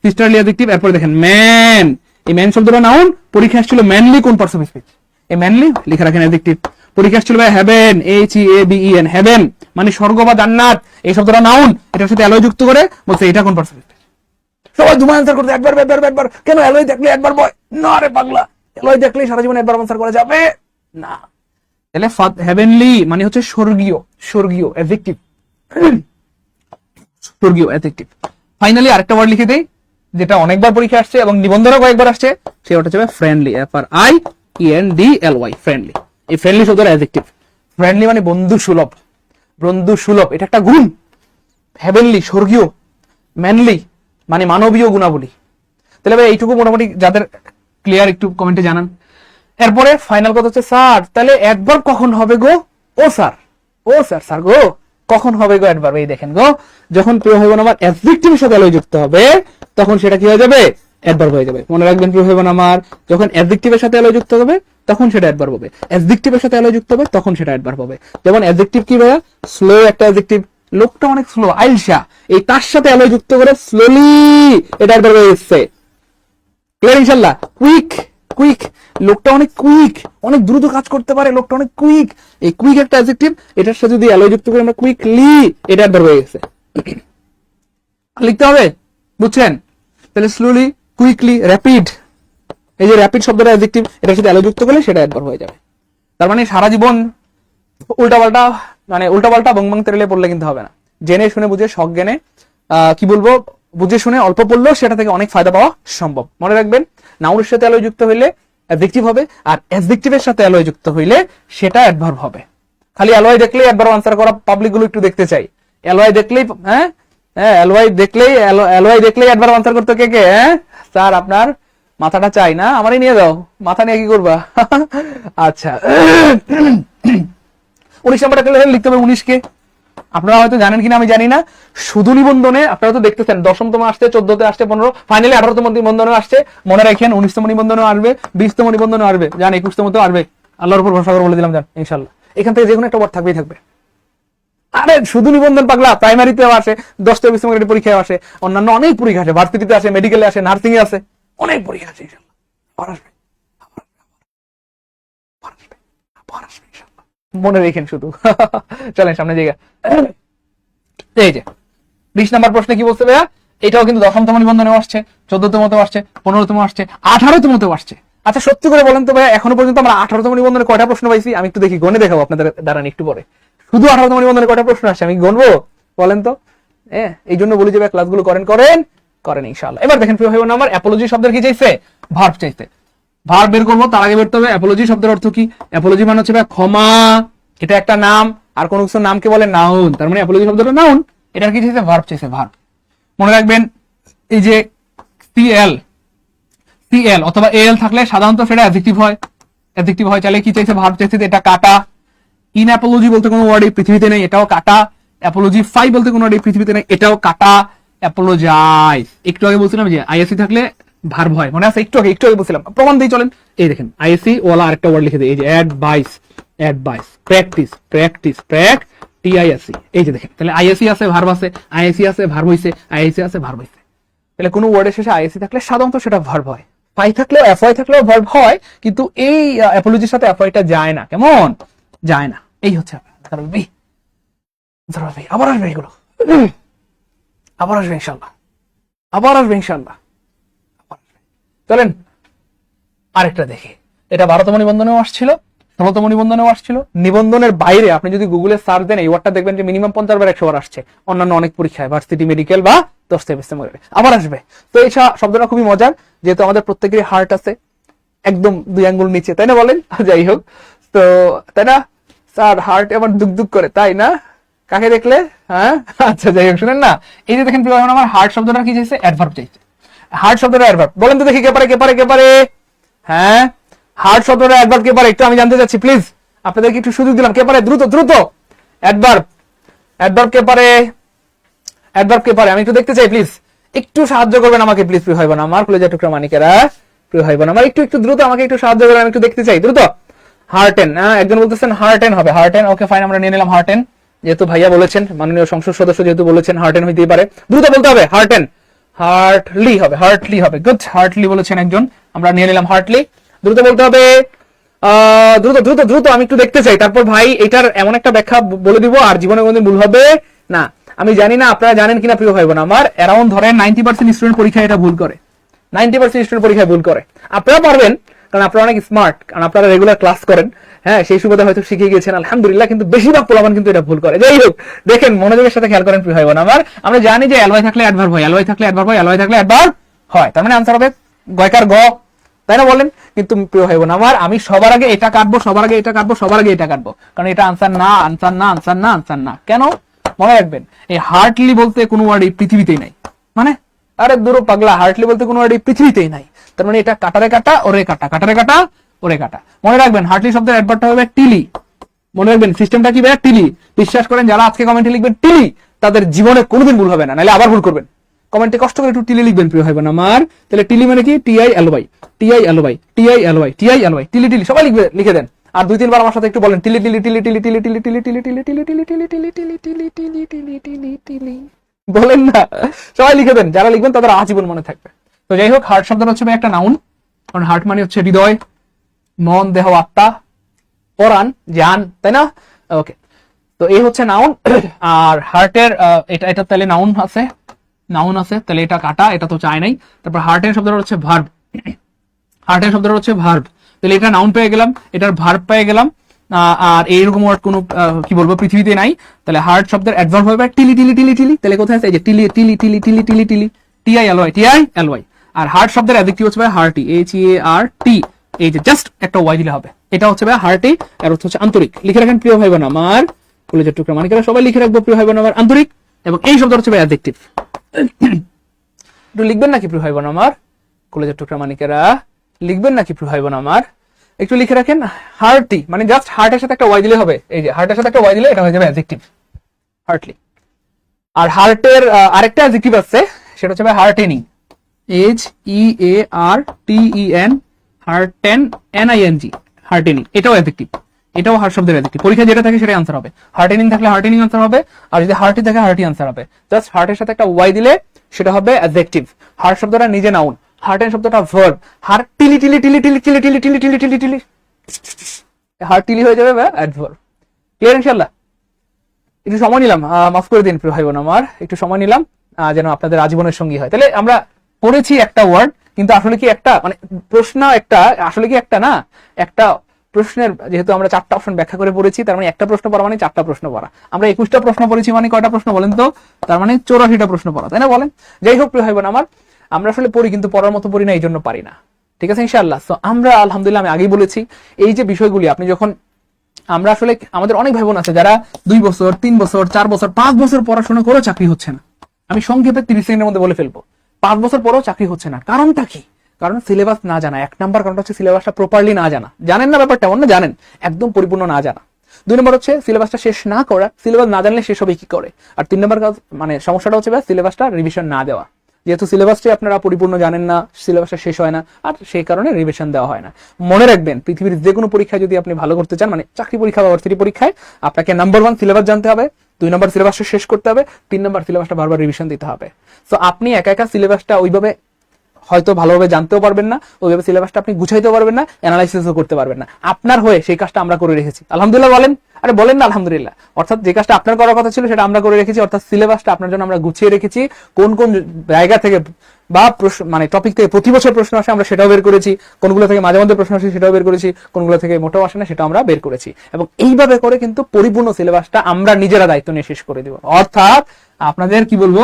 সিস্টারলি অ্যাডজেক্টিভ। এরপর দেখেন ম্যান, এই ম্যান শব্দটা নাউন, পরীক্ষা আসছিল ম্যানলি কোন পার্টস অফ স্পিচ, এই ম্যানলি লিখে রাখেন অ্যাডজেক্টিভ। পরীক্ষা আসছিল ভাই হেভেন, HEAVEN, হেভেন মানে স্বর্গ বা জান্নাত, এই শব্দটা নাউন, এটার সাথে অ্যালয় যুক্ত করে বলছে এটা কোন পার্টস অফ স্পিচ। সবাই দুমা আনসার করতে একবার একবার একবার, কেন অ্যালয় দেখলে একবার বয় না রে পাগলা, অ্যালয় দেখলে সারা জীবন একবার আনসার করা যাবে না। তাহলে হেভেনলি মানে হচ্ছে স্বর্গীয়, স্বর্গীয় অ্যাডজেক্টিভ, স্বর্গীয় অ্যাডজেক্টিভ। ফাইনালি আরেকটা ওয়ার্ড লিখে দেই যেটা অনেকবার পরীক্ষা আসছে এবং নিবন্ধনও কয়েকবার আসছে, সেটা হচ্ছে ফ্রেন্ডলি, FRIENDLY, ফ্রেন্ডলি। এই ফ্রেন্ডলি শব্দটা অ্যাডজেক্টিভ। ফ্রেন্ডলি মানে বন্ধু সুলভ, বন্ধু সুলভ, এটা একটা গুণ। হেভেনলি স্বর্গীয়, ম্যানলি মানে মানবীয় গুণাবলী। তাহলে ভাই এইটুকু মোটামুটি যাদের ক্লিয়ার একটু কমেন্টে জানান। এরপরে ফাইনাল কথা হচ্ছে স্যার তাহলে অ্যাডভার্ব কখন হবে গো? ও স্যার, ও স্যার, স্যার গো কখন হবে গো অ্যাডভার্ব? এই দেখেন গো, যখন প্রিয় ভাই বোন আমার অ্যাডজেক্টিভের সাথে অ্যালয় যুক্ত হবে তখন সেটা কি হয়ে যাবে? অ্যাডভার্ব হয়ে যাবে। মনে রাখবেন প্রিয় ভাই বোন আমার, যখন অ্যাডজেক্টিভের সাথে অ্যালয় যুক্ত হবে তখন সেটা অ্যাডভার্ব হবে, অ্যাডজেক্টিভের সাথে অ্যালয় যুক্ত হবে তখন সেটা অ্যাডভার্ব হবে। যেমন অ্যাডজেক্টিভ কি ভাইয়া? স্লো একটা অ্যাডজেক্টিভ, লোকটা অনেক স্লো, আইলসা, এই তার সাথে অ্যালয় যুক্ত করে স্লোলি, এটা অ্যাডভার্ব হয়ে যাচ্ছে। ক্লিয়ার ইনশাআল্লাহ? কুইক, কুইক, লোকটা অনেক কুইক, অনেক দ্রুত কাজ করতে পারে, লোকটা অনেক কুইক, এই কুইক একটা অ্যাডজেক্টিভ, এটার সাথে যদি অ্যালয় যুক্ত করে আমরা কুইকলি, এটা অ্যাডভার্ব হয়ে গেছে। লিখতে হবে, বুঝছেন? তাহলে স্লোলি, কুইকলি, র্যাপিড, এই যে র্যাপিড শব্দটা অ্যাডজেক্টিভ, এটার সাথে অ্যালয় যুক্ত করলে সেটা অ্যাডভার্ব হয়ে যাবে। তার মানে সারা জীবন উল্টাপাল্টা, মানে উল্টাপাল্টা বংবং তেরেলে পড়লে কিন্তু হবে না। জেনে শুনে বুঝে সজ্ঞানে কি বলবো, বুঝে শুনে অল্প পড়লেও সেটা থেকে অনেক ফায়দা পাওয়া সম্ভব। মনে রাখবেন, নাউনের সাথে অ্যালয় যুক্ত হইলে অ্যাডজেক্টিভ হবে, আর অ্যাডজেক্টিভের সাথে অ্যালয় যুক্ত হইলে সেটা অ্যাডভার্ব হবে। খালি অ্যালয় দেখলেই অ্যাডভার্ব আনসার করা পাবলিক গুলো একটু দেখতে চাই। অ্যালয় দেখলেই, হ্যাঁ হ্যাঁ, অ্যালয় দেখলেই, অ্যালয় দেখলেই অ্যাডভার্ব আনসার করতে কে কে? হ্যাঁ স্যার আপনার মাথাটা চাই না, আমারই নিয়ে দাও, মাথা নিয়ে কি করবা? আচ্ছা 19 নাম্বারটা লিখতে হবে 19 কে। আপনারা হয়তো জানেন কিনা আমি জানি না, শুধু নিবন্ধনে আপনারা তো দেখতেছেন 10তম আসছে, 14তে আসছে, 15, ফাইনালি 18তম নিবন্ধনে আসছে। মনে রাখেন 19তম নিবন্ধনে আসবে, 20তম নিবন্ধনে আসবে, জান 21তম তো আসবে। আল্লাহর উপর ভরসা করে বলে দিলাম, জান ইনশাআল্লাহ এখান থেকে যে কোনো একটা ওয়ার্ড থাকবেই থাকবে। আরে শুধু নিবন্ধন পাগলা, প্রাইমারিতেও আসে, 10টা 20তম গ্রেডের পরীক্ষায় আসে, অন্যান্য অনেক পরীক্ষা আসে, ভার্সিটিতে আসে, মেডিকেলে আসে, নার্সিং এ আসে, অনেক পরীক্ষা আছে ইনশাআল্লাহ। আসবে, আসবে ইনশাআল্লাহ, মনে রেখেন শুধু। চলেন সামনে জায়গা। এই যে 20 নাম্বার প্রশ্নে কি বলছে ভাইয়া? এটাও কিন্তু 10তম নিবন্ধনে আসছে, 14তম আসছে, 15তম আসছে, 18তম আসছে। আচ্ছা সত্যি করে বলেন তো ভাইয়া, এখনো পর্যন্ত আমরা 18তম নিবন্ধনে কয়টা প্রশ্ন পাইছি? আমি একটু দেখি, গণে দেখাবো আপনাদের, দাঁড়ান একটু পরে। শুধু 18তম নিবন্ধনে কয়টা প্রশ্ন আসছে আমি গণবো, বলেন তো? এই জন্য বলি যে ভাই ক্লাসগুলো করেন করেন করেন ইনশাআল্লাহ। এবার দেখেন প্রিয় ভাই বোন আমার, অ্যাপোলজি শব্দের কি চাইছে? ভার্ব চাইছে। ভার্ব বের করবো, তার আগে বেরতে হবে অ্যাপোলজি শব্দের অর্থ কি। অ্যাপোলজি মানে হচ্ছে ভাই ক্ষমা, এটা একটা নাম, আর কোন কিছু নামকে বলে নাউন, তার মানে অ্যাপোলজি শব্দটা নাউন, এটার কি চাইছে? ভার্ব চাইছে, ভার্ব। মনে রাখবেন এই যে সিএল অথবা এল থাকলে সাধারণত সেটা অ্যাডজেক্টিভ হয়, অ্যাডজেক্টিভ হয়। চাইলে কি চাইছে? ভার্ব চাইছে, এটা কাটা। ইন অ্যাপোলজি বলতে কোনো ওয়ার্ড এই পৃথিবীতে নেই, এটাও কাটা। অ্যাপোলজিফাই বলতে কোনো ওয়ার্ড এই পৃথিবীতে নেই, এটাও কাটা। অ্যাপোলোজাইজ, একটু আগে বলছিলাম যে আইএসসি থাকলে ভার্ব হয়, মনে আছে? একটু আগে বলছিলাম, প্রমাণ দিয়ে চলেন। এই দেখেন আইএসসি ওয়ালা আরেকটা ওয়ার্ড লিখে দিই, এই যে অ্যাডভাইস, প্র্যাকটিস, টিআইএসসি। এই যে দেখেন, তাহলে আইএসসি আছে, ভার্ব আছে, আইএসসি আছে, ভার্ব হইছে, আইএসসি আছে, ভার্ব হইছে। তাহলে কোনো ওয়ার্ডের শেষে আইএসসি থাকলে সাধারণত সেটা ভার্ব হয়। ফাই থাকলেও এফওয়াই থাকলেও ভার্ব হয়, কিন্তু এই অ্যাপোলজির সাথে এফওয়াইটা যায় না। কেমন যায় না? এই হচ্ছে আবার আসবে এগুলো, আবার আসবে ইনশাল্লাহ, চলেন আরেকটা দেখি। এটা 12তম নিবন্ধনেও আসছিল, 16তম নিবন্ধনেও আসছিল। নিবন্ধনের বাইরে আপনি যদি গুগলে সার্চ দেন এই ওয়ার্ডটা দেখবেন যে মিনিমাম 50 বার 100 বার আসছে অন্যান্য অনেক পরীক্ষায়, ভার্সিটি, মেডিকেল বা দস্তাবেজ। আবার আসবে। তো এই শব্দটা খুবই মজার, যেহেতু আমাদের প্রত্যেকেরই হার্ট আছে একদম 2 আঙ্গুল নিচে, তাই না বলেন? যাই হোক, তো তাই না স্যার, হার্ট এবার দুক করে, তাই না? কাকে দেখলে? হ্যাঁ, আচ্ছা যাই হোক, শুনেন না, এই যে দেখেন আমার হার্ট শব্দটা কি চাইছে? অ্যাডভার্ব চাইছে। হার্ট শব্দটা অ্যাডভার্ব, বলেন তো দেখি কে পারে? হ্যাঁ, হার্ট শব্দটা অ্যাডভার্ব কে পারে? একটু আমি জানতে চাচ্ছি প্লিজ, আপনাদেরকে একটু সুযোগ দিলাম। কে পারে? দ্রুত। অ্যাডভার্ব কে পারে? আমি একটু দেখতে চাই প্লিজ, একটু সাহায্য করবেন আমাকে প্লিজ, প্রিয় ভাই বোন আমার, কলেজের টুকরা মানিকেরা, প্রিয় ভাই বোন আমার, একটু দ্রুত আমাকে একটু সাহায্য করেন, আমি একটু দেখতে চাই দ্রুত। হার্টেন, একজন বলতেছেন হার্টেন হবে, হার্টেন, ওকে ফাইন, আমরা নিয়ে নিলাম হার্টেন, যেহেতু ভাইয়া বলেছেন, মাননীয় সংসদ সদস্য যেহেতু বলেছেন হার্টেন হইতেই পারে। দ্রুত বলতে হবে হার্টেন, হার্টলি হবে, গুড, হার্টলি বলেছেন একজন, আমরা নিয়ে নিলাম হার্টলি। দ্রুত বলতে হবে, দ্রুত, আমি একটু দেখতে চাই। তারপর ভাই এটার এমন একটা ব্যাখ্যা বলে দিব, আর জীবনে কোনদিন ভুল হবে না। আমি জানি না আপনারা জানেন কিনা প্রিয় ভাই বোন আমার, অ্যারাউন্ড ধরেন 90% স্টুডেন্ট পরীক্ষায় এটা ভুল করে, 90% স্টুডেন্ট পরীক্ষায় ভুল করে। আপনারা পারবেন, কারণ আপনারা অনেক স্মার্ট, কারণ আপনারা রেগুলার ক্লাস করেন, হ্যাঁ, সেই সুবাদে হয়তো শিখে গিয়েছেন, আলহামদুলিল্লাহ। কিন্তু বেশিরভাগ পোলাপান কিন্তু এটা ভুল করে। যাই হোক, দেখেন মনোযোগের সাথে খেয়াল করেন প্রিয় ভাই বোন আমার, আমরা জানি যে এলওয়াই থাকলে অ্যাডভার্ব হয়, এলওয়াই থাকলে অ্যাডভার্ব হয়, তার মানে আনসার হবে গয়কার গ, তাই না বলেন? কিন্তু প্রিয় ভাই বোন আমার, আমি সবার আগে এটা কাটবো, কারণ এটা আনসার না। কেন? মনে রাখবেন, এই হার্টলি বলতে কোনো ওয়ার্ড এই পৃথিবীতেই নাই। মানে আরে দূর পাগলা, হার্টলি বলতে কোনো ওয়ার্ড এই পৃথিবীতেই নাই। তার মানে এটা কাটারে কাটা ওরে কাটা। মনে রাখবেন, হার্টলি শব্দের অ্যাডভার্বটা হবে টিলি। মনে রাখবেন, সিস্টেমটা কি ভাইয়া? টিলি। বিশ্বাস করেন, যারা আজকে কমেন্টে লিখবেন টিলি, তাদের জীবনে কোনোদিন ভুল হবে না, নাহলে আবার ভুল করবেন। কমেন্টে কষ্ট করে একটু টিলি লিখবেন প্রিয় ভাই বোন আমার। তাহলে টিলি মানে কি? টিআইএলওয়াই, টিলি, সবাই লিখে দেন। আর 2-3 বার আমার সাথে একটু বলেন টিলি, বলেন না, সবাই লিখে দেন। যারা লিখবেন তাদের আজীবন মনে থাকবে। তো যাই হোক, হার্ট শব্দটা হচ্ছে একটা নাউন, কারণ হার্ট মানে হচ্ছে হৃদয়, মন, দেহ, আত্মা, পরাণ, জান, তাই না? ওকে, তো এই হচ্ছে নাউন। আর হার্টের এটা তাহলে নাউন আছে, তাহলে এটা কাটা, এটা তো চাই নাই। তারপর হার্টের শব্দটা হচ্ছে ভার্ব, তাহলে এটা নাউন পেয়ে গেলাম, এটার ভার্ব পেয়ে গেলাম। আর এইরকম ওয়ার্ড কোনো কি বলবো পৃথিবীতে নাই। তাহলে হার্ট শব্দের অ্যাডভার্ব হবে টিলি। তাহলে কোথায় আছে? এই যে টিলি, টিআইএলওয়াই। আর হার্ট শব্দের অ্যাডজেক্টিভ হচ্ছে হার্টি, HEART। এই যে জাস্ট একটা ওয়াই দিলে হবে, এটা হচ্ছে হার্টি, আর হচ্ছে আন্তরিক। লিখে রাখেন প্রিয় ভাই বোন আমার, কলেজের টুকরা মানিকেরা সবাই লিখে রাখবো প্রিয় ভাই বোন আমার, আন্তরিক। এবং এই শব্দ হচ্ছে অ্যাডজেক্টিভ। একটু লিখবেন নাকি প্রিয় ভাই বোন আমার, কলেজের টুকরা মানিকেরা লিখবেন নাকি প্রিয় ভাই বোন আমার? একটু লিখে রাখেন, হার্টি মানে জাস্ট হার্টের সাথে একটা ওয়াই দিলে হবে। এই যে হার্টের সাথে একটা ওয়াই দিলে এটা হয়ে যাবে অ্যাডজেক্টিভ, হার্টলি। আর হার্টের আরেকটা অ্যাডজেক্টিভ আছে, সেটা হচ্ছে হার্টেনিং, HEARTEN, HARTENING, হার্টেনিং। এটাও অ্যাডজেক্টিভ, এটাও হার্ট শব্দের অ্যাডজেক্টিভ। পরীক্ষা যেটা থাকে সেটাই আনসার হবে। হার্টেনিং থাকলে হার্টেনিং আনসার হবে, আর যদি হার্টি থাকে হার্টি আনসার হবে। জাস্ট হার্টের সাথে একটা ওয়াই দিলে সেটা হবে অ্যাডজেক্টিভ। হার্ট শব্দটা নিজে নাউন, হার্টেন শব্দটা ভার্ব। হার্ট টিলি, হার্ট টিলি হয়ে যাবে অ্যাডভার্ব। ক্লিয়ার ইনশাআল্লাহ? একটু সময় নিলাম, মাফ করে দিন প্রিয় ভাই বোন আমার, একটু সময় নিলাম যেন আপনাদের আজীবনের সঙ্গী হয়। তাহলে আমরা পড়েছি একটা ওয়ার্ড, কিন্তু আসলে কি একটা মানে প্রশ্ন একটা, আসলে কি একটা না, একটা প্রশ্নের যেহেতু আমরা 4টা অপশন ব্যাখ্যা করে পড়েছি, তার মানে একটা প্রশ্ন পড়া মানে 4টা প্রশ্ন পড়া। আমরা 21টা প্রশ্ন পড়েছি মানে কয়টা প্রশ্ন বলেন তো? তার মানে 84টা প্রশ্ন পড়া, তাই না বলেন? যাই হোক প্রিয় ভাই বোন আমার, আমরা আসলে পড়ি কিন্তু পড়ার মতো পড়ি না, এই জন্য পারি না। ঠিক আছে ইনশাআল্লাহ। তো আমরা আলহামদুলিল্লাহ, আমি আগেই বলেছি, এই যে বিষয়গুলি আপনি যখন, আমরা আসলে আমাদের অনেক ভাই বোন আছে যারা 2 বছর 3 বছর 4 বছর 5 বছর পড়াশোনা করেও চাকরি হচ্ছে না। আমি সংক্ষেপে 30 সেকেন্ডের মধ্যে বলে ফেলবো, 5 বছর পরেও চাকরি হচ্ছে না। কারণটা কি? কারণ সিলেবাস না জানা। 1 নাম্বার কারণটা হচ্ছে সিলেবাসটা প্রপারলি না জানা। জানেন না ব্যাপারটা? অন্য জানেন, একদম পরিপূর্ণ না জানা। 2 নম্বর হচ্ছে সিলেবাসটা শেষ না করা, সিলেবাস না জানলে শেষ হবে কি করে। আর 3 নম্বর কাজ মানে সমস্যাটা হচ্ছে সিলেবাসটা রিভিশন না দেওয়া, যেহেতু সিলেবাসটি আপনারা পরিপূর্ণ জানেন না, সিলেবাসটা শেষ হয় না, আর সেই কারণে রিভিশন দেওয়া হয় না। মনে রাখবেন পৃথিবীর যে কোনো পরীক্ষায় যদি আপনি ভালো করতে চান, মানে চাকরি পরীক্ষা বা ভার্সিটি পরীক্ষায়, আপনাকে নাম্বার 1 সিলেবাস জানতে হবে, 2 নম্বর সিলেবাসটা শেষ করতে হবে, 3 নম্বর সিলেবাসটা বারবার রিভিশন দিতে হবে। তো আপনি একা একা সিলেবাসটা ওইভাবে হয়তো ভালোভাবে জানতেও পারবেন না, ওইভাবে সিলেবাসটা আপনি গুছাইতেও পারবেন না, অ্যানালাইসিসও করতে পারবেন না। আপনার হয়ে সেই কাজটা আমরা করে রেখেছি, আলহামদুলিল্লাহ বলেন, আরে বলেন না আলহামদুলিল্লাহ। অর্থাৎ যে কাজটা আপনার করার কথা ছিল সেটা আমরা করে রেখেছি, অর্থাৎ সিলেবাসটা আপনার জন্য আমরা গুছিয়ে রেখেছি। কোন কোন জায়গা থেকে বা মানে টপিক থেকে প্রতি বছর প্রশ্ন আসে আমরা সেটাও বের করেছি, কোনগুলো থেকে মাঝে মধ্যে প্রশ্ন আসে সেটাও বের করেছি, কোনগুলো থেকে মোটেও আসে না সেটাও আমরা বের করেছি। এবং এইভাবে করে কিন্তু পরিপূর্ণ সিলেবাসটা আমরা নিজেরা দায়িত্ব নিয়ে শেষ করে দিব। অর্থাৎ আপনাদের কি বলবো,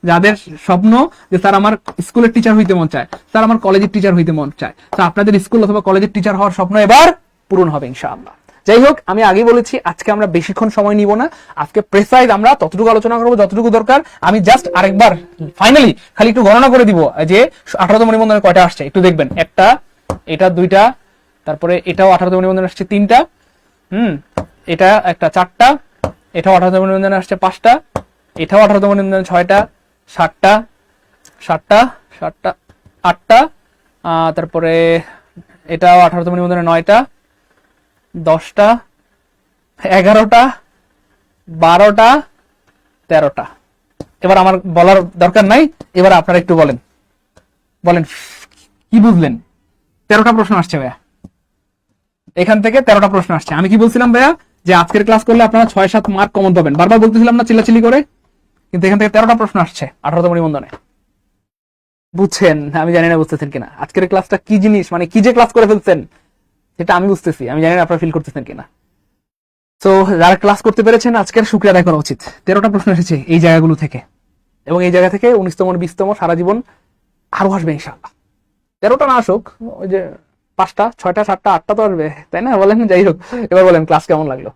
যাদের স্বপ্ন যে স্যার আমার স্কুলের টিচার হইতে মন চায়, স্যার আমার কলেজের টিচার হইতে মন চায়, তো আপনাদের স্কুল অথবা কলেজের টিচার হওয়ার স্বপ্ন এবার পূরণ হবে ইনশাআল্লাহ। যাই হোক, আমি আগে বলেছি আজকে আমরা বেশিক্ষণ সময় নিব না, আজকে প্রেসাইজ আমরা ততটুকু আলোচনা করবো যতটুকু দরকার। আমি জাস্ট আরেকবার ফাইনালি খালি একটু গণনা করে দিব যে 18তম নিবন্ধনে কয়টা আসছে একটু দেখবেন। একটা, এটা 2টা, তারপরে এটাও 18তম নিবন্ধনে আসছে 3টা, এটা একটা 4টা, এটাও 18তম নিবন্ধনে আসছে 5টা, এটাও 18তম নিবন্ধনে 6টা, 7টা 8টা, তারপরে এটাও 18তম নিবন্ধনে 9টা, 10টা, 11টা, 12টা, 13টা। এবার আমার বলার দরকার নাই, এবার আপনারা একটু বলেন কি বুঝলেন। 13টা প্রশ্ন আসছে ভাইয়া, এখান থেকে 13টা প্রশ্ন আসছে। আমি কি বলছিলাম ভাইয়া, যে আজকের ক্লাস করলে আপনারা 6-7 মার্ক কমন পাবেন, বারবার বলতেছিলাম না চিল্লাচিল্লি করে, কিন্তু এখান থেকে 13টা প্রশ্ন আসছে 18তম নিবন্ধনে। বুঝছেন? আমি জানি না বুঝতেছেন কিনা আজকের ক্লাসটা কি জিনিস, মানে কি যে ক্লাস করে ফেলছেন সেটা আমি বুঝতেছি, আমি জানি না আপনারা ফিল করতেছেন কিনা। তো যারা ক্লাস করতে পেরেছেন আজকের শুকরিয়া আদায় করা উচিত। 13টা প্রশ্ন এসেছে এই জায়গাগুলো থেকে, এবং এই জায়গা থেকে 19তম 20তম সারা জীবন আরো আসবে ইনশাআল্লাহ। 13টা না আসুক, ওই যে 5টা 6টা 7টা 8টা তো আসবে, তাই না বলেন? যাই হোক, এবার বলেন ক্লাস কেমন লাগলো।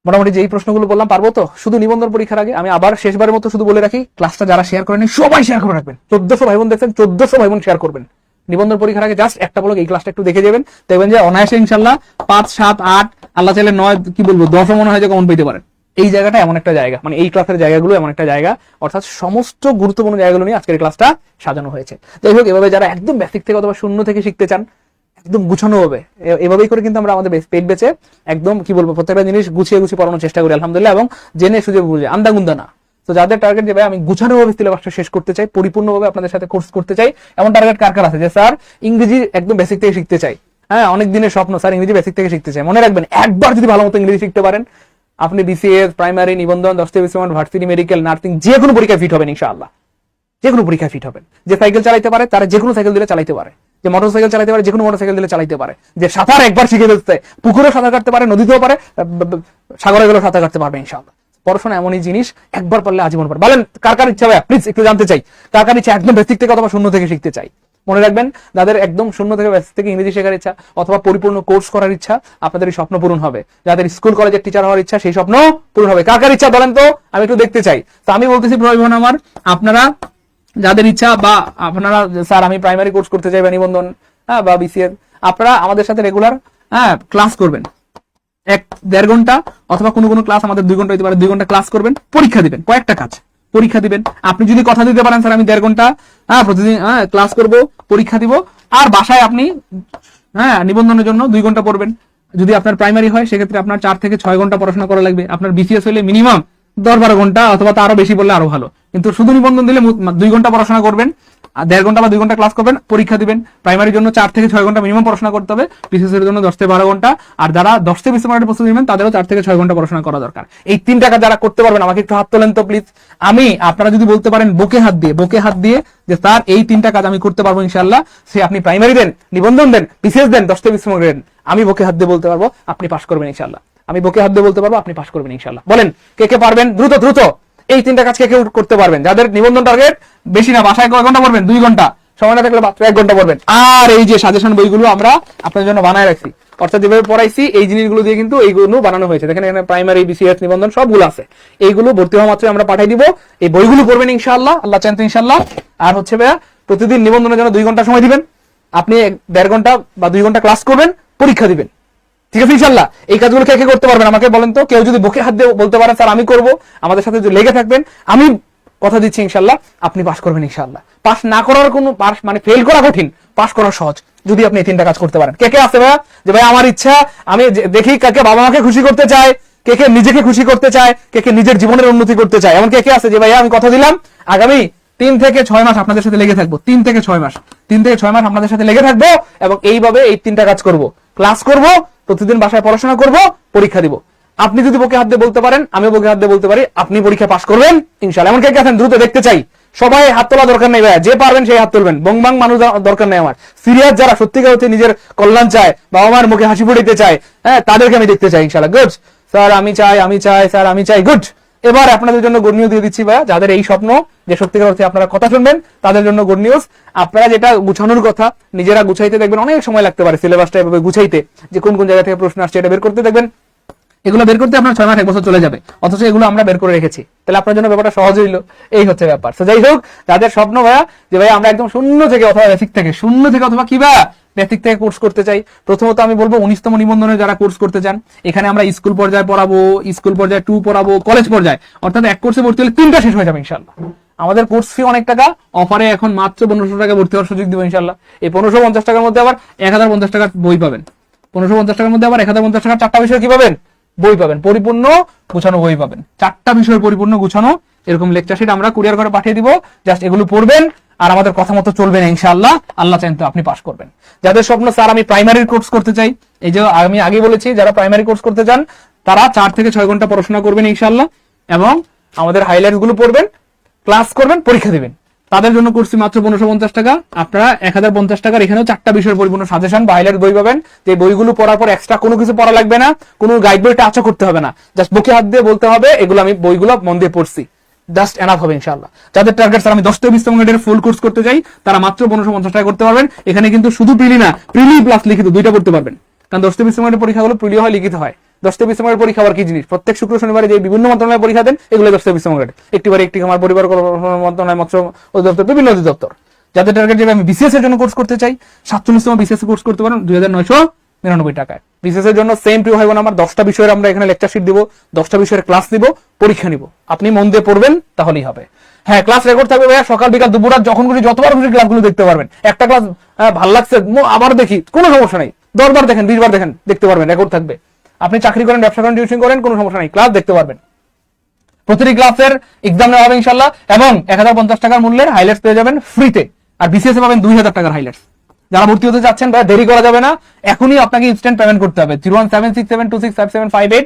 মোটামুটি যেই প্রশ্নগুলো বললাম পারবো তো। শুধু নিবন্ধন পরীক্ষার আগে আমি আবার শেষবারের মতো শুধু বলে রাখি, ক্লাসটা যারা শেয়ার করেনি সবাই শেয়ার করে রাখবেন। 1400 ভাই বোন দেখছেন, 1400 ভাই বোন শেয়ার করবেন। নিবন্ধন পরীক্ষার আগে জাস্ট একটা ব্লগ এই ক্লাসটা একটু দেখে যাবেন, দেখবেন যে অনায়াসে ইনশাল্লাহ 5, 7, 8, আল্লাহ চাইলে 9 কি বলবো 10ও মনে হয় যে কমন পেতে পারেন। এই জায়গাটা এমন একটা জায়গা, মানে এই ক্লাসের জায়গাগুলো এমন একটা জায়গা, অর্থাৎ সমস্ত গুরুত্বপূর্ণ জায়গাগুলো নিয়ে আজকের ক্লাসটা সাজানো হয়েছে। যাই হোক, এভাবে যারা একদম বেসিক থেকে অথবা শূন্য থেকে শিখতে চান একদম গুছানো হবে, এভাবেই করে কিন্তু আমরা আমাদের পেট বেচে একদম কি বলবো প্রত্যেকটা জিনিস গুছিয়ে গুছিয়ে পড়ানোর চেষ্টা করি আলহামদুলিল্লাহ, এবং জেনে সুঝে বুঝে আন্দাগুন্দা না। তো যাদের টার্গেট যে ভাই আমি গুছানোভাবে সিলেবাসটা শেষ করতে চাই, পরিপূর্ণভাবে আপনাদের সাথে কোর্স করতে চাই, এমন টার্গেট কার কার আছে যে স্যার ইংরেজি একদম বেসিক থেকে শিখতে চাই, হ্যাঁ অনেক দিনের স্বপ্ন স্যার ইংরেজি বেসিক থেকে শিখতে চাই। মনে রাখবেন একবার যদি ভালো মতো ইংরেজি শিখতে পারেন, আপনি বিসিএস, প্রাইমারি, নিবন্ধন, 10টি বিসিএস, ভার্সিটি, মেডিকেল, নার্সিং যে কোনো পরীক্ষায় ফিট হবেন ইনশাআল্লাহ। যে কোনো পরীক্ষায় ফিট হবেন। যে সাইকেল চালাইতে পারে তারা যে কোনো সাইকেল দিলে চালাইতে পারে, যে মোটরসাইকেল চালাতে পারে যে কোনো মোটরসাইকেল দিলে চালাইতে পারে, যে সাঁতার একবার শিখে ফেলতে পুকুরে সাঁতার কাটতে পারে, নদীতেও পারে, সাগরে গেলেও সাঁতার কাটতে পারবে ইনশাআল্লাহ। পড়াশোনা এমনই জিনিস, একবার পড়লে আজীবন পারে। বলেন কার কার ইচ্ছা ভাইয়া, প্লিজ একটু জানতে চাই, কার কার ইচ্ছা একদম বেসিক থেকে অথবা শূন্য থেকে শিখতে চাই। মনে রাখবেন যাদের একদম শূন্য থেকে বেসিক থেকে ইংরেজি শেখার ইচ্ছা অথবা পরিপূর্ণ কোর্স করার ইচ্ছা, আপনাদের এই স্বপ্ন পূরণ হবে। যাদের স্কুল কলেজের টিচার হওয়ার ইচ্ছা সেই স্বপ্ন পূরণ হবে। কার কার ইচ্ছা বলেন তো, আমি একটু দেখতে চাই। তো আমি বলতেছি প্রয়োজন আমার, আপনারা যাদের ইচ্ছা বা আপনারা স্যার আমি প্রাইমারি কোর্স করতে চাই বা নিবন্ধন বা বিসিএস, আপনারা আমাদের সাথে রেগুলার ক্লাস করবেন 1-1.5 ঘন্টা, অথবা কোনো কোনো ক্লাস আমাদের 2 ঘন্টা হতে পারে, 2 ঘন্টা ক্লাস করবেন, পরীক্ষা দিবেন, কয়েকটা কাজ পরীক্ষা দিবেন। আপনি যদি কথা দিতে পারেন স্যার আমি 1.5 ঘন্টা প্রতিদিন ক্লাস করব, পরীক্ষা দিব, আর বাসায় আপনি নিবন্ধনের জন্য 2 ঘন্টা পড়বেন। যদি আপনার প্রাইমারি হয় সেক্ষেত্রে আপনার 4 থেকে 6 ঘন্টা পড়াশোনা করা লাগবে। আপনার বিসিএস হলে মিনিমাম 10-12 ঘন্টা অথবা তারও বেশি বললে আরো ভালো। কিন্তু শুধু নিবন্ধন দিলে 2 ঘন্টা পড়াশোনা করবেন, আর 1.5 ঘন্টা বা 2 ঘন্টা ক্লাস করবেন, পরীক্ষা দিবেন। প্রাইমারির জন্য 4 থেকে 6 ঘন্টা মিনিমাম পড়াশোনা করতে হবে, বিসিএস এর জন্য 10 থেকে 12 ঘন্টা, আর যারা 10 থেকে 20 মিনিটের প্রস্তুতি নেবেন তাদেরও 4 থেকে 6 ঘন্টা পড়াশোনা করা দরকার। এই 3 টাকা যারা করতে পারবেন আমাকে একটু হাত তোলেন তো প্লিজ। আমি আপনারা যদি বলতে পারেন বুকে হাত দিয়ে যে স্যার এই 3টা কাজ আমি করতে পারবো ইনশাআল্লাহ, সে আপনি প্রাইমারি দেন, নিবন্ধন দেন, বিসিএস দেন, 10 থেকে 20 মিনিট দেন, আমি বুকে হাত দিয়ে বলতে পারবো আপনি পাস করবেন ইনশাআল্লাহ। আমি বুকে হাত দিয়ে বলতে পারবো আপনি পাস করবেন ইনশাআল্লাহ। বলেন কে কে পারবেন, দ্রুত এই 3টা কাজ কে কে করতে পারবেন। যাদের নিবন্ধন টার্গেট বেশি না, বাসায় কয় ঘন্টা পড়বেন, 2 ঘন্টা, সময় না থাকলে মাত্র 1 ঘন্টা পড়বেন। আর এই যে সাজেশন বইগুলো আমরা আপনাদের জন্য বানায় রাখছি, অর্থাৎ যেভাবে পড়াইছি এই জিনিসগুলো দিয়ে কিন্তু এইগুলো বানানো হয়েছে। দেখেন এখানে প্রাইমারি, বিসিএস, নিবন্ধন সবগুলো আছে। এইগুলো ভর্তি হওয়া মাত্রই আমরা পাঠিয়ে দিব। এই বইগুলো পড়বেন ইনশাআল্লাহ, আল্লাহ চান তো ইনশাআল্লাহ। আর হচ্ছে ভাইয়া প্রতিদিন নিবন্ধনের জন্য 2 ঘন্টা সময় দিবেন। আপনি 1.5 ঘন্টা বা 2 ঘন্টা ক্লাস করবেন, পরীক্ষা দিবেন। ঠিক আছে ইনশাল্লাহ। এই কাজগুলো কে কে করতে পারবেন আমাকে বলেন তো। কেউ যদি বুকে হাত দিয়ে বলতে পারেন স্যার আমি করব, আমাদের সাথে যদি লেগে থাকবেন, আমি কথা দিচ্ছি ইনশাল্লাহ আপনি পাস করবেন ইনশাল্লাহ। পাস না করার কোনো পাস মানে ফেল করা কঠিন, পাস করা সহজ যদি আপনি এই তিনটা কাজ করতে পারেন। কে কে আছে ভাইয়া যে ভাই আমার ইচ্ছা আমি দেখি কাকে বাবা মাকে খুশি করতে চায়, কে কে নিজেকে খুশি করতে চায়, কে কে নিজের জীবনের উন্নতি করতে চায়, এমন কে কে আছে যে ভাইয়া আমি কথা দিলাম আগামী 3 থেকে 6 মাস আপনাদের সাথে লেগে থাকবো। 3 থেকে 6 মাস আপনাদের সাথে লেগে থাকবো এবং এইভাবে এই তিনটা কাজ করব, ক্লাস করব, প্রতিদিন বাসায় পড়াশোনা করব, পরীক্ষা দিব। আপনি যদি বুকে হাত দিয়ে বলতে পারেন, আমিও বুকে হাত দিয়ে বলতে পারি, আপনি পরীক্ষা পাস করবেন ইনশাআল্লাহ। এমন কে কে আছেন দ্রুত দেখতে চাই। সবাই হাত তোলা দরকার নেই ভাইয়া, যে পারবেন সেই হাত তুলবেন। বংবাং মানুষ দরকার নেই আমার। সিরিয়াস যারা সত্যিকার হচ্ছে নিজের কল্যাণ চায়, বাবা মার মুখে হাসি ফুটাইতে চায়, হ্যাঁ তাদেরকে আমি দেখতে চাই ইনশাআল্লাহ। গুড স্যার আমি চাই স্যার আমি চাই। গুড। এবার আপনাদের জন্য গুড নিউজ দিয়ে দিচ্ছি ভাইয়া, যাদের এই স্বপ্ন যে সত্যিকার অর্থে আপনারা কথা শুনবেন তাদের জন্য গুড নিউজ। আপনারা যেটা গুছানোর কথা নিজেরা গুছাইতে দেখবেন অনেক সময় লাগতে পারে সিলেবাসটা এভাবে গুছাইতে, যে কোন কোন জায়গা থেকে প্রশ্ন আসছে এটা বের করতে দেখবেন, এগুলো বের করতে আপনার 6 মাস 1 বছর চলে যাবে, অথচ এগুলো আমরা বের করে রেখেছি। তাহলে আপনার জন্য ব্যাপারটা সহজ হইলো, এই হচ্ছে ব্যাপার। তো যাই হোক, যাদের স্বপ্ন ভাইয়া যে ভাই আমরা একদম শূন্য থেকে অথবা বেসিক থেকে অথবা কি ভাইয়া বেসিক থেকে কোর্স করতে চাই, প্রথমত আমি বলবো 19তম নিবন্ধনে যারা কোর্স করতে চান, এখানে আমরা স্কুল পর্যায়ে পড়াবো, স্কুল পর্যায়ে 2 পড়াবো, কলেজ পর্যায়ে, অর্থাৎ এক কোর্সে ভর্তি হলে 3টা শেষ হয়ে যাবে ইনশাআল্লাহ। আমাদের কোর্স ফি অনেক টাকা, অফারে এখন মাত্র 1500 টাকা ভর্তি হওয়ার সুযোগ দিব ইনশাআল্লাহ। এই 1550 টাকার মধ্যে আবার 1050 টাকার বই পাবেন। 1550 টাকার মধ্যে আবার 1050 টাকার 4টা বিষয় কি পাবেন? বই পাবেন, পরিপূর্ণ গুছানো বই পাবেন। 4টা বিষয়ের পরিপূর্ণ গুছানো এরকম লেকচার শিট আমরা কুরিয়ার করে পাঠিয়ে দিব। জাস্ট এগুলো পড়বেন আর আমাদের কথা মতো চলবেন ইনশাআল্লাহ। আল্লাহ চাইলে তো আপনি পাস করবেন। যাদের স্বপ্ন স্যার আমি প্রাইমারি কোর্স করতে চাই, এই যে আমি আগে বলেছি যারা প্রাইমারি কোর্স করতে চান তারা 4 থেকে 6 ঘন্টা পড়াশোনা করবেন ইনশাআল্লাহ এবং আমাদের হাইলাইটস গুলো পড়বেন, ক্লাস করবেন, পরীক্ষা দিবেন। তাদের জন্য কোর্সটি মাত্র 1550 টাকা। আপনারা 1050 টাকার এখানেও 4টা বিষয়ের পরিপূর্ণ সাজেশন বা হাইলাইট বই পাবেন। যে বইগুলো পড়ার পর এক্সট্রা কোনো কিছু পড়া লাগবে না, কোনো গাইড বই টাচও করতে হবে না, জাস্ট বুকে হাত দিয়ে বলতে হবে এগুলো আমি বইগুলো মন দিয়ে পড়ছি, জাস্ট এনাফ হবে ইনশাআল্লাহ। যাদের টার্গেট স্যার আমি 10 থেকে 20তম গ্রেডের ফুল কোর্স করতে চাই তারা মাত্র 1550 টাকা করতে পারবেন। এখানে কিন্তু শুধু প্রিলি না, প্রিলি প্লাস লিখিত 2টা করতে পারবেন, কারণ 10 থেকে 20তম গ্রেডের পরীক্ষাগুলো প্রিলি হয়, লিখিত হয়। 10 থেকে 20তম গ্রেডের পরীক্ষা আবার কি জিনিস, প্রত্যেক শুক্র শনিবারে যে বিভিন্ন মন্ত্রণালয়ে পরীক্ষা দেন এগুলো 10 থেকে 20তম গ্রেড, একটি আমার পরিবার মন্ত্রণালয়, মৎস্য অধিদপ্তর, বিভিন্ন অধিদপ্তর। যাদের টার্গেট যে আমি বিসিএস এর জন্য কোর্স করতে চাই 47তম বিসিএস কোর্স করতে পারেন 2999 টাকায়। বিসিএস এর জন্য সেম প্রিয় হয় আমার 10টা বিষয়ের আমরা এখানে লেকচার শিট দিব, 10টা বিষয়ের ক্লাস দিব, পরীক্ষা নিব। আপনি মন দিয়ে পড়বেন তাহলেই হবে। হ্যাঁ ক্লাস রেকর্ড থাকবে ভাইয়া, সকাল বিকাল দুপুর রাত যখন খুশি যতবার খুশি ক্লাসগুলো দেখতে পারবেন। একটা ক্লাস ভালো লাগছে আবার দেখি, কোনো সমস্যা নাই, 10 বার দেখেন 20 বার দেখেন, দেখতে পারবেন, রেকর্ড থাকবে। আপনি চাকরি করেন, ব্যবসা করেন, টিউশন করেন, কোনো সমস্যা নাই, ক্লাস দেখতে পারবেন। প্রতিটি ক্লাসের এক্সাম নেওয়া হবে ইনশাআল্লাহ এবং 1050 টাকার মূল্যের হাইলাইটস পেয়ে যাবেন ফ্রিতে, আর বিসিএস এ পাবেন 2000 টাকার হাইলাইটস। যারা ভর্তি হতে যাচ্ছেন ভাই দেরি করা যাবে না, এখনই আপনাকে ইনস্ট্যান্ট পেমেন্ট করতে হবে। 01767265758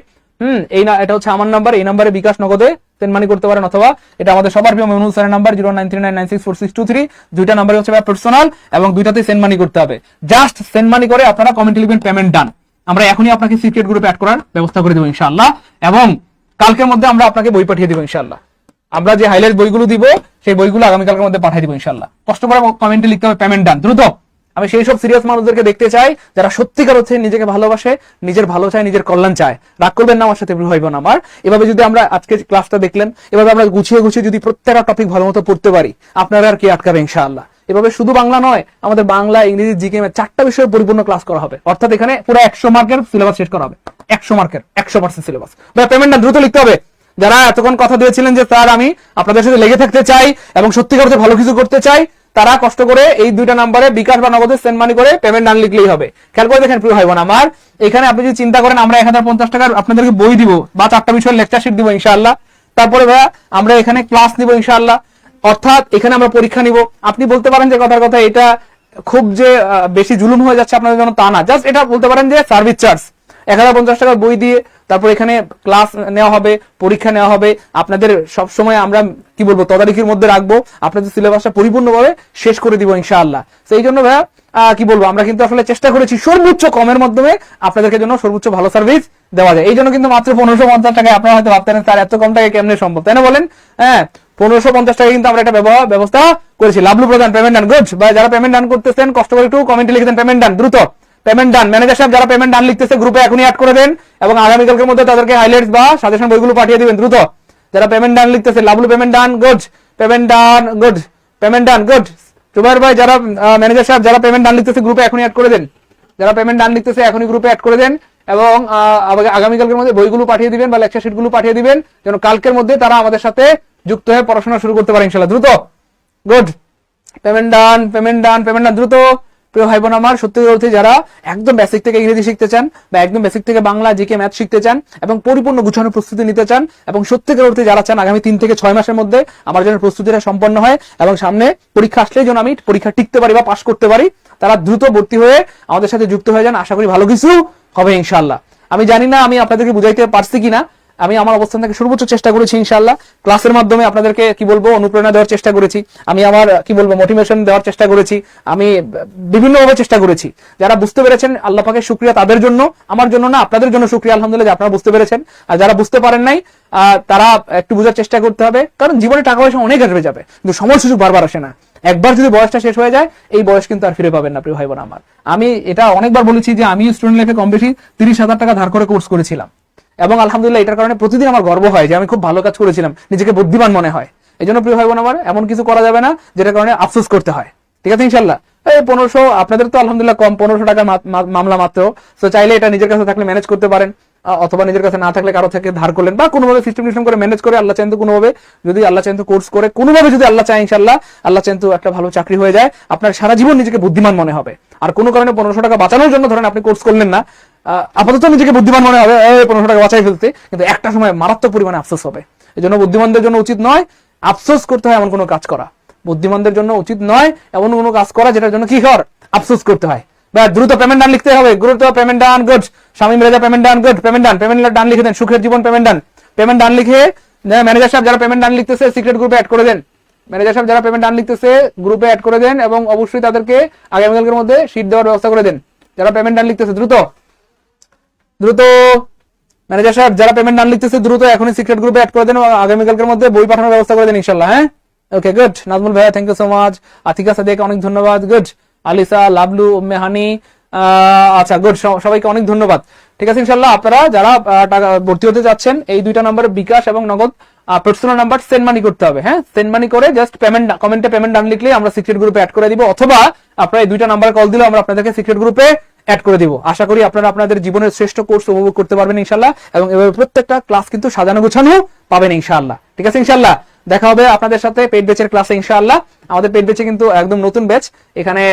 এই না, এটা হচ্ছে আমার নাম্বার, এই নাম্বারে বিকাশ নগদে সেন্ড মানি করতে পারেন, অথবা এটা আমাদের সবার প্রিয় মেমুন স্যারের নাম্বার 09399964623। দুইটা নাম্বারই হচ্ছে পার্সোনাল এবং দুইটাতেই সেন্ড মানি করতে হবে। জাস্ট সেন্ড মানি করে আপনারা কমেন্টে লিখবেন পেমেন্ট ডান, আমরা এখনই আপনাকে সিক্রেট গ্রুপে অ্যাড করার ব্যবস্থা করে দেবো ইনশাআল্লাহ এবং কালকের মধ্যে আমরা আপনাকে বই পাঠিয়ে দেবো ইনশাআল্লাহ। আমরা যে হাইলাইট বইগুলো দিব সেই বইগুলো আগামীকালকের মধ্যে পাঠিয়ে দিব ইনশাআল্লাহ। কষ্ট করে কমেন্টে লিখতে হবে পেমেন্ট ডান, দ্রুত। আমি সেই সব সিরিয়াস মানুষদেরকে দেখতে চাই যারা সত্যিকার হচ্ছে নিজেকে ভালোবাসে, নিজের ভালো চায়, নিজের কল্যাণ চায়। রাগ করবেন না আমার সাথে, ভুল হইব না আমার। এভাবে যদি আমরা আজকে ক্লাসটা দেখলেন, এভাবে আমরা গুছিয়ে গুছিয়ে যদি প্রত্যেকটা টপিক ভালো মতো পড়তে পারি, আপনারা আর কি আটকাবে ইনশাআল্লাহ। এভাবে শুধু বাংলা নয়, আমাদের বাংলা, ইংরেজি, জিকে 4টা বিষয়ের পরিপূর্ণ ক্লাস করা হবে, অর্থাৎ এখানে পুরো 100 মার্কের সিলেবাস শেষ করা হবে। 100 মার্কের 100% সিলেবাস। ভাই পেমেন্টটা দ্রুত লিখতে হবে। যারা এতক্ষণ কথা দিয়েছিলেন যে স্যার আমি আপনাদের সাথে লেগে থাকতে চাই এবং সত্যিকার অর্থে ভালো কিছু করতে চাই, তারা কষ্ট করে এই দুইটা নাম্বারে বিকাশ বা নগদে সেন্ড মানি করে পেমেন্ট ডান লিখলেই হবে। খেয়াল করে দেখেন প্রিয় ভাই বোন আমার, এখানে আপনি যদি চিন্তা করেন আমরা 1050 টাকার আপনাদেরকে বই দিব বা 4টা বিষয়ের লেকচার শিট দিব ইনশাআল্লাহ, তারপরে ভাইয়া আমরা এখানে ক্লাস নিব ইনশাআল্লাহ, অর্থাৎ এখানে আমরা পরীক্ষা নিব। আপনি বলতে পারেন যে কথার কথা এটা খুব যে বেশি জুলুম হয়ে যাচ্ছে আপনাদের জন্য, তা না। জাস্ট এটা বলতে পারেন যে সার্ভিস চার্জ 1050 টাকার বই দিয়ে তারপর এখানে ক্লাস নেওয়া হবে, পরীক্ষা নেওয়া হবে। আপনাদের সবসময় আমরা কি বলবো তদারকির মধ্যে রাখবো, আপনাদের সিলেবাসটা পরিপূর্ণভাবে শেষ করে দিব ইনশাআল্লাহ। সেই জন্য ভাইয়া কি বলবো, আমরা কিন্তু আসলে চেষ্টা করেছি সর্বোচ্চ কমের মাধ্যমে আপনাদেরকে জন্য সর্বোচ্চ ভালো সার্ভিস দেওয়া যায়। এই জন্য কিন্তু মাত্র 1550 টাকায় আপনারা হয়তো ভাবতেন তার এত কম টাকায় কেমনে সম্ভব, তাই না বলেন? হ্যাঁ 1550 টাকায় কিন্তু আমরা একটা ব্যবস্থা করেছি। লাভলু প্রধান পেমেন্ট ডান, গুড। ভাই যারা পেমেন্ট ডান করতেছেন কষ্ট করে একটু কমেন্টে লিখে দেন পেমেন্ট ডান, দ্রুত পেমেন্ট ডান। ম্যানেজার সাহেব যারা পেমেন্ট ডান লিখতেছে গ্রুপে এখনই অ্যাড করে দেন এবং আগামীকালকের মধ্যে তাদেরকে হাইলাইটস বা সাজেশন বইগুলো পাঠিয়ে দিবেন দ্রুত। যারা পেমেন্ট ডান লিখতেছে, Lovelu payment done, good. Payment done, good. Payment done, good. Jubair ভাই যারা ম্যানেজার সাহেব যারা পেমেন্ট ডান লিখতেছে গ্রুপে এখনই অ্যাড করে দেন। যারা পেমেন্ট ডান লিখতেছে এখনই গ্রুপে অ্যাড করে দেন এবং আগামীকালকের মধ্যে বইগুলো পাঠিয়ে দিবেন বা লেকচার শিটগুলো পাঠিয়ে দিবেন, যেন কালকের মধ্যে তারা আমাদের সাথে যুক্ত হয়ে পড়াশোনা শুরু করতে পারে ইনশাআল্লাহ। দ্রুত গুড, পেমেন্ট ডান, পেমেন্ট ডান, পেমেন্ট ডান, দ্রুত। প্রিয় ভাই বোন আমার, সত্যি বলতে যারা একদম বেসিক থেকে ইংরেজি শিখতে চান বা একদম বেসিক থেকে বাংলা জিকে ম্যাথ শিখতে চান এবং পরিপূর্ণ গুছানো প্রস্তুতি নিতে চান এবং সত্যিকার অর্থে যারা চান আগামী 3 থেকে 6 মাসের মধ্যে আমার জন্য প্রস্তুতিটা সম্পন্ন হয় এবং সামনে পরীক্ষা আসলেই যেন আমি পরীক্ষা টিকতে পারি বা পাশ করতে পারি, তারা দ্রুত ভর্তি হয়ে আমাদের সাথে যুক্ত হয়ে যান। আশা করি ভালো কিছু হবে ইনশাআল্লাহ। আমি জানি না আমি আপনাদেরকে বুঝাইতে পারছি কিনা, আমি আমার অবস্থান থেকে সর্বোচ্চ চেষ্টা করেছি ইনশাআল্লাহ। ক্লাসের মাধ্যমে আপনাদেরকে অনুপ্রেরণা দেওয়ার চেষ্টা করেছি, আমি আমার মোটিভেশন দেওয়ার চেষ্টা করেছি, আমি বিভিন্নভাবে চেষ্টা করেছি। যারা বুঝতে পেরেছেন আল্লাহ পাকের শুকরিয়া তাদের জন্য, আমার জন্য না, আপনাদের জন্য শুকরিয়া আলহামদুলিল্লাহ যে আপনারা বুঝতে পেরেছেন। আর যারা বুঝতে পারেন নাই তারা একটু বোঝার চেষ্টা করতে হবে, কারণ জীবনে টাকা পয়সা অনেক আসবে যাবে, কিন্তু সময় সুযোগ বারবার আসে না। একবার যদি বয়সটা শেষ হয়ে যায়, এই বয়স কিন্তু আর ফিরে পাবেন না প্রিয় ভাই বোন আমার। আমি এটা অনেকবার বলেছি যে আমি স্টুডেন্ট লাইফে কম বেশি 30,000 টাকা ধার করে কোর্স করেছিলাম এবং আলহামদুলিল্লাহ এটার কারণে প্রতিদিন আমার গর্ব হয় যে আমি খুব ভালো কাজ করেছিলাম, নিজেকে বুদ্ধিমান মনে হয়। এই জন্য প্রিয় ভাই বোন আমার, এমন কিছু করা যাবে না যেটার কারণে আফসোস করতে হয়, ঠিক আছে ইনশাল্লাহ। এই 1500 আপনাদের তো আলহামদুলিল্লাহ কম, 1500 টাকা মামলা মাত্র। তো চাইলে এটা নিজের কাছে থাকলে ম্যানেজ করতে পারেন, অথবা নিজের কাছে না থাকলে কারো থেকে ধার করলেন, বা কোনোভাবে সিস্টেম করে ম্যানেজ করে আল্লাহ চাইন তো কোনোভাবে, যদি আল্লাহ চাইন তো কোর্স করে কোনোভাবে, যদি আল্লাহ চায় ইনশাল্লাহ, আল্লাহ চাইন তো একটা ভালো চাকরি হয়ে যায়, আপনার সারা জীবন নিজেকে বুদ্ধিমান মনে হবে। আর কোনো কারণে 1500 টাকা বাঁচানোর জন্য ধরেন আপনি কোর্স করলেন না, আপাতত নিজেকে বুদ্ধিমান মনে হবে 1500 টাকা বাঁচাই ফেলতে, কিন্তু একটা সময় মারাত্মক পরিমাণে আফসোস হবে। এই জন্য বুদ্ধিমানদের জন্য উচিত নয় আফসোস করতে হয় এমন কোনো কাজ করা, বুদ্ধিমানদের জন্য উচিত নয় এমন কোনো কাজ করা যেটার জন্য কি কর আফসোস করতে হয়। বা দ্রুত পেমেন্ট ডান লিখতে হবে, দ্রুত payment done, good. Shamim Reza payment done, good, payment ডান, পেমেন্ট ডান লিখে দেন। সুখের জীবন পেমেন্ট ডান, পেমেন্ট ডান লিখে ম্যানেজার সাহেব যারা পেমেন্ট ডান লিখতেছে সিক্রেট গ্রুপে অ্যাড করে দেন। ম্যানেজার সাহেব যারা পেমেন্ট ডান লিখতেছে গ্রুপে অ্যাড করে দেন এবং অবশ্যই তাদেরকে আগামীকালকের মধ্যে শীট দেওয়ার ব্যবস্থা করে দেন। যারা পেমেন্ট ডান লিখতেছে দ্রুত দ্রুত, ম্যানেজার সাহেব যারা পেমেন্ট ডান লিখতেছে দ্রুত এখনই সিক্রেট গ্রুপে অ্যাড করে দেন, আগামীকালকের মধ্যে বই পাঠানোর ব্যবস্থা করে দেন ইনশাআল্লাহ। হ্যাঁ, ওকে, গুড। নাজমুল ভাইয়া thank you so much. Atika সাদিয়াকে অনেক ধন্যবাদ, গুড। আলিসা, লাভলু, উম্মে হানি, আচ্ছা গুড, সবাইকে অনেক ধন্যবাদ। ঠিক আছে ইনশাআল্লাহ। আপনারা যারা টাকা ভর্তি হতে যাচ্ছেন, এই দুইটা নাম্বার বিকাশ এবং নগদ পার্সোনাল নাম্বার সেন্ড মানি করতে হবে। হ্যাঁ, সেন্ড মানি করে জাস্ট পেমেন্ট কমেন্টে পেমেন্ট ডান লিখলে আমরা সিক্রেট গ্রুপে অ্যাড করে দিব, অথবা আপনারা এই দুইটা নাম্বার কল দিলে আমরা আপনাদেরকে সিক্রেট গ্রুপে অ্যাড করে দিব। আশা করি আপনারা আপনাদের জীবনের শ্রেষ্ঠ কোর্স উপভোগ করতে পারবেন ইনশাআল্লাহ, এবং এভাবে প্রত্যেকটা ক্লাস কিন্তু সাজানো গোছানো পাবেন ইনশাআল্লাহ। ঠিক আছে ইনশাআল্লাহ, দেখা হবে আপনাদের সাথে পেইড ব্যাচের ক্লাসে ইনশাআল্লাহ। আমাদের পেইড ব্যাচে কিন্তু একদম নতুন ব্যাচ, এখানে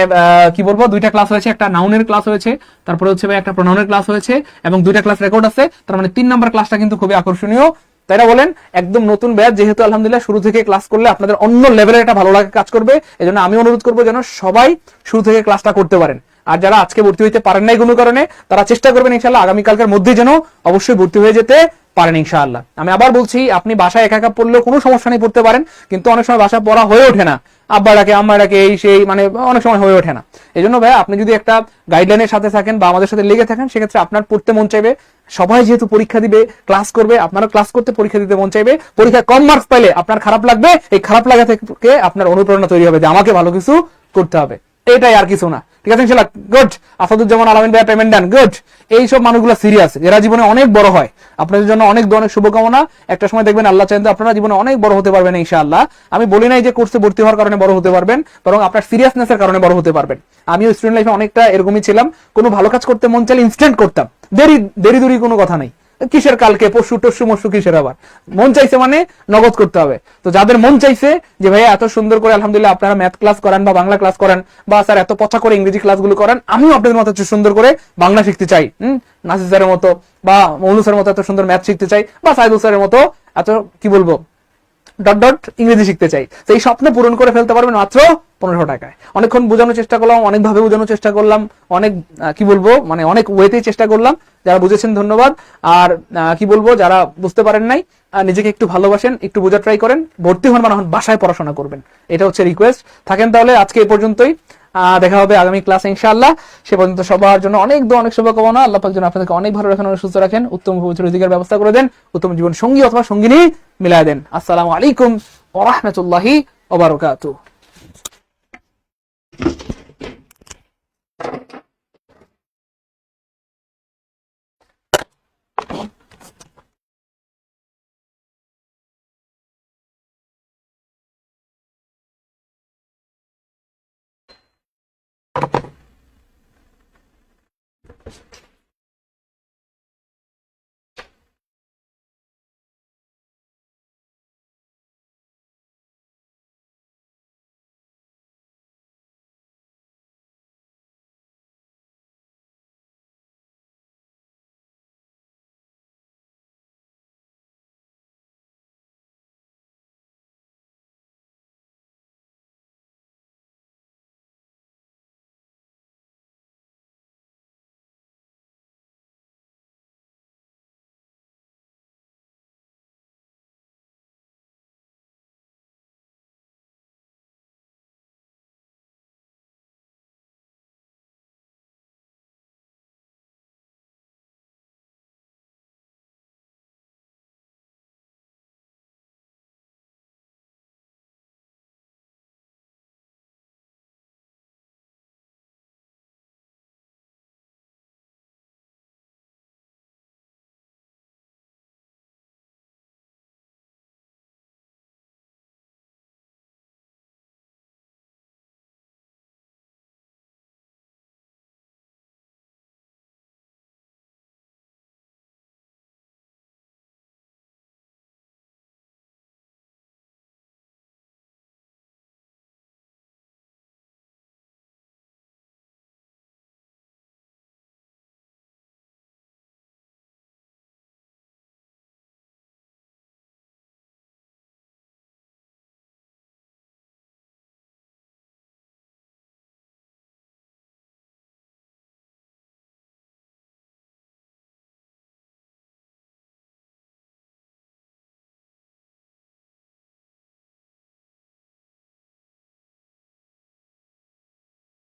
কি বলবো, দুইটা ক্লাস হয়েছে, একটা নাউনের ক্লাস হয়েছে, তারপরে হচ্ছে একটা প্রোনাউনের ক্লাস হয়েছে, এবং দুইটা ক্লাস রেকর্ড আছে। তার মানে 3 নাম্বার ক্লাসটা কিন্তু খুবই আকর্ষণীয়, তাই না বলেন? একদম নতুন ব্যাচ যেহেতু আলহামদুলিল্লাহ শুরু থেকে ক্লাস করলে আপনাদের অন্য লেভেলের একটা ভালো লাগে কাজ করবে। এজন্য আমি অনুরোধ করবো যেন সবাই শুরু থেকে ক্লাসটা করতে পারেন। আর যারা আজকে ভর্তি হইতে পারেন নাই কোনো কারণে, তারা চেষ্টা করবেন ইনশাআল্লাহ আগামীকালকের মধ্যে যেন অবশ্যই ভর্তি হয়ে যেতে পারেন ইনশাআল্লাহ। আমি আবার বলছি, আপনি বাসায় একা একা পড়লেও কোনো সমস্যা নেই, পড়তে পারেন, কিন্তু অনেক সময় বাসা পড়া হয়ে ওঠে না, আব্বা ডাকে আম্মা ডাকে এই সেই, মানে অনেক সময় হয়ে ওঠে না। এই জন্য ভাই আপনি যদি একটা গাইডলাইনের সাথে থাকেন বা আমাদের সাথে লেগে থাকেন, সেক্ষেত্রে আপনার পড়তে মন চাইবে। সবাই যেহেতু পরীক্ষা দিবে, ক্লাস করবে, আপনারও ক্লাস করতে পরীক্ষা দিতে মন চাইবে। পরীক্ষায় কম মার্কস পাইলে আপনার খারাপ লাগবে, এই খারাপ লাগা থেকে আপনার অনুপ্রেরণা তৈরি হবে যে আমাকে ভালো কিছু করতে হবে, এটাই আর কিছু না। ঠিক আছে ইনশাআল্লাহ, গুড। আসাদুজ্জামান আলামিন ভাই পেমেন্ট ডান, গুড। এইসব মানুষগুলো সিরিয়াস, এরা জীবনে অনেক বড় হয়। আপনাদের জন্য অনেক অনেক শুভকামনা। একটা সময় দেখবেন আল্লাহ চাইলে আপনারা জীবনে অনেক বড় হতে পারবেন ইনশাআল্লাহ। আমি বলি নাই যে কোর্সে ভর্তি হওয়ার কারণে বড় হতে পারবেন, বরং আপনার সিরিয়াসনেসের কারণে বড় হতে পারবেন। আমিও স্টুডেন্ট লাইফে অনেকটা এরকমই ছিলাম, কোনো ভালো কাজ করতে মন চাইলে ইনস্ট্যান্ট করতাম, দেরি দেরি কোনো কথা নাই, কিসের কালকে পরশু টরশু মরশু কিসের, আবার মন চাইছে মানে নগদ করতে হবে। তো যাদের মন চাইছে যে ভাইয়া এত সুন্দর করে আলহামদুলিল্লাহ আপনারা ম্যাথ ক্লাস করান বা বাংলা ক্লাস করান, বা স্যার এত পচা করে ইংরেজি ক্লাসগুলো করান, আমিও আপনাদের মতো সুন্দর করে বাংলা শিখতে চাই, নাসির স্যারের মতো বা মৌলু স্যারের মতো এত সুন্দর ম্যাথ শিখতে চাই, বা সাইদুল স্যারের মতো এত কি বলবো ডট ডট ইংরেজি শিখতে চাই, তো এই স্বপ্ন পূরণ করে ফেলতে পারবেন মাত্র 1500 টাকায়। অনেকক্ষণ বোঝানোর চেষ্টা করলাম, অনেকভাবে বোঝানোর চেষ্টা করলাম, অনেক কি বলবো, মানে অনেক ওয়েতেই চেষ্টা করলাম। যারা বুঝেছেন ধন্যবাদ, আর কি বলবো যারা বুঝতে পারেন নাই, নিজেকে একটু ভালোবাসেন, একটু বোঝার ট্রাই করেন, ভর্তি হন মানে বাসায় পড়াশোনা করবেন, এটা হচ্ছে রিকোয়েস্ট। থাকেন তাহলে আজকে এই পর্যন্তই, দেখা হবে আগামী ক্লাসে ইনশাআল্লাহ। সে পর্যন্ত সবার জন্য অনেক অনেক শুভকামনা। আল্লাহ পাক যেন আপনাদেরকে অনেক ভালো রাখেন, অনেক সুস্থ রাখেন, উত্তম রোজগার ব্যবস্থা করে দেন, উত্তম জীবন সঙ্গী অথবা সঙ্গিনী মিলাই দেন। আসসালামু আলাইকুম ওয়া রাহমাতুল্লাহি ওয়া বারাকাতুহু।